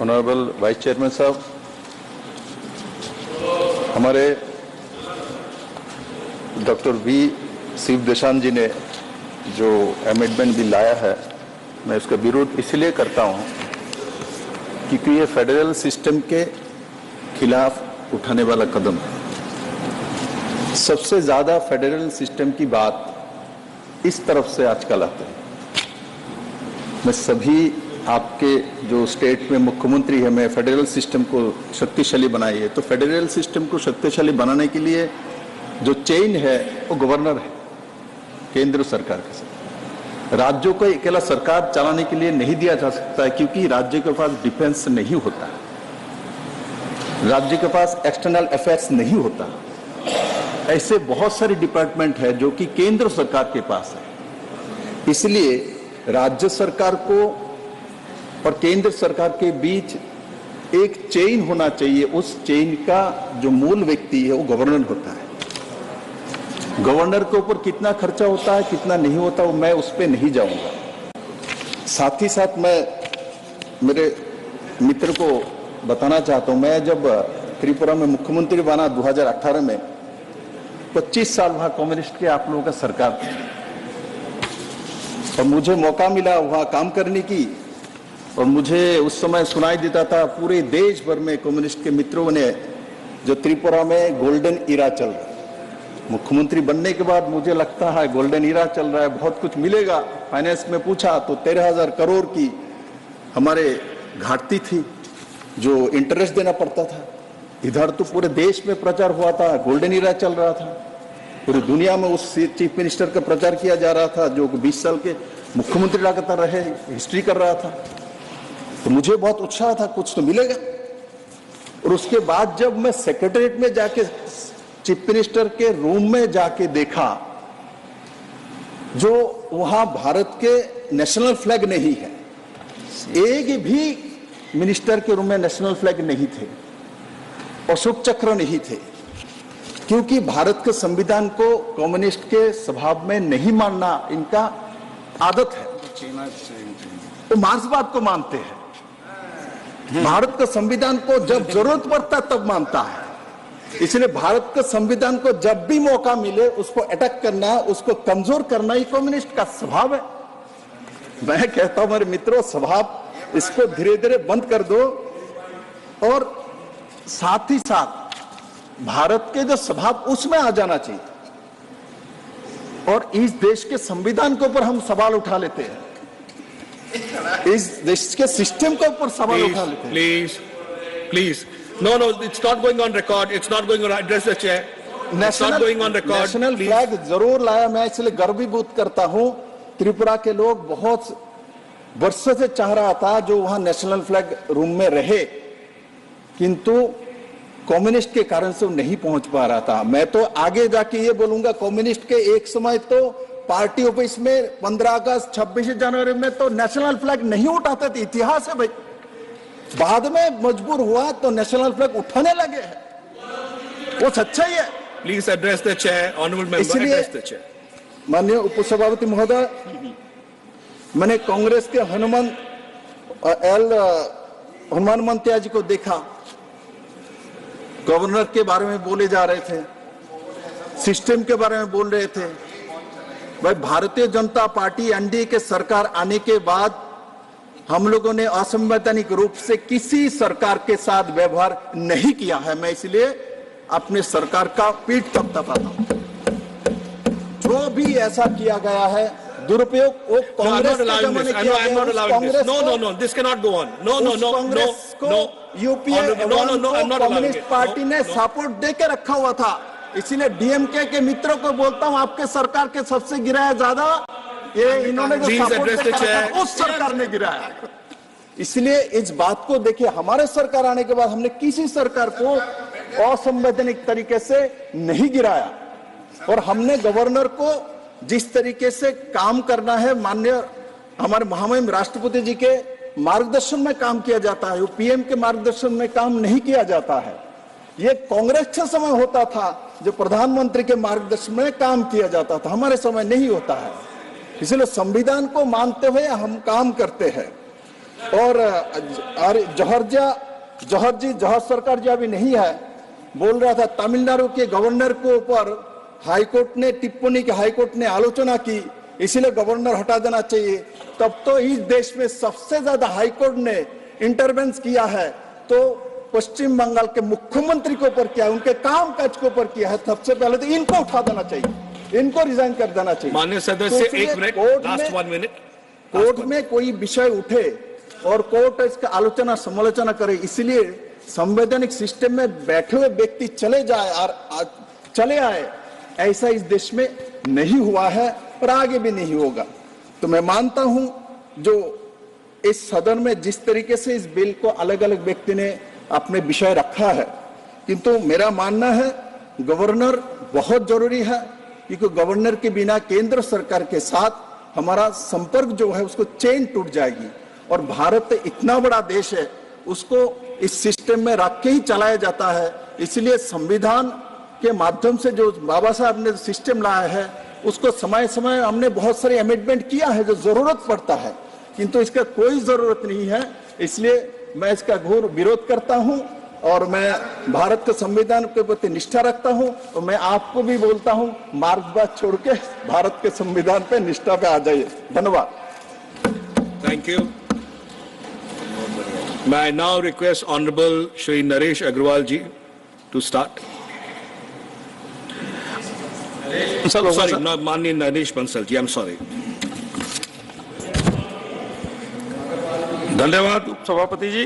Honourable vice chairman साहब, हमारे doctor V शिवदेशान जी ने जो amendment bill लाया है, मैं उसका विरोध इसलिए करता हूं क्योंकि ये फेडरल सिस्टम के खिलाफ उठाने वाला कदम है। सबसे ज्यादा फेडरल सिस्टम की बात इस तरफ से आजकल आते हैं। मैं सभी आपके जो स्टेट में मुख्यमंत्री है, मैं फेडरल सिस्टम को शक्तिशाली बनाइए, तो फेडरल सिस्टम को शक्तिशाली बनाने के लिए जो चेन है वो गवर्नर है केंद्र सरकार के साथ। राज्यों को अकेला सरकार चलाने के लिए नहीं दिया जा सकता है, क्योंकि राज्य के पास डिफेंस नहीं होता, राज्य के पास एक्सटर्नल अफेयर्स नहीं होता। ऐसे बहुत सारे डिपार्टमेंट है जो कि केंद्र सरकार के पास है। इसलिए राज्य सरकार को और केंद्र सरकार के बीच एक चेन होना चाहिए। उस चेन का जो मूल व्यक्ति है वो गवर्नर होता है। गवर्नर के ऊपर कितना खर्चा होता है, कितना नहीं होता, वो मैं उस पर नहीं जाऊंगा। साथ ही साथ मैं मेरे मित्र को बताना चाहता हूं, मैं जब त्रिपुरा में मुख्यमंत्री बना 2018 में, 25 साल वहां कम्युनिस्ट के आप लोगों का सरकार थी और मुझे मौका मिला वहां काम करने की, और मुझे उस समय सुनाई देता था पूरे देश भर में कम्युनिस्ट के मित्रों ने जो त्रिपुरा में गोल्डन इरा चल रहा है। मुख्यमंत्री बनने के बाद मुझे लगता है गोल्डन इरा चल रहा है, बहुत कुछ मिलेगा। फाइनेंस में पूछा तो 13,000 करोड़ की हमारे घाटती थी जो इंटरेस्ट देना पड़ता था। इधर तो पूरे देश में प्रचार हुआ था, गोल्डन इरा चल रहा था, पूरी दुनिया में उस चीफ मिनिस्टर का प्रचार किया जा रहा था जो 20 साल के मुख्यमंत्री लगातार रहे, हिस्ट्री कर रहा था। तो मुझे बहुत उत्साह था कुछ तो मिलेगा। और उसके बाद जब मैं सेक्रेटरीट में जाके चीफ मिनिस्टर के रूम में जाके देखा, जो वहां भारत के नेशनल फ्लैग नहीं है, एक भी मिनिस्टर के रूम में नेशनल फ्लैग नहीं थे, अशोक चक्र नहीं थे, क्योंकि भारत के संविधान को कम्युनिस्ट के स्वभाव में नहीं मानना इनका आदत है। तो मार्क्सवाद को मानते हैं। भारत के संविधान को जब जरूरत पड़ता है तब मानता है। इसलिए भारत के संविधान को जब भी मौका मिले उसको अटैक करना, उसको कमजोर करना ही कम्युनिस्ट का स्वभाव है। मैं कहता हूं मेरे मित्रों, स्वभाव इसको धीरे धीरे बंद कर दो, और साथ ही साथ भारत के जो स्वभाव उसमें आ जाना चाहिए। और इस देश के संविधान के ऊपर हम सवाल उठा लेते हैं, इस देश के सिस्टम के ऊपर सवाल उठा लेते हैं। Please. No, it's not going on record. It's not going on. Address the chair. It's not going on record. National flag जरूर लाया, मैं इसलिए गर्वीभूत करता हूं। त्रिपुरा के लोग बहुत वर्षों से चाह रहा था जो वहां नेशनल फ्लैग रूम में रहे, किंतु कम्युनिस्ट के कारण से वो नहीं पहुंच पा रहा था। मैं तो आगे जाके ये बोलूंगा, कम्युनिस्ट के एक समय तो पार्टी ऑफिस में 15 अगस्त 26 जनवरी में तो नेशनल फ्लैग नहीं उठाते थे। इतिहास है भाई, बाद में मजबूर हुआ तो नेशनल फ्लैग उठाने लगे हैं, वो सच्चाई है। Please address the chair, honorable member. Address the chair. माननीय उपसभापति महोदय, मैंने कांग्रेस के हनुमान मंतिया जी को देखा, गवर्नर के बारे में बोले जा रहे थे, सिस्टम के बारे में बोल रहे थे। भाई भारतीय जनता पार्टी एनडीए के सरकार आने के बाद हम लोगों ने असंवैधानिक रूप से किसी सरकार के साथ व्यवहार नहीं किया है। मैं इसलिए अपने सरकार का पीठ थपथपाता हूं। जो भी ऐसा किया गया है दुरुपयोग, वो कांग्रेस के जमाने किया गया। Congress No, this cannot go on. No. UPA communist party ने सपोर्ट देके रखा हुआ था, इसीलिए डीएमके के मित्रों को बोलता हूं, आपके सरकार के सबसे गिराया ज्यादा ये इन्होंने जो सपोर्ट उस सरकार ने गिराया। इसलिए इस बात को देखिए, हमारे सरकार आने के बाद हमने किसी सरकार को असंवैधानिक तरीके से नहीं गिराया, और हमने गवर्नर को जिस तरीके से काम करना है माननीय हमारे महामहिम राष्ट्रपति जी के मार्गदर्शन में काम किया जाता है, पीएम के मार्गदर्शन में काम नहीं किया जाता है। ये कांग्रेस के समय होता था जो प्रधानमंत्री के मार्गदर्शन में काम किया जाता था, हमारे समय नहीं होता है। इसलिए संविधान को मानते हुए हम काम करते हैं। और जौहर सरकार जो अभी नहीं है, बोल रहा था तमिलनाडु के गवर्नर के ऊपर हाईकोर्ट ने टिप्पणी की, हाईकोर्ट ने आलोचना की, इसीलिए गवर्नर हटा देना चाहिए। तब तो इस देश में सबसे ज्यादा हाईकोर्ट ने इंटरवेंस किया है तो पश्चिम बंगाल के मुख्यमंत्री के ऊपर किया है, उनके कामकाज के ऊपर किया है। सबसे पहले तो इनको उठा देना चाहिए, इनको रिजाइन कर देना चाहिए। माननीय सदस्य, एक मिनट, लास्ट 1 मिनट। कोर्ट में कोई विषय उठे और कोर्ट इसका आलोचना समालोचना करे, इसलिए संवैधानिक सिस्टम में बैठे हुए व्यक्ति चले जाए और चले आए, ऐसा इस देश में नहीं हुआ है और आगे भी नहीं होगा। तो मैं मानता हूं जो इस सदन में जिस तरीके से इस बिल को अलग अलग व्यक्ति ने अपने विषय रखा है, किंतु मेरा मानना है गवर्नर बहुत जरूरी है, क्योंकि गवर्नर के बिना केंद्र सरकार के साथ हमारा संपर्क जो है उसको चेन टूट जाएगी। और भारत इतना बड़ा देश है, उसको इस सिस्टम में रख के ही चलाया जाता है। इसलिए संविधान के माध्यम से जो बाबा साहब ने सिस्टम लाया है, उसको समय समय हमने बहुत सारे अमेंडमेंट किया है जो जरूरत पड़ता है, किंतु इसका कोई जरूरत नहीं है। इसलिए मैं इसका घोर विरोध करता हूं और मैं भारत के संविधान के प्रति निष्ठा रखता हूं। और मैं आपको भी बोलता हूं, मार्क्सवाद छोड़ के भारत के संविधान पे निष्ठा पे आ जाइए। धन्यवाद। Thank you. May I now request Honorable Shri Naresh Agrawal ji to start. Sorry, no, Mani Naresh Bansal ji, I'm sorry. धन्यवाद उपसभापति जी।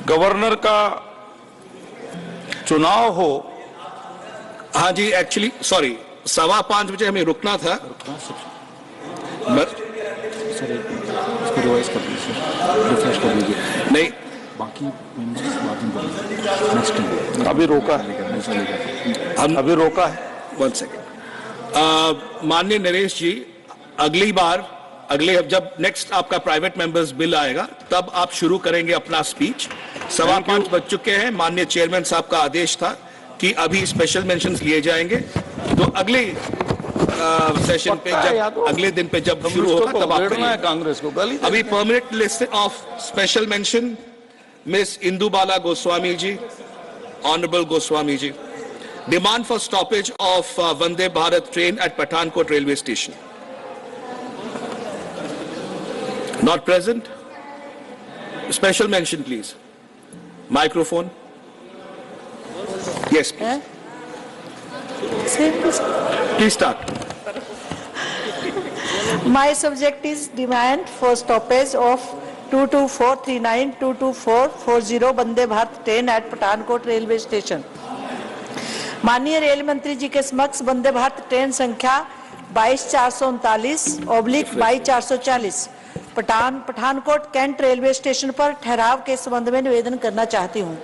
गवर्नर का चुनाव हो, हाँ जी, एक्चुअली सॉरी 5:15 बजे हमें रुकना था। नहीं, बाकी अभी रोका है, हम अभी रोका है। 1 सेकेंड। माननीय नरेश जी, अगली बार जब नेक्स्ट आपका प्राइवेट मेंबर्स बिल आएगा तब आप शुरू करेंगे अपना स्पीच। 5:15 बज चुके हैं। माननीय चेयरमैन साहब का आदेश था कि अभी स्पेशल मेंशंस लिए जाएंगे, तो अगले सेशन पे जब अगले दिन पे जब शुरू होगा तब आप है कांग्रेस को गाली। अभी permanent list of special mention miss Indu Bala Goswami ji, honourable Goswami ji, demand for stoppage of Vande Bharat train at Pathankot railway station. Not present. Special mention, please. Microphone. Yes, please. Please start. My subject is demand for stoppage of 22439 22440 Vande Bharat train at Pathankot railway station. माननीय rail मंत्री जी के समक्ष वंदे Bharat train संख्या 22/439/22/440 Pathankot cantt railway station पर ठहराव के संबंध में निवेदन करना चाहती हूँ।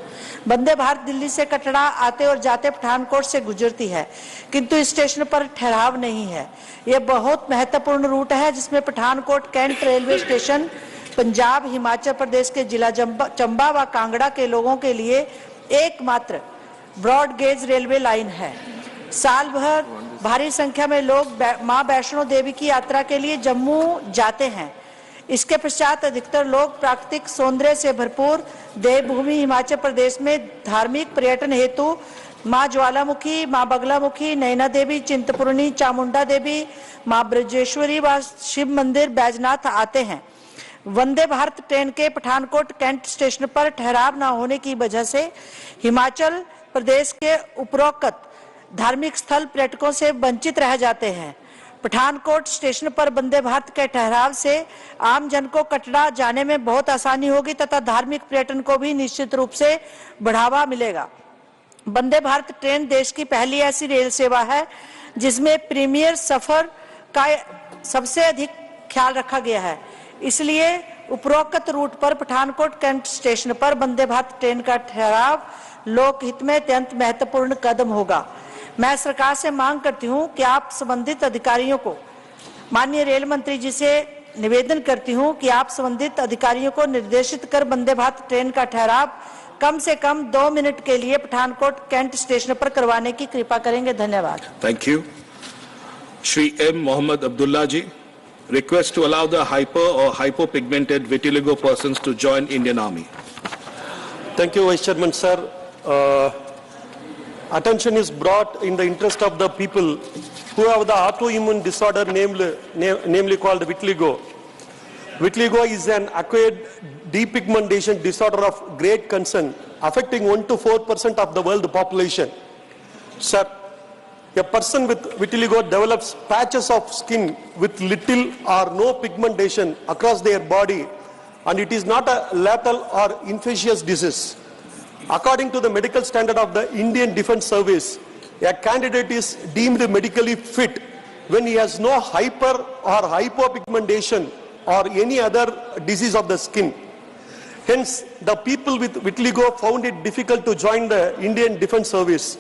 वंदे भारत दिल्ली से कटरा आते और जाते पठानकोट से गुजरती है, किंतु इस स्टेशन पर ठहराव नहीं है। यह बहुत महत्वपूर्ण रूट है जिसमें Pathankot cantt railway station Punjab, Himachal Pradesh के जिला चंबा व कांगड़ा के लोगों के लिए एकमात्र ब्रॉड गेज रेलवे लाइन है। साल भर भारी संख्या में लोग मां वैष्णो देवी की यात्रा के लिए जम्मू जाते हैं। इसके पश्चात अधिकतर लोग प्राकृतिक सौंदर्य से भरपूर देवभूमि हिमाचल प्रदेश में धार्मिक पर्यटन हेतु मां ज्वालामुखी, मां बगलामुखी, नैना देवी, चिंतपूर्णी, चामुंडा देवी, मां ब्रजेश्वरी व शिव मंदिर बैजनाथ आते हैं। वंदे भारत ट्रेन के पठानकोट कैंट स्टेशन पर ठहराव न होने की वजह से हिमाचल प्रदेश के उपरोक्त धार्मिक स्थल पर्यटकों से वंचित रह जाते हैं। पठानकोट स्टेशन पर वंदे भारत के ठहराव से आम जन को कटरा जाने में बहुत आसानी होगी तथा धार्मिक पर्यटन को भी निश्चित रूप से बढ़ावा मिलेगा। वंदे भारत ट्रेन देश की पहली ऐसी रेल सेवा है जिसमें प्रीमियर सफर का सबसे अधिक ख्याल रखा गया है। इसलिए उपरोक्त रूट पर पठानकोट कैंट स्टेशन पर वंदे भारत ट्रेन का ठहराव लोकहित में अत्यंत महत्वपूर्ण कदम होगा। मैं सरकार से मांग करती हूं कि आप संबंधित अधिकारियों को, माननीय रेल मंत्री जी से निवेदन करती हूं कि आप संबंधित अधिकारियों को निर्देशित कर वंदे भारत ट्रेन का ठहराव कम से कम 2 मिनट के लिए पठानकोट कैंट स्टेशन पर करवाने की कृपा करेंगे। धन्यवाद। Thank you. Shri M. Mohammed Abdullah ji, request to allow the hyper or hypopigmented vitiligo persons to join Indian Army. Thank you, Vice Chairman, sir. Attention is brought in the interest of the people who have the autoimmune disorder namely called vitiligo. Vitiligo is an acquired depigmentation disorder of great concern affecting 1 to 4% of the world population. Sir, a person with vitiligo develops patches of skin with little or no pigmentation across their body, and it is not a lethal or infectious disease. According to the medical standard of the Indian Defence Service, a candidate is deemed medically fit when he has no hyper or hypopigmentation or any other disease of the skin. Hence, the people with vitiligo found it difficult to join the Indian Defence Service.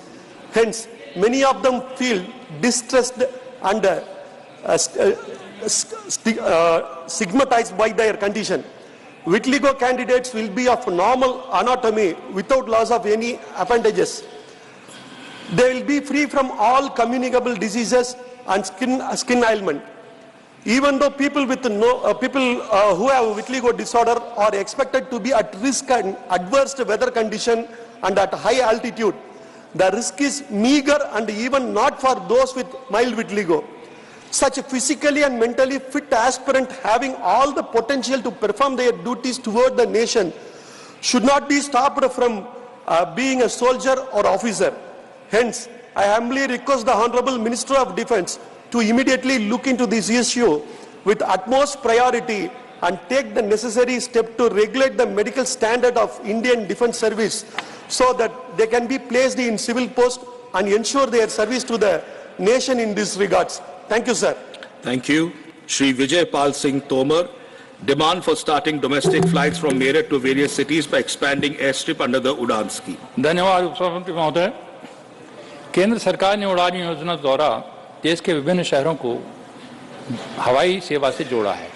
Hence, many of them feel distressed and stigmatized by their condition. Vitiligo candidates will be of normal anatomy without loss of any appendages. They will be free from all communicable diseases and skin ailment. Even though people who have vitiligo disorder are expected to be at risk and adverse weather condition and at high altitude, the risk is meager and even not for those with mild vitiligo. Such physically and mentally fit aspirant having all the potential to perform their duties toward the nation should not be stopped from being a soldier or officer. Hence, I humbly request the Honorable Minister of Defence to immediately look into this issue with utmost priority and take the necessary step to regulate the medical standard of Indian Defence Service so that they can be placed in civil post and ensure their service to the nation in these regards. Thank you, sir. Thank you. Shri Vijay Pal Singh Tomar, demand for starting domestic flights from Meerut to various cities by expanding airstrip under the Udan scheme. धन्यवाद उपसभापति महोदय। केंद्र सरकार ने उड़ान योजना द्वारा देश के विभिन्न शहरों को हवाई सेवा से जोड़ा है।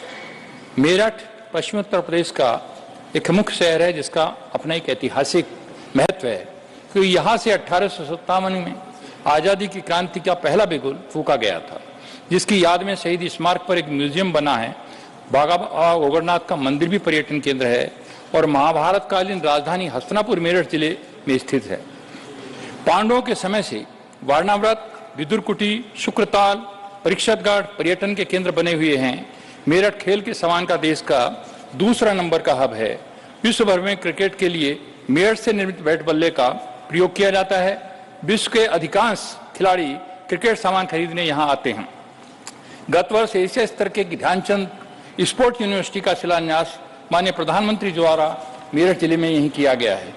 मेरठ पश्चिमी उत्तर प्रदेश का एक मुख्य शहर है जिसका अपना एक ऐतिहासिक महत्व है, क्योंकि यहाँ से 1857 में आज़ादी की क्रांति का पहला बिगुल फूंका गया था, जिसकी याद में शहीद स्मारक पर एक म्यूजियम बना है। बागा गोगरनाथ का मंदिर भी पर्यटन केंद्र है और महाभारत कालीन राजधानी हस्तिनापुर मेरठ जिले में स्थित है। पांडवों के समय से वारणाव्रत, विदुरकुटी, शुक्रताल, परीक्षतगढ़ पर्यटन के केंद्र बने हुए हैं। मेरठ खेल के समान का देश का दूसरा नंबर का हब है। विश्व भर में क्रिकेट के लिए मेरठ से निर्मित बैट बल्ले का प्रयोग किया जाता है। विश्व के अधिकांश खिलाड़ी क्रिकेट सामान खरीदने यहाँ आते हैं। गत वर्ष एशिया स्तर के ध्यानचंद स्पोर्ट्स यूनिवर्सिटी का शिलान्यास माननीय प्रधानमंत्री द्वारा मेरठ जिले में यही किया गया है।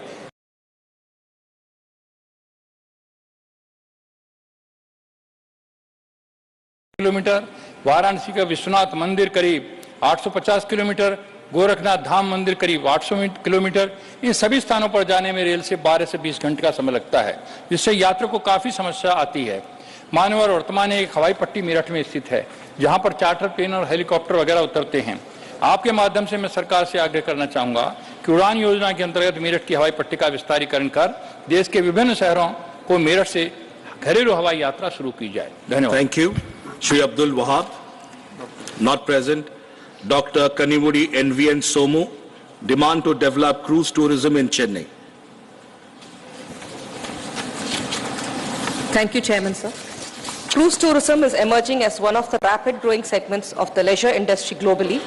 किलोमीटर, वाराणसी का विश्वनाथ मंदिर करीब 850 किलोमीटर, गोरखनाथ धाम मंदिर करीब 800 किलोमीटर। इन सभी स्थानों पर जाने में रेल से 12 से 20 घंटे का समय लगता है, जिससे यात्रियों को काफी समस्या आती है। मान्यवर वर्तमान में एक हवाई पट्टी मेरठ में स्थित है, जहां पर चार्टर प्लेन और हेलीकॉप्टर वगैरह उतरते हैं। आपके माध्यम से मैं सरकार से आग्रह करना चाहूंगा कि उड़ान योजना के अंतर्गत मेरठ की हवाई पट्टी का विस्तारीकरण कर देश के विभिन्न शहरों को मेरठ से घरेलू हवाई यात्रा शुरू की जाए। धन्यवाद। Thank you. Shri Abdul Wahab, not present. Dr. Kanimudi NVN Somu, demand to develop cruise tourism in Chennai. Thank you, Chairman, sir. Cruise tourism is emerging as one of the rapid growing segments of the leisure industry globally.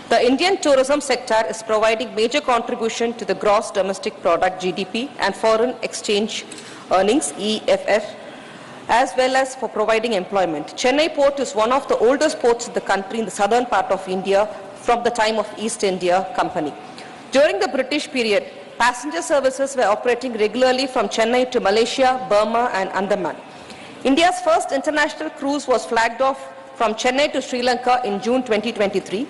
The Indian tourism sector is providing major contribution to the gross domestic product GDP and foreign exchange earnings EFF, as well as for providing employment. Chennai port is one of the oldest ports in the country in the southern part of India from the time of East India Company. During the British period, passenger services were operating regularly from Chennai to Malaysia, Burma and Andaman. India's first international cruise was flagged off from Chennai to Sri Lanka in June 2023.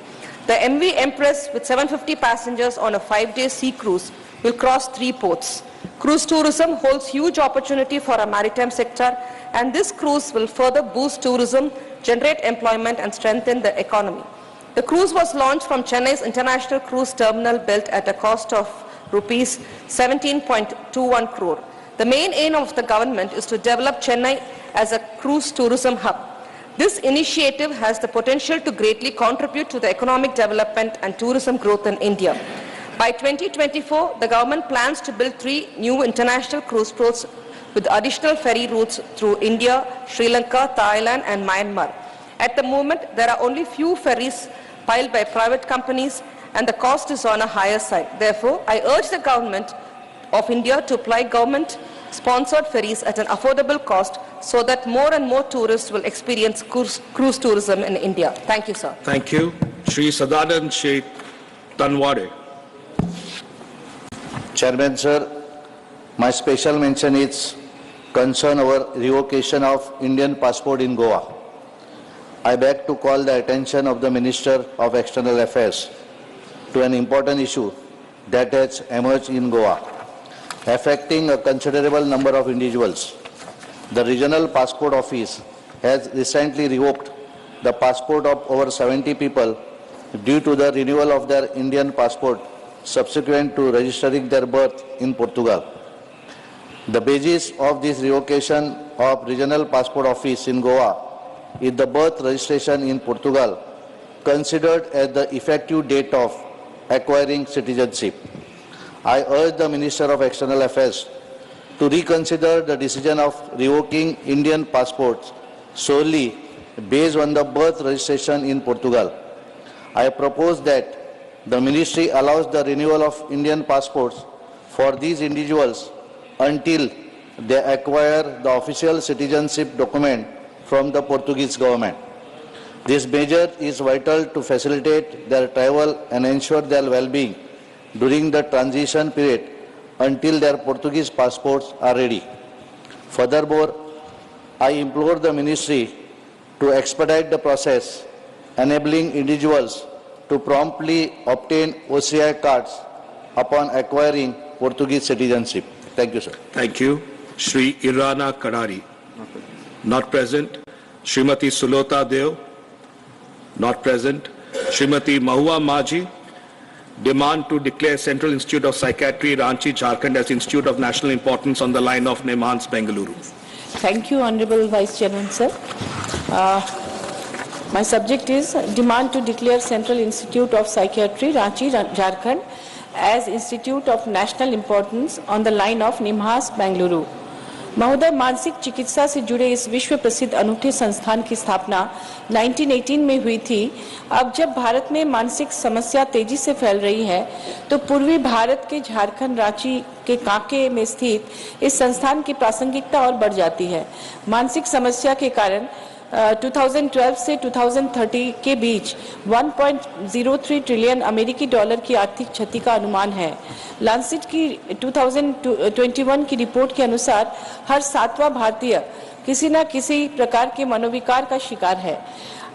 The MV Empress, with 750 passengers on a 5-day sea cruise, will cross 3 ports. Cruise tourism holds huge opportunity for our maritime sector, and this cruise will further boost tourism, generate employment and strengthen the economy. The cruise was launched from Chennai's International Cruise Terminal, built at a cost of rupees 17.21 crore. The main aim of the government is to develop Chennai as a cruise tourism hub. This initiative has the potential to greatly contribute to the economic development and tourism growth in India. By 2024, the government plans to build 3 new international cruise ports with additional ferry routes through India, Sri Lanka, Thailand and Myanmar. At the moment, there are only few ferries piled by private companies and the cost is on a higher side. Therefore, I urge the government of India to apply government-sponsored ferries at an affordable cost so that more and more tourists will experience cruise tourism in India. Thank you, sir. Thank you. Shri Sadanand Sheikh Tanwade. Chairman, sir, my special mention is concern over revocation of Indian passport in Goa. I beg to call the attention of the Minister of External Affairs to an important issue that has emerged in Goa, affecting a considerable number of individuals. The Regional Passport Office has recently revoked the passport of over 70 people due to the renewal of their Indian passport subsequent to registering their birth in Portugal. The basis of this revocation of Regional Passport Office in Goa is the birth registration in Portugal, considered as the effective date of acquiring citizenship. I urge the Minister of External Affairs to reconsider the decision of revoking Indian passports solely based on the birth registration in Portugal. I propose that the Ministry allows the renewal of Indian passports for these individuals until they acquire the official citizenship document from the Portuguese government. This measure is vital to facilitate their travel and ensure their well-being during the transition period until their Portuguese passports are ready. Furthermore, I implore the Ministry to expedite the process, enabling individuals to promptly obtain OCI cards upon acquiring Portuguese citizenship. Thank you, sir. Thank you. Shri Irana Kadari. Not present. Srimati Sulota Deo. Not present. Srimati Mahua Maji. Demand to declare Central Institute of Psychiatry, Ranchi, Jharkhand as Institute of National Importance on the line of Nemhans, Bengaluru. Thank you, Honorable Vice Chairman, sir. My subject is demand to declare Central Institute of Psychiatry, Ranchi, Jharkhand as Institute of National Importance on the line of Nemhans, Bengaluru. महोदय, मानसिक चिकित्सा से जुड़े इस विश्व प्रसिद्ध अनूठे संस्थान की स्थापना 1918 में हुई थी। अब जब भारत में मानसिक समस्या तेजी से फैल रही है, तो पूर्वी भारत के झारखंड रांची के कांके में स्थित इस संस्थान की प्रासंगिकता और बढ़ जाती है। मानसिक समस्या के कारण 2012 से 2030 के बीच 1.03 ट्रिलियन अमेरिकी डॉलर की आर्थिक क्षति का अनुमान है। लांसेट की 2021 की रिपोर्ट के अनुसार हर 7वां भारतीय किसी न किसी प्रकार के मनोविकार का शिकार है।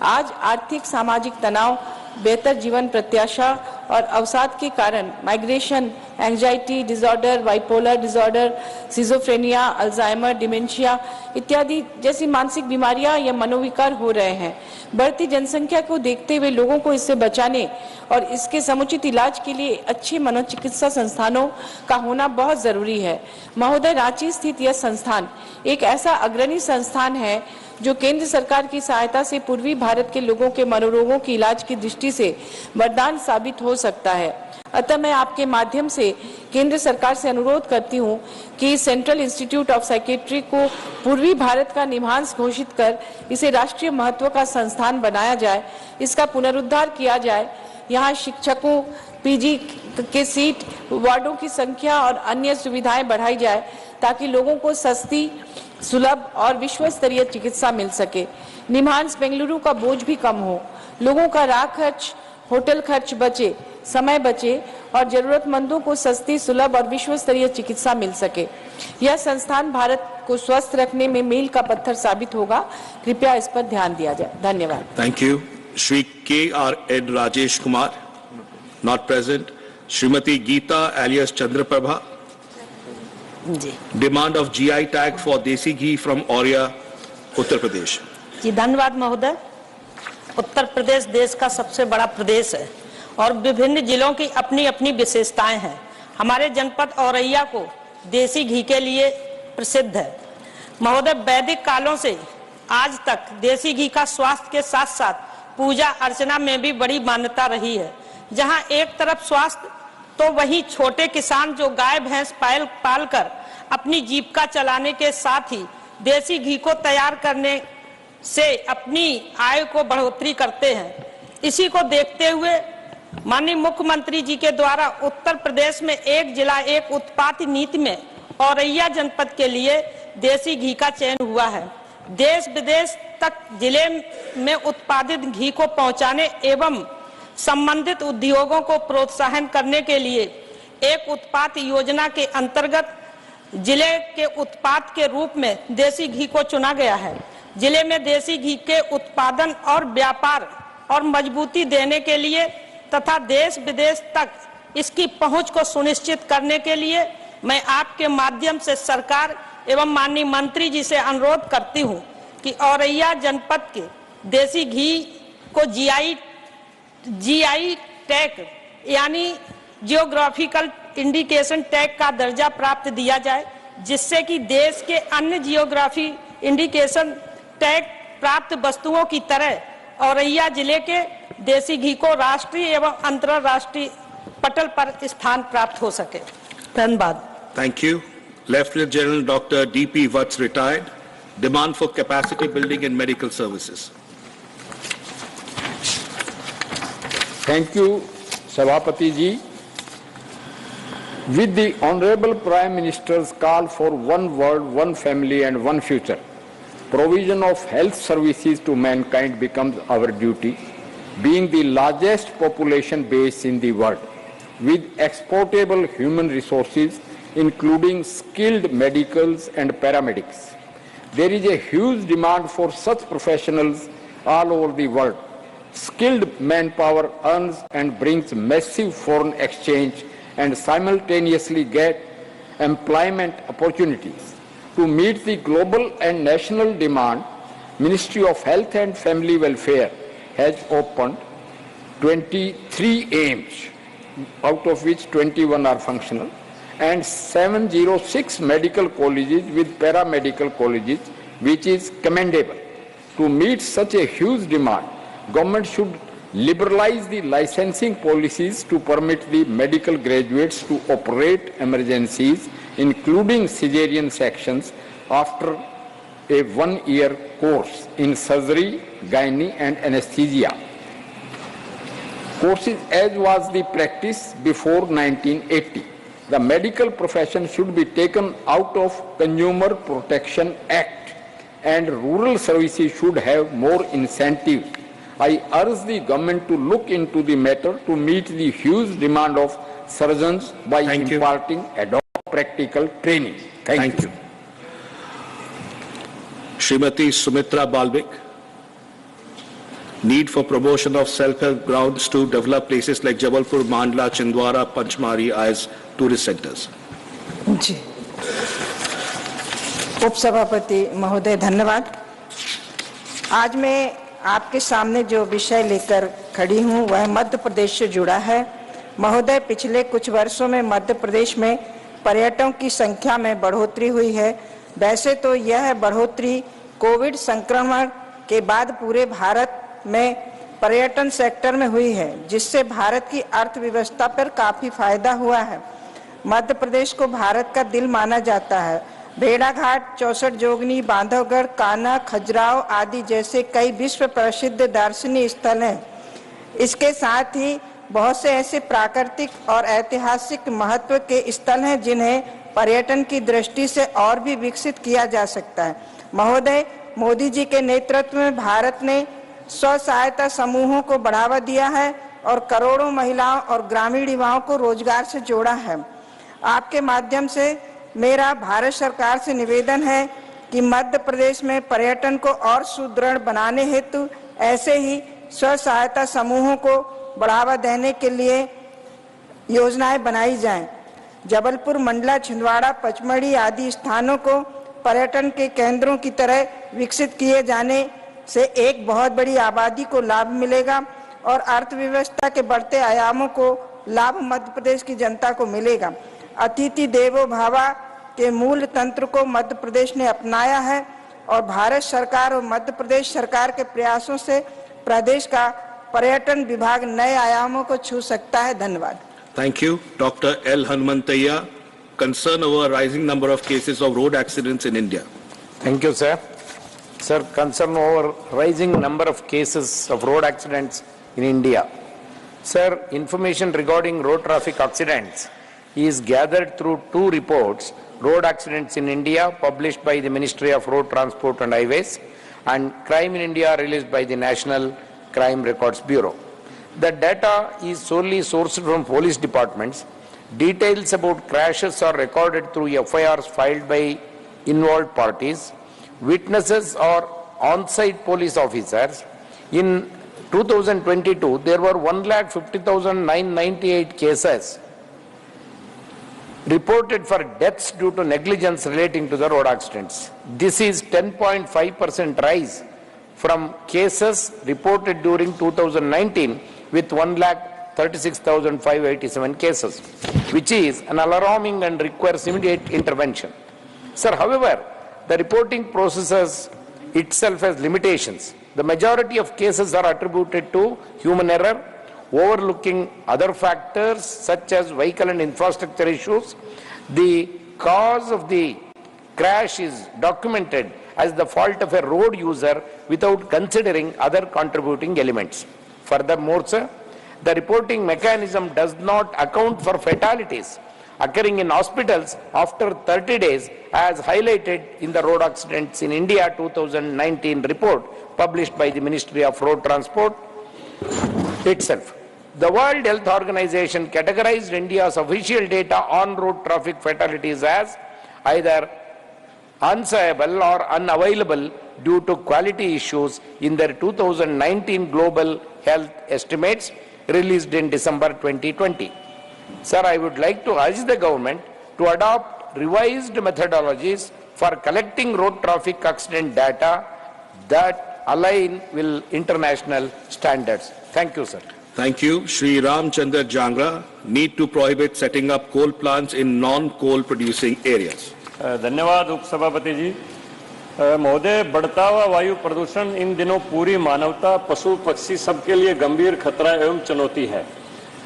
आज आर्थिक सामाजिक तनाव, बेहतर जीवन प्रत्याशा और अवसाद के कारण migration, anxiety disorder, bipolar disorder, schizophrenia, Alzheimer, dementia इत्यादि जैसी मानसिक बीमारियां या मनोविकार हो रहे हैं। बढ़ती जनसंख्या को देखते हुए लोगों को इससे बचाने और इसके समुचित इलाज के लिए अच्छे मनोचिकित्सा संस्थानों का होना बहुत जरूरी है। महोदय, रांची स्थित यह संस्थान एक ऐसा अग्रणी संस्थान है जो केंद्र सरकार की सहायता से पूर्वी भारत के लोगों के मनोरोगों की इलाज की दृष्टि से वरदान साबित हो सकता है। अतः मैं आपके माध्यम से केंद्र सरकार से अनुरोध करती हूं कि सेंट्रल इंस्टीट्यूट ऑफ साइकेट्री को पूर्वी भारत का निम्हांस घोषित कर इसे राष्ट्रीय महत्व का संस्थान बनाया जाए, इसका पुनरुद्धार किया जाए। यहाँ शिक्षकों, पीजी के सीट, वार्डों की संख्या और अन्य सुविधाएं बढ़ाई जाए ताकि लोगों को सस्ती, सुलभ और विश्व स्तरीय चिकित्सा मिल सके। निम्हांस बेंगलुरु का बोझ भी कम हो, लोगों का राह खर्च, होटल खर्च बचे, समय बचे और जरूरतमंदों को सस्ती, सुलभ और विश्व स्तरीय चिकित्सा मिल सके। यह संस्थान भारत को स्वस्थ रखने में मील का पत्थर साबित होगा। कृपया इस पर ध्यान दिया जाए। धन्यवाद। Thank you. Shri KRN Rajesh Kumar, not present. Shrimati Geeta alias Chandraprabha, ji. Demand of GI tag for desi ghee from Auriya, Uttar Pradesh. जी, धन्यवाद महोदय। उत्तर प्रदेश देश का सबसे बड़ा प्रदेश है और विभिन्न जिलों की अपनी अपनी विशेषताएं हैं। हमारे जनपद औरैया को देसी घी के लिए प्रसिद्ध है। महोदय, वैदिक कालों से आज तक देसी घी का स्वास्थ्य के साथ साथ पूजा अर्चना में भी बड़ी मान्यता रही है। जहां एक तरफ स्वास्थ्य तो वहीं छोटे किसान जो गाय भैंस पालकर अपनी जीविका चलाने के साथ ही देसी घी को तैयार करने से अपनी आय को बढ़ोतरी करते हैं। इसी को देखते हुए माननीय मुख्यमंत्री जी के द्वारा उत्तर प्रदेश में एक जिला एक उत्पाद नीति में औरैया जनपद के लिए देसी घी का चयन हुआ है। देश विदेश तक जिले में उत्पादित घी को पहुंचाने एवं संबंधित उद्योगों को प्रोत्साहन करने के लिए एक उत्पाद योजना के अंतर्गत जिले के उत्पाद के रूप में देसी घी को चुना गया है। जिले में देसी घी के उत्पादन और व्यापार और मजबूती देने के लिए तथा देश विदेश तक इसकी पहुंच को सुनिश्चित करने के लिए मैं आपके माध्यम से सरकार एवं माननीय मंत्री जी से अनुरोध करती हूं कि औरैया जनपद के देसी घी को GI टैग यानी जियोग्राफिकल इंडिकेशन टैग का दर्जा प्राप्त दिया जाए, जिससे कि देश के अन्य जियोग्राफी इंडिकेशन टैग प्राप्त वस्तुओं की तरह औरैया जिले के देसी घी को राष्ट्रीय एवं अंतर्राष्ट्रीय पटल पर स्थान प्राप्त हो सके। धन्यवाद। Thank you. Lieutenant General Dr. D.P. Vats, retired. Demand for capacity building in medical services. Thank you, Sabhapati ji. With the Honorable Prime Minister's call for one world, one family and one future, provision of health services to mankind becomes our duty, being the largest population base in the world, with exportable human resources, including skilled medicals and paramedics. There is a huge demand for such professionals all over the world. Skilled manpower earns and brings massive foreign exchange and simultaneously get employment opportunities. To meet the global and national demand, Ministry of Health and Family Welfare has opened 23 AIMS, out of which 21 are functional, and 706 medical colleges with paramedical colleges, which is commendable. To meet such a huge demand, government should liberalize the licensing policies to permit the medical graduates to operate emergencies, including cesarean sections, after a one-year course in surgery, gynae and anesthesia. Courses as was the practice before 1980. The medical profession should be taken out of Consumer Protection Act and rural services should have more incentive. I urge the government to look into the matter to meet the huge demand of surgeons by imparting ad hoc practical training. Thank you. Srimati Sumitra Balvik. Need for promotion of self-help grounds to develop places like Jabalpur, Mandla, Chindwara, Panchmari as tourist centers. जी उपसभापति महोदय धन्यवाद। आज मैं आपके सामने जो विषय लेकर खड़ी हूं वह मध्य प्रदेश से जुड़ा है। महोदय, पिछले कुछ वर्षों में मध्य प्रदेश में पर्यटकों की संख्या में बढ़ोतरी हुई है। वैसे तो यह बढ़ोतरी कोविड संक्रमण के बाद पूरे भारत में पर्यटन सेक्टर में हुई है, जिससे भारत की अर्थव्यवस्था पर काफी फायदा हुआ है। मध्य प्रदेश को भारत का दिल माना जाता है। भेड़ाघाट, चौसठ जोगनी, बांधवगढ़, कान्हा, खजुराहो आदि जैसे कई विश्व प्रसिद्ध दार्शनिक स्थल हैं। इसके साथ ही बहुत से ऐसे प्राकृतिक और ऐतिहासिक महत्व के स्थल हैं जिन्हें पर्यटन की दृष्टि से और भी विकसित किया जा सकता है। महोदय, मोदी जी के नेतृत्व में भारत ने स्व सहायता समूहों को बढ़ावा दिया है और करोड़ों महिलाओं और ग्रामीण युवाओं को रोजगार से जोड़ा है। आपके माध्यम से मेरा भारत सरकार से निवेदन है कि मध्य प्रदेश में पर्यटन को और सुदृढ़ बनाने हेतु ऐसे ही स्व सहायता समूहों को बढ़ावा देने के लिए योजनाएं बनाई जाएं। जबलपुर, मंडला, छिंदवाड़ा, पचमढ़ी आदि स्थानों को पर्यटन के केंद्रों की तरह विकसित किए जाने से एक बहुत बड़ी आबादी को लाभ मिलेगा और अर्थव्यवस्था के बढ़ते आयामों को लाभ मध्य प्रदेश की जनता को मिलेगा। अतिथि देवो भव के मूल तंत्र को मध्य प्रदेश ने अपनाया है और भारत सरकार और मध्य प्रदेश सरकार के प्रयासों से प्रदेश का पर्यटन विभाग नए आयामों को छू सकता है। धन्यवाद। Thank you. Dr. L. Hanumantaiah, concern over rising number of cases of road accidents in India. Thank you, sir. Sir, concern over rising number of cases of road accidents in India. Sir, information regarding road traffic accidents is gathered through two reports, Road Accidents in India, published by the Ministry of Road Transport and Highways, and Crime in India, released by the National Crime Records Bureau. The data is solely sourced from police departments. Details about crashes are recorded through FIRs filed by involved parties. Witnesses or on-site police officers. In 2022, there were 1,50,998 cases reported for deaths due to negligence relating to the road accidents. This is 10.5% rise from cases reported during 2019 with 1,36,587 cases, which is an alarming and requires immediate intervention. Sir, however, the reporting process itself has limitations. The majority of cases are attributed to human error, overlooking other factors such as vehicle and infrastructure issues. The cause of the crash is documented as the fault of a road user without considering other contributing elements. Furthermore, sir, the reporting mechanism does not account for fatalities occurring in hospitals after 30 days as highlighted in the Road Accidents in India 2019 report published by the Ministry of Road Transport itself. The World Health Organization categorized India's official data on road traffic fatalities as either unsayable or unavailable due to quality issues in their 2019 Global Health Estimates released in December 2020. Sir, I would like to urge the government to adopt revised methodologies for collecting road traffic accident data that align with international standards. Thank you, sir. Thank you. Shri Ram Chandra Jangra, need to prohibit setting up coal plants in non-coal producing areas. धन्यवाद उपसभापति जी। महोदय, बढ़ता हुआ वायु प्रदूषण इन दिनों पूरी मानवता, पशु पक्षी सबके लिए गंभीर खतरा एवं चुनौती है।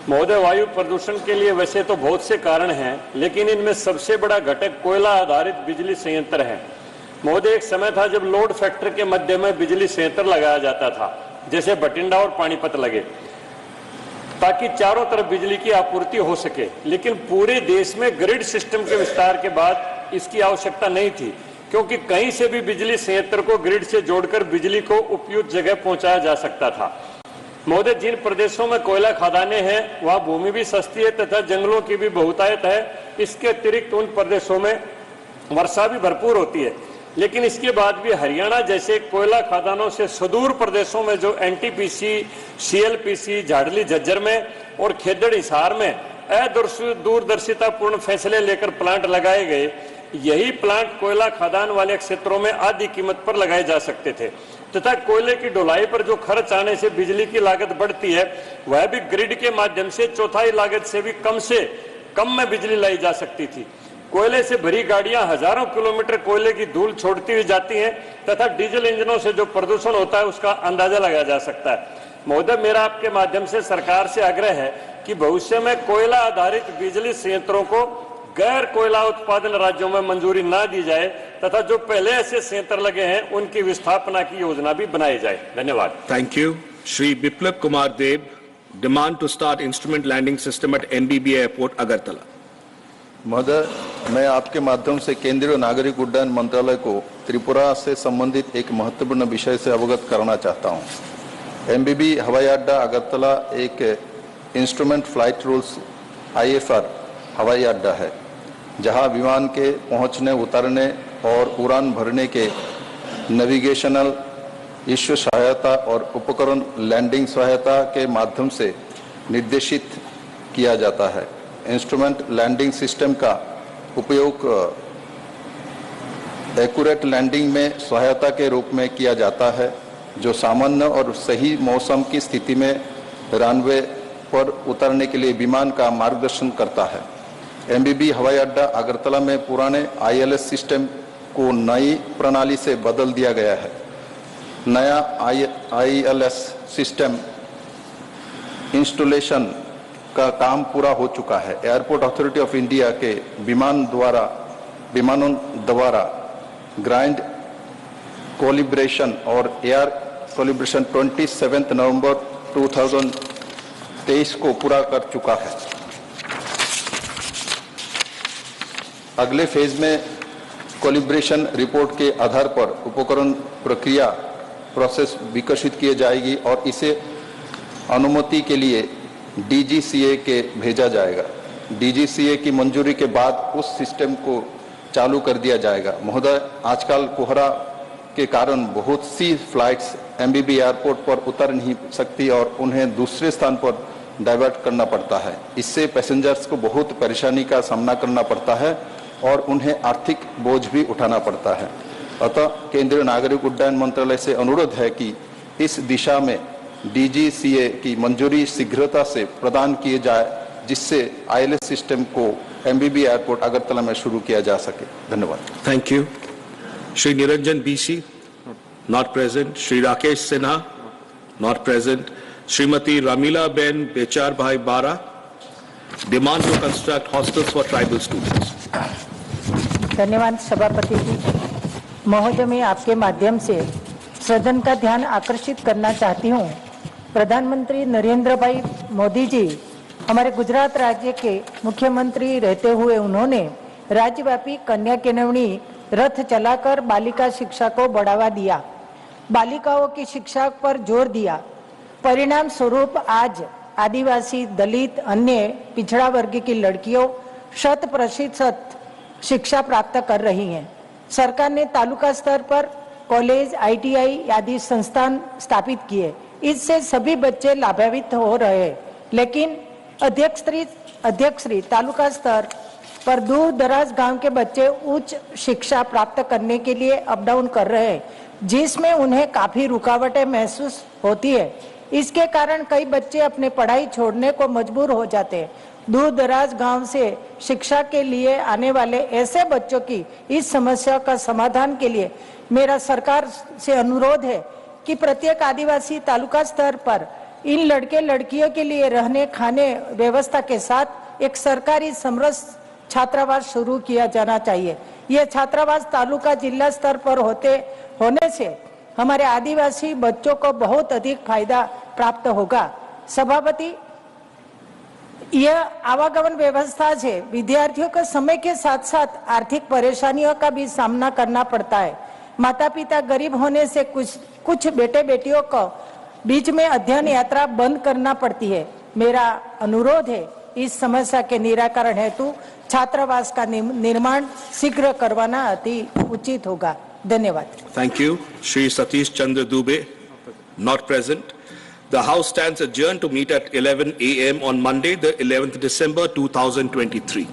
महोदय, वायु प्रदूषण के लिए वैसे तो बहुत से कारण हैं, लेकिन इनमें सबसे बड़ा घटक कोयला आधारित बिजली संयंत्र है। महोदय, एक समय था जब लोड फैक्टर के मध्य में बिजली संयंत्र लगाया जाता था, जैसे बठिंडा और पानीपत लगे, ताकि चारों तरफ बिजली की आपूर्ति हो सके। लेकिन पूरे देश में ग्रिड सिस्टम के विस्तार के बाद इसकी आवश्यकता नहीं थी, क्योंकि कहीं से भी बिजली संयंत्र को ग्रिड से जोड़कर बिजली को उपयुक्त जगह पहुंचाया जा सकता था। महोदय, जिन प्रदेशों में कोयला खदानें हैं वहां भूमि भी सस्ती है तथा जंगलों की भी बहुतायत है। इसके अतिरिक्त उन प्रदेशों में वर्षा भी भरपूर होती है, लेकिन इसके बाद भी हरियाणा जैसे कोयला खदानों से सुदूर प्रदेशों में जो एनटीपीसी, सीएलपीसी, झाड़ली झज्जर में और खेदड़ हिसार में दूरदर्शितापूर्ण फैसले लेकर प्लांट लगाए गए, यही प्लांट कोयला खदान वाले क्षेत्रों में आधी कीमत पर लगाए जा सकते थे तथा कोयले की ढुलाई पर जो खर्च आने से बिजली की लागत बढ़ती है वह भी ग्रिड के माध्यम से चौथाई लागत से भी कम में बिजली लाई जा सकती थी। कोयले से भरी गाड़ियां हजारों किलोमीटर कोयले की धूल छोड़ती हुई जाती हैं तथा डीजल इंजनों से जो प्रदूषण होता है उसका अंदाजा लगाया जा सकता है। महोदय, मेरा आपके माध्यम से सरकार से आग्रह है कि भविष्य में कोयला आधारित बिजली संयंत्रों को गैर कोयला उत्पादन राज्यों में मंजूरी ना दी जाए तथा जो पहले ऐसे संयंत्र लगे हैं उनकी विस्थापना की योजना भी बनाई जाए। धन्यवाद। Thank you. Shri Biplab Kumar Deb, demand to start instrument landing system at NBB airport Agartala. महोदय, मैं आपके माध्यम से केंद्रीय नागरिक उड्डयन मंत्रालय को त्रिपुरा से संबंधित एक महत्वपूर्ण विषय से अवगत कराना चाहता हूं। एमबीबी हवाई अड्डा अगरतला एक इंस्ट्रूमेंट फ्लाइट रूल्स IFR हवाई अड्डा है, जहां विमान के पहुंचने, उतरने और उड़ान भरने के नेविगेशनल इश्यू सहायता और उपकरण लैंडिंग सहायता के माध्यम से निर्देशित किया जाता है। इंस्ट्रूमेंट लैंडिंग सिस्टम का उपयोग एक्यूरेट लैंडिंग में सहायता के रूप में किया जाता है, जो सामान्य और सही मौसम की स्थिति में रनवे पर उतरने के लिए विमान का मार्गदर्शन करता है। एमबीबी हवाई अड्डा अगरतला में पुराने ILS सिस्टम को नई प्रणाली से बदल दिया गया है। नया ILS सिस्टम इंस्टॉलेशन का काम पूरा हो चुका है। एयरपोर्ट अथॉरिटी ऑफ इंडिया के विमानों द्वारा ग्रांड कोलिब्रेशन और एयर कोलिब्रेशन 27 नवंबर 2023 को पूरा कर चुका है। अगले फेज में कोलिब्रेशन रिपोर्ट के आधार पर उपकरण प्रक्रिया प्रोसेस विकसित की जाएगी और इसे अनुमति के लिए DGCA के भेजा जाएगा। DGCA की मंजूरी के बाद उस सिस्टम को चालू कर दिया जाएगा। महोदय, आजकल कोहरा के कारण बहुत सी फ्लाइट्स एमबीबी एयरपोर्ट पर उतर नहीं सकती और उन्हें दूसरे स्थान पर डाइवर्ट करना पड़ता है। इससे पैसेंजर्स को बहुत परेशानी का सामना करना पड़ता है और उन्हें आर्थिक बोझ भी उठाना पड़ता है। अतः केंद्रीय नागरिक उड्डयन मंत्रालय से अनुरोध है कि इस दिशा में DGCA की मंजूरी शीघ्रता से प्रदान किए जाए, जिससे ILS सिस्टम को एमबीबी एयरपोर्ट अगरतला में शुरू किया जा सके। धन्यवाद। Thank you. Shri Niranjan BC, not present. Shri Rakesh Sinha, not present. Shrimati Ramila ben Bechar bhai Bara, demand to construct hostels for tribal students. धन्यवाद सभापति जी। महोदय, मैं आपके माध्यम से सदन का ध्यान आकर्षित करना चाहती हूँ। प्रधानमंत्री नरेंद्र भाई मोदी जी हमारे गुजरात राज्य के मुख्यमंत्री रहते हुए उन्होंने राज्यव्यापी कन्या केनवनी रथ चलाकर बालिका शिक्षा को बढ़ावा दिया, बालिकाओं की शिक्षा पर जोर दिया। परिणाम स्वरूप आज आदिवासी, दलित, अन्य पिछड़ा वर्ग की लड़कियों 100% शिक्षा प्राप्त कर रही हैं। सरकार ने तालुका स्तर पर कॉलेज, ITI आदि संस्थान स्थापित किए। इससे सभी बच्चे लाभान्वित हो रहे हैं, लेकिन अध्यक्ष श्री तालुका स्तर पर दूर दराज गांव के बच्चे उच्च शिक्षा प्राप्त करने के लिए अप डाउन कर रहे हैं, जिसमें उन्हें काफी रुकावटें महसूस होती है। इसके कारण कई बच्चे अपने पढ़ाई छोड़ने को मजबूर हो जाते हैं। दूर दराज गांव से शिक्षा के लिए आने वाले ऐसे बच्चों की इस समस्या का समाधान के लिए मेरा सरकार से अनुरोध है कि प्रत्येक आदिवासी तालुका स्तर पर इन लड़के लड़कियों के लिए रहने खाने व्यवस्था के साथ एक सरकारी समरस छात्रावास शुरू किया जाना चाहिए। यह छात्रावास तालुका जिला स्तर पर होने से हमारे आदिवासी बच्चों को बहुत अधिक फायदा प्राप्त होगा। सभापति, यह आवागमन व्यवस्था है, विद्यार्थियों को समय के साथ साथ आर्थिक परेशानियों का भी सामना करना पड़ता है। माता पिता गरीब होने से कुछ बेटे बेटियों को बीच में अध्ययन यात्रा बंद करना पड़ती है। मेरा अनुरोध है, इस समस्या के निराकरण हेतु छात्रावास का निर्माण शीघ्र करवाना अति उचित होगा। धन्यवाद। Thank you. Shri Satish Chandra Dubey, not present. The House stands adjourned to meet at 11 a.m. on Monday, the 11th December 2023.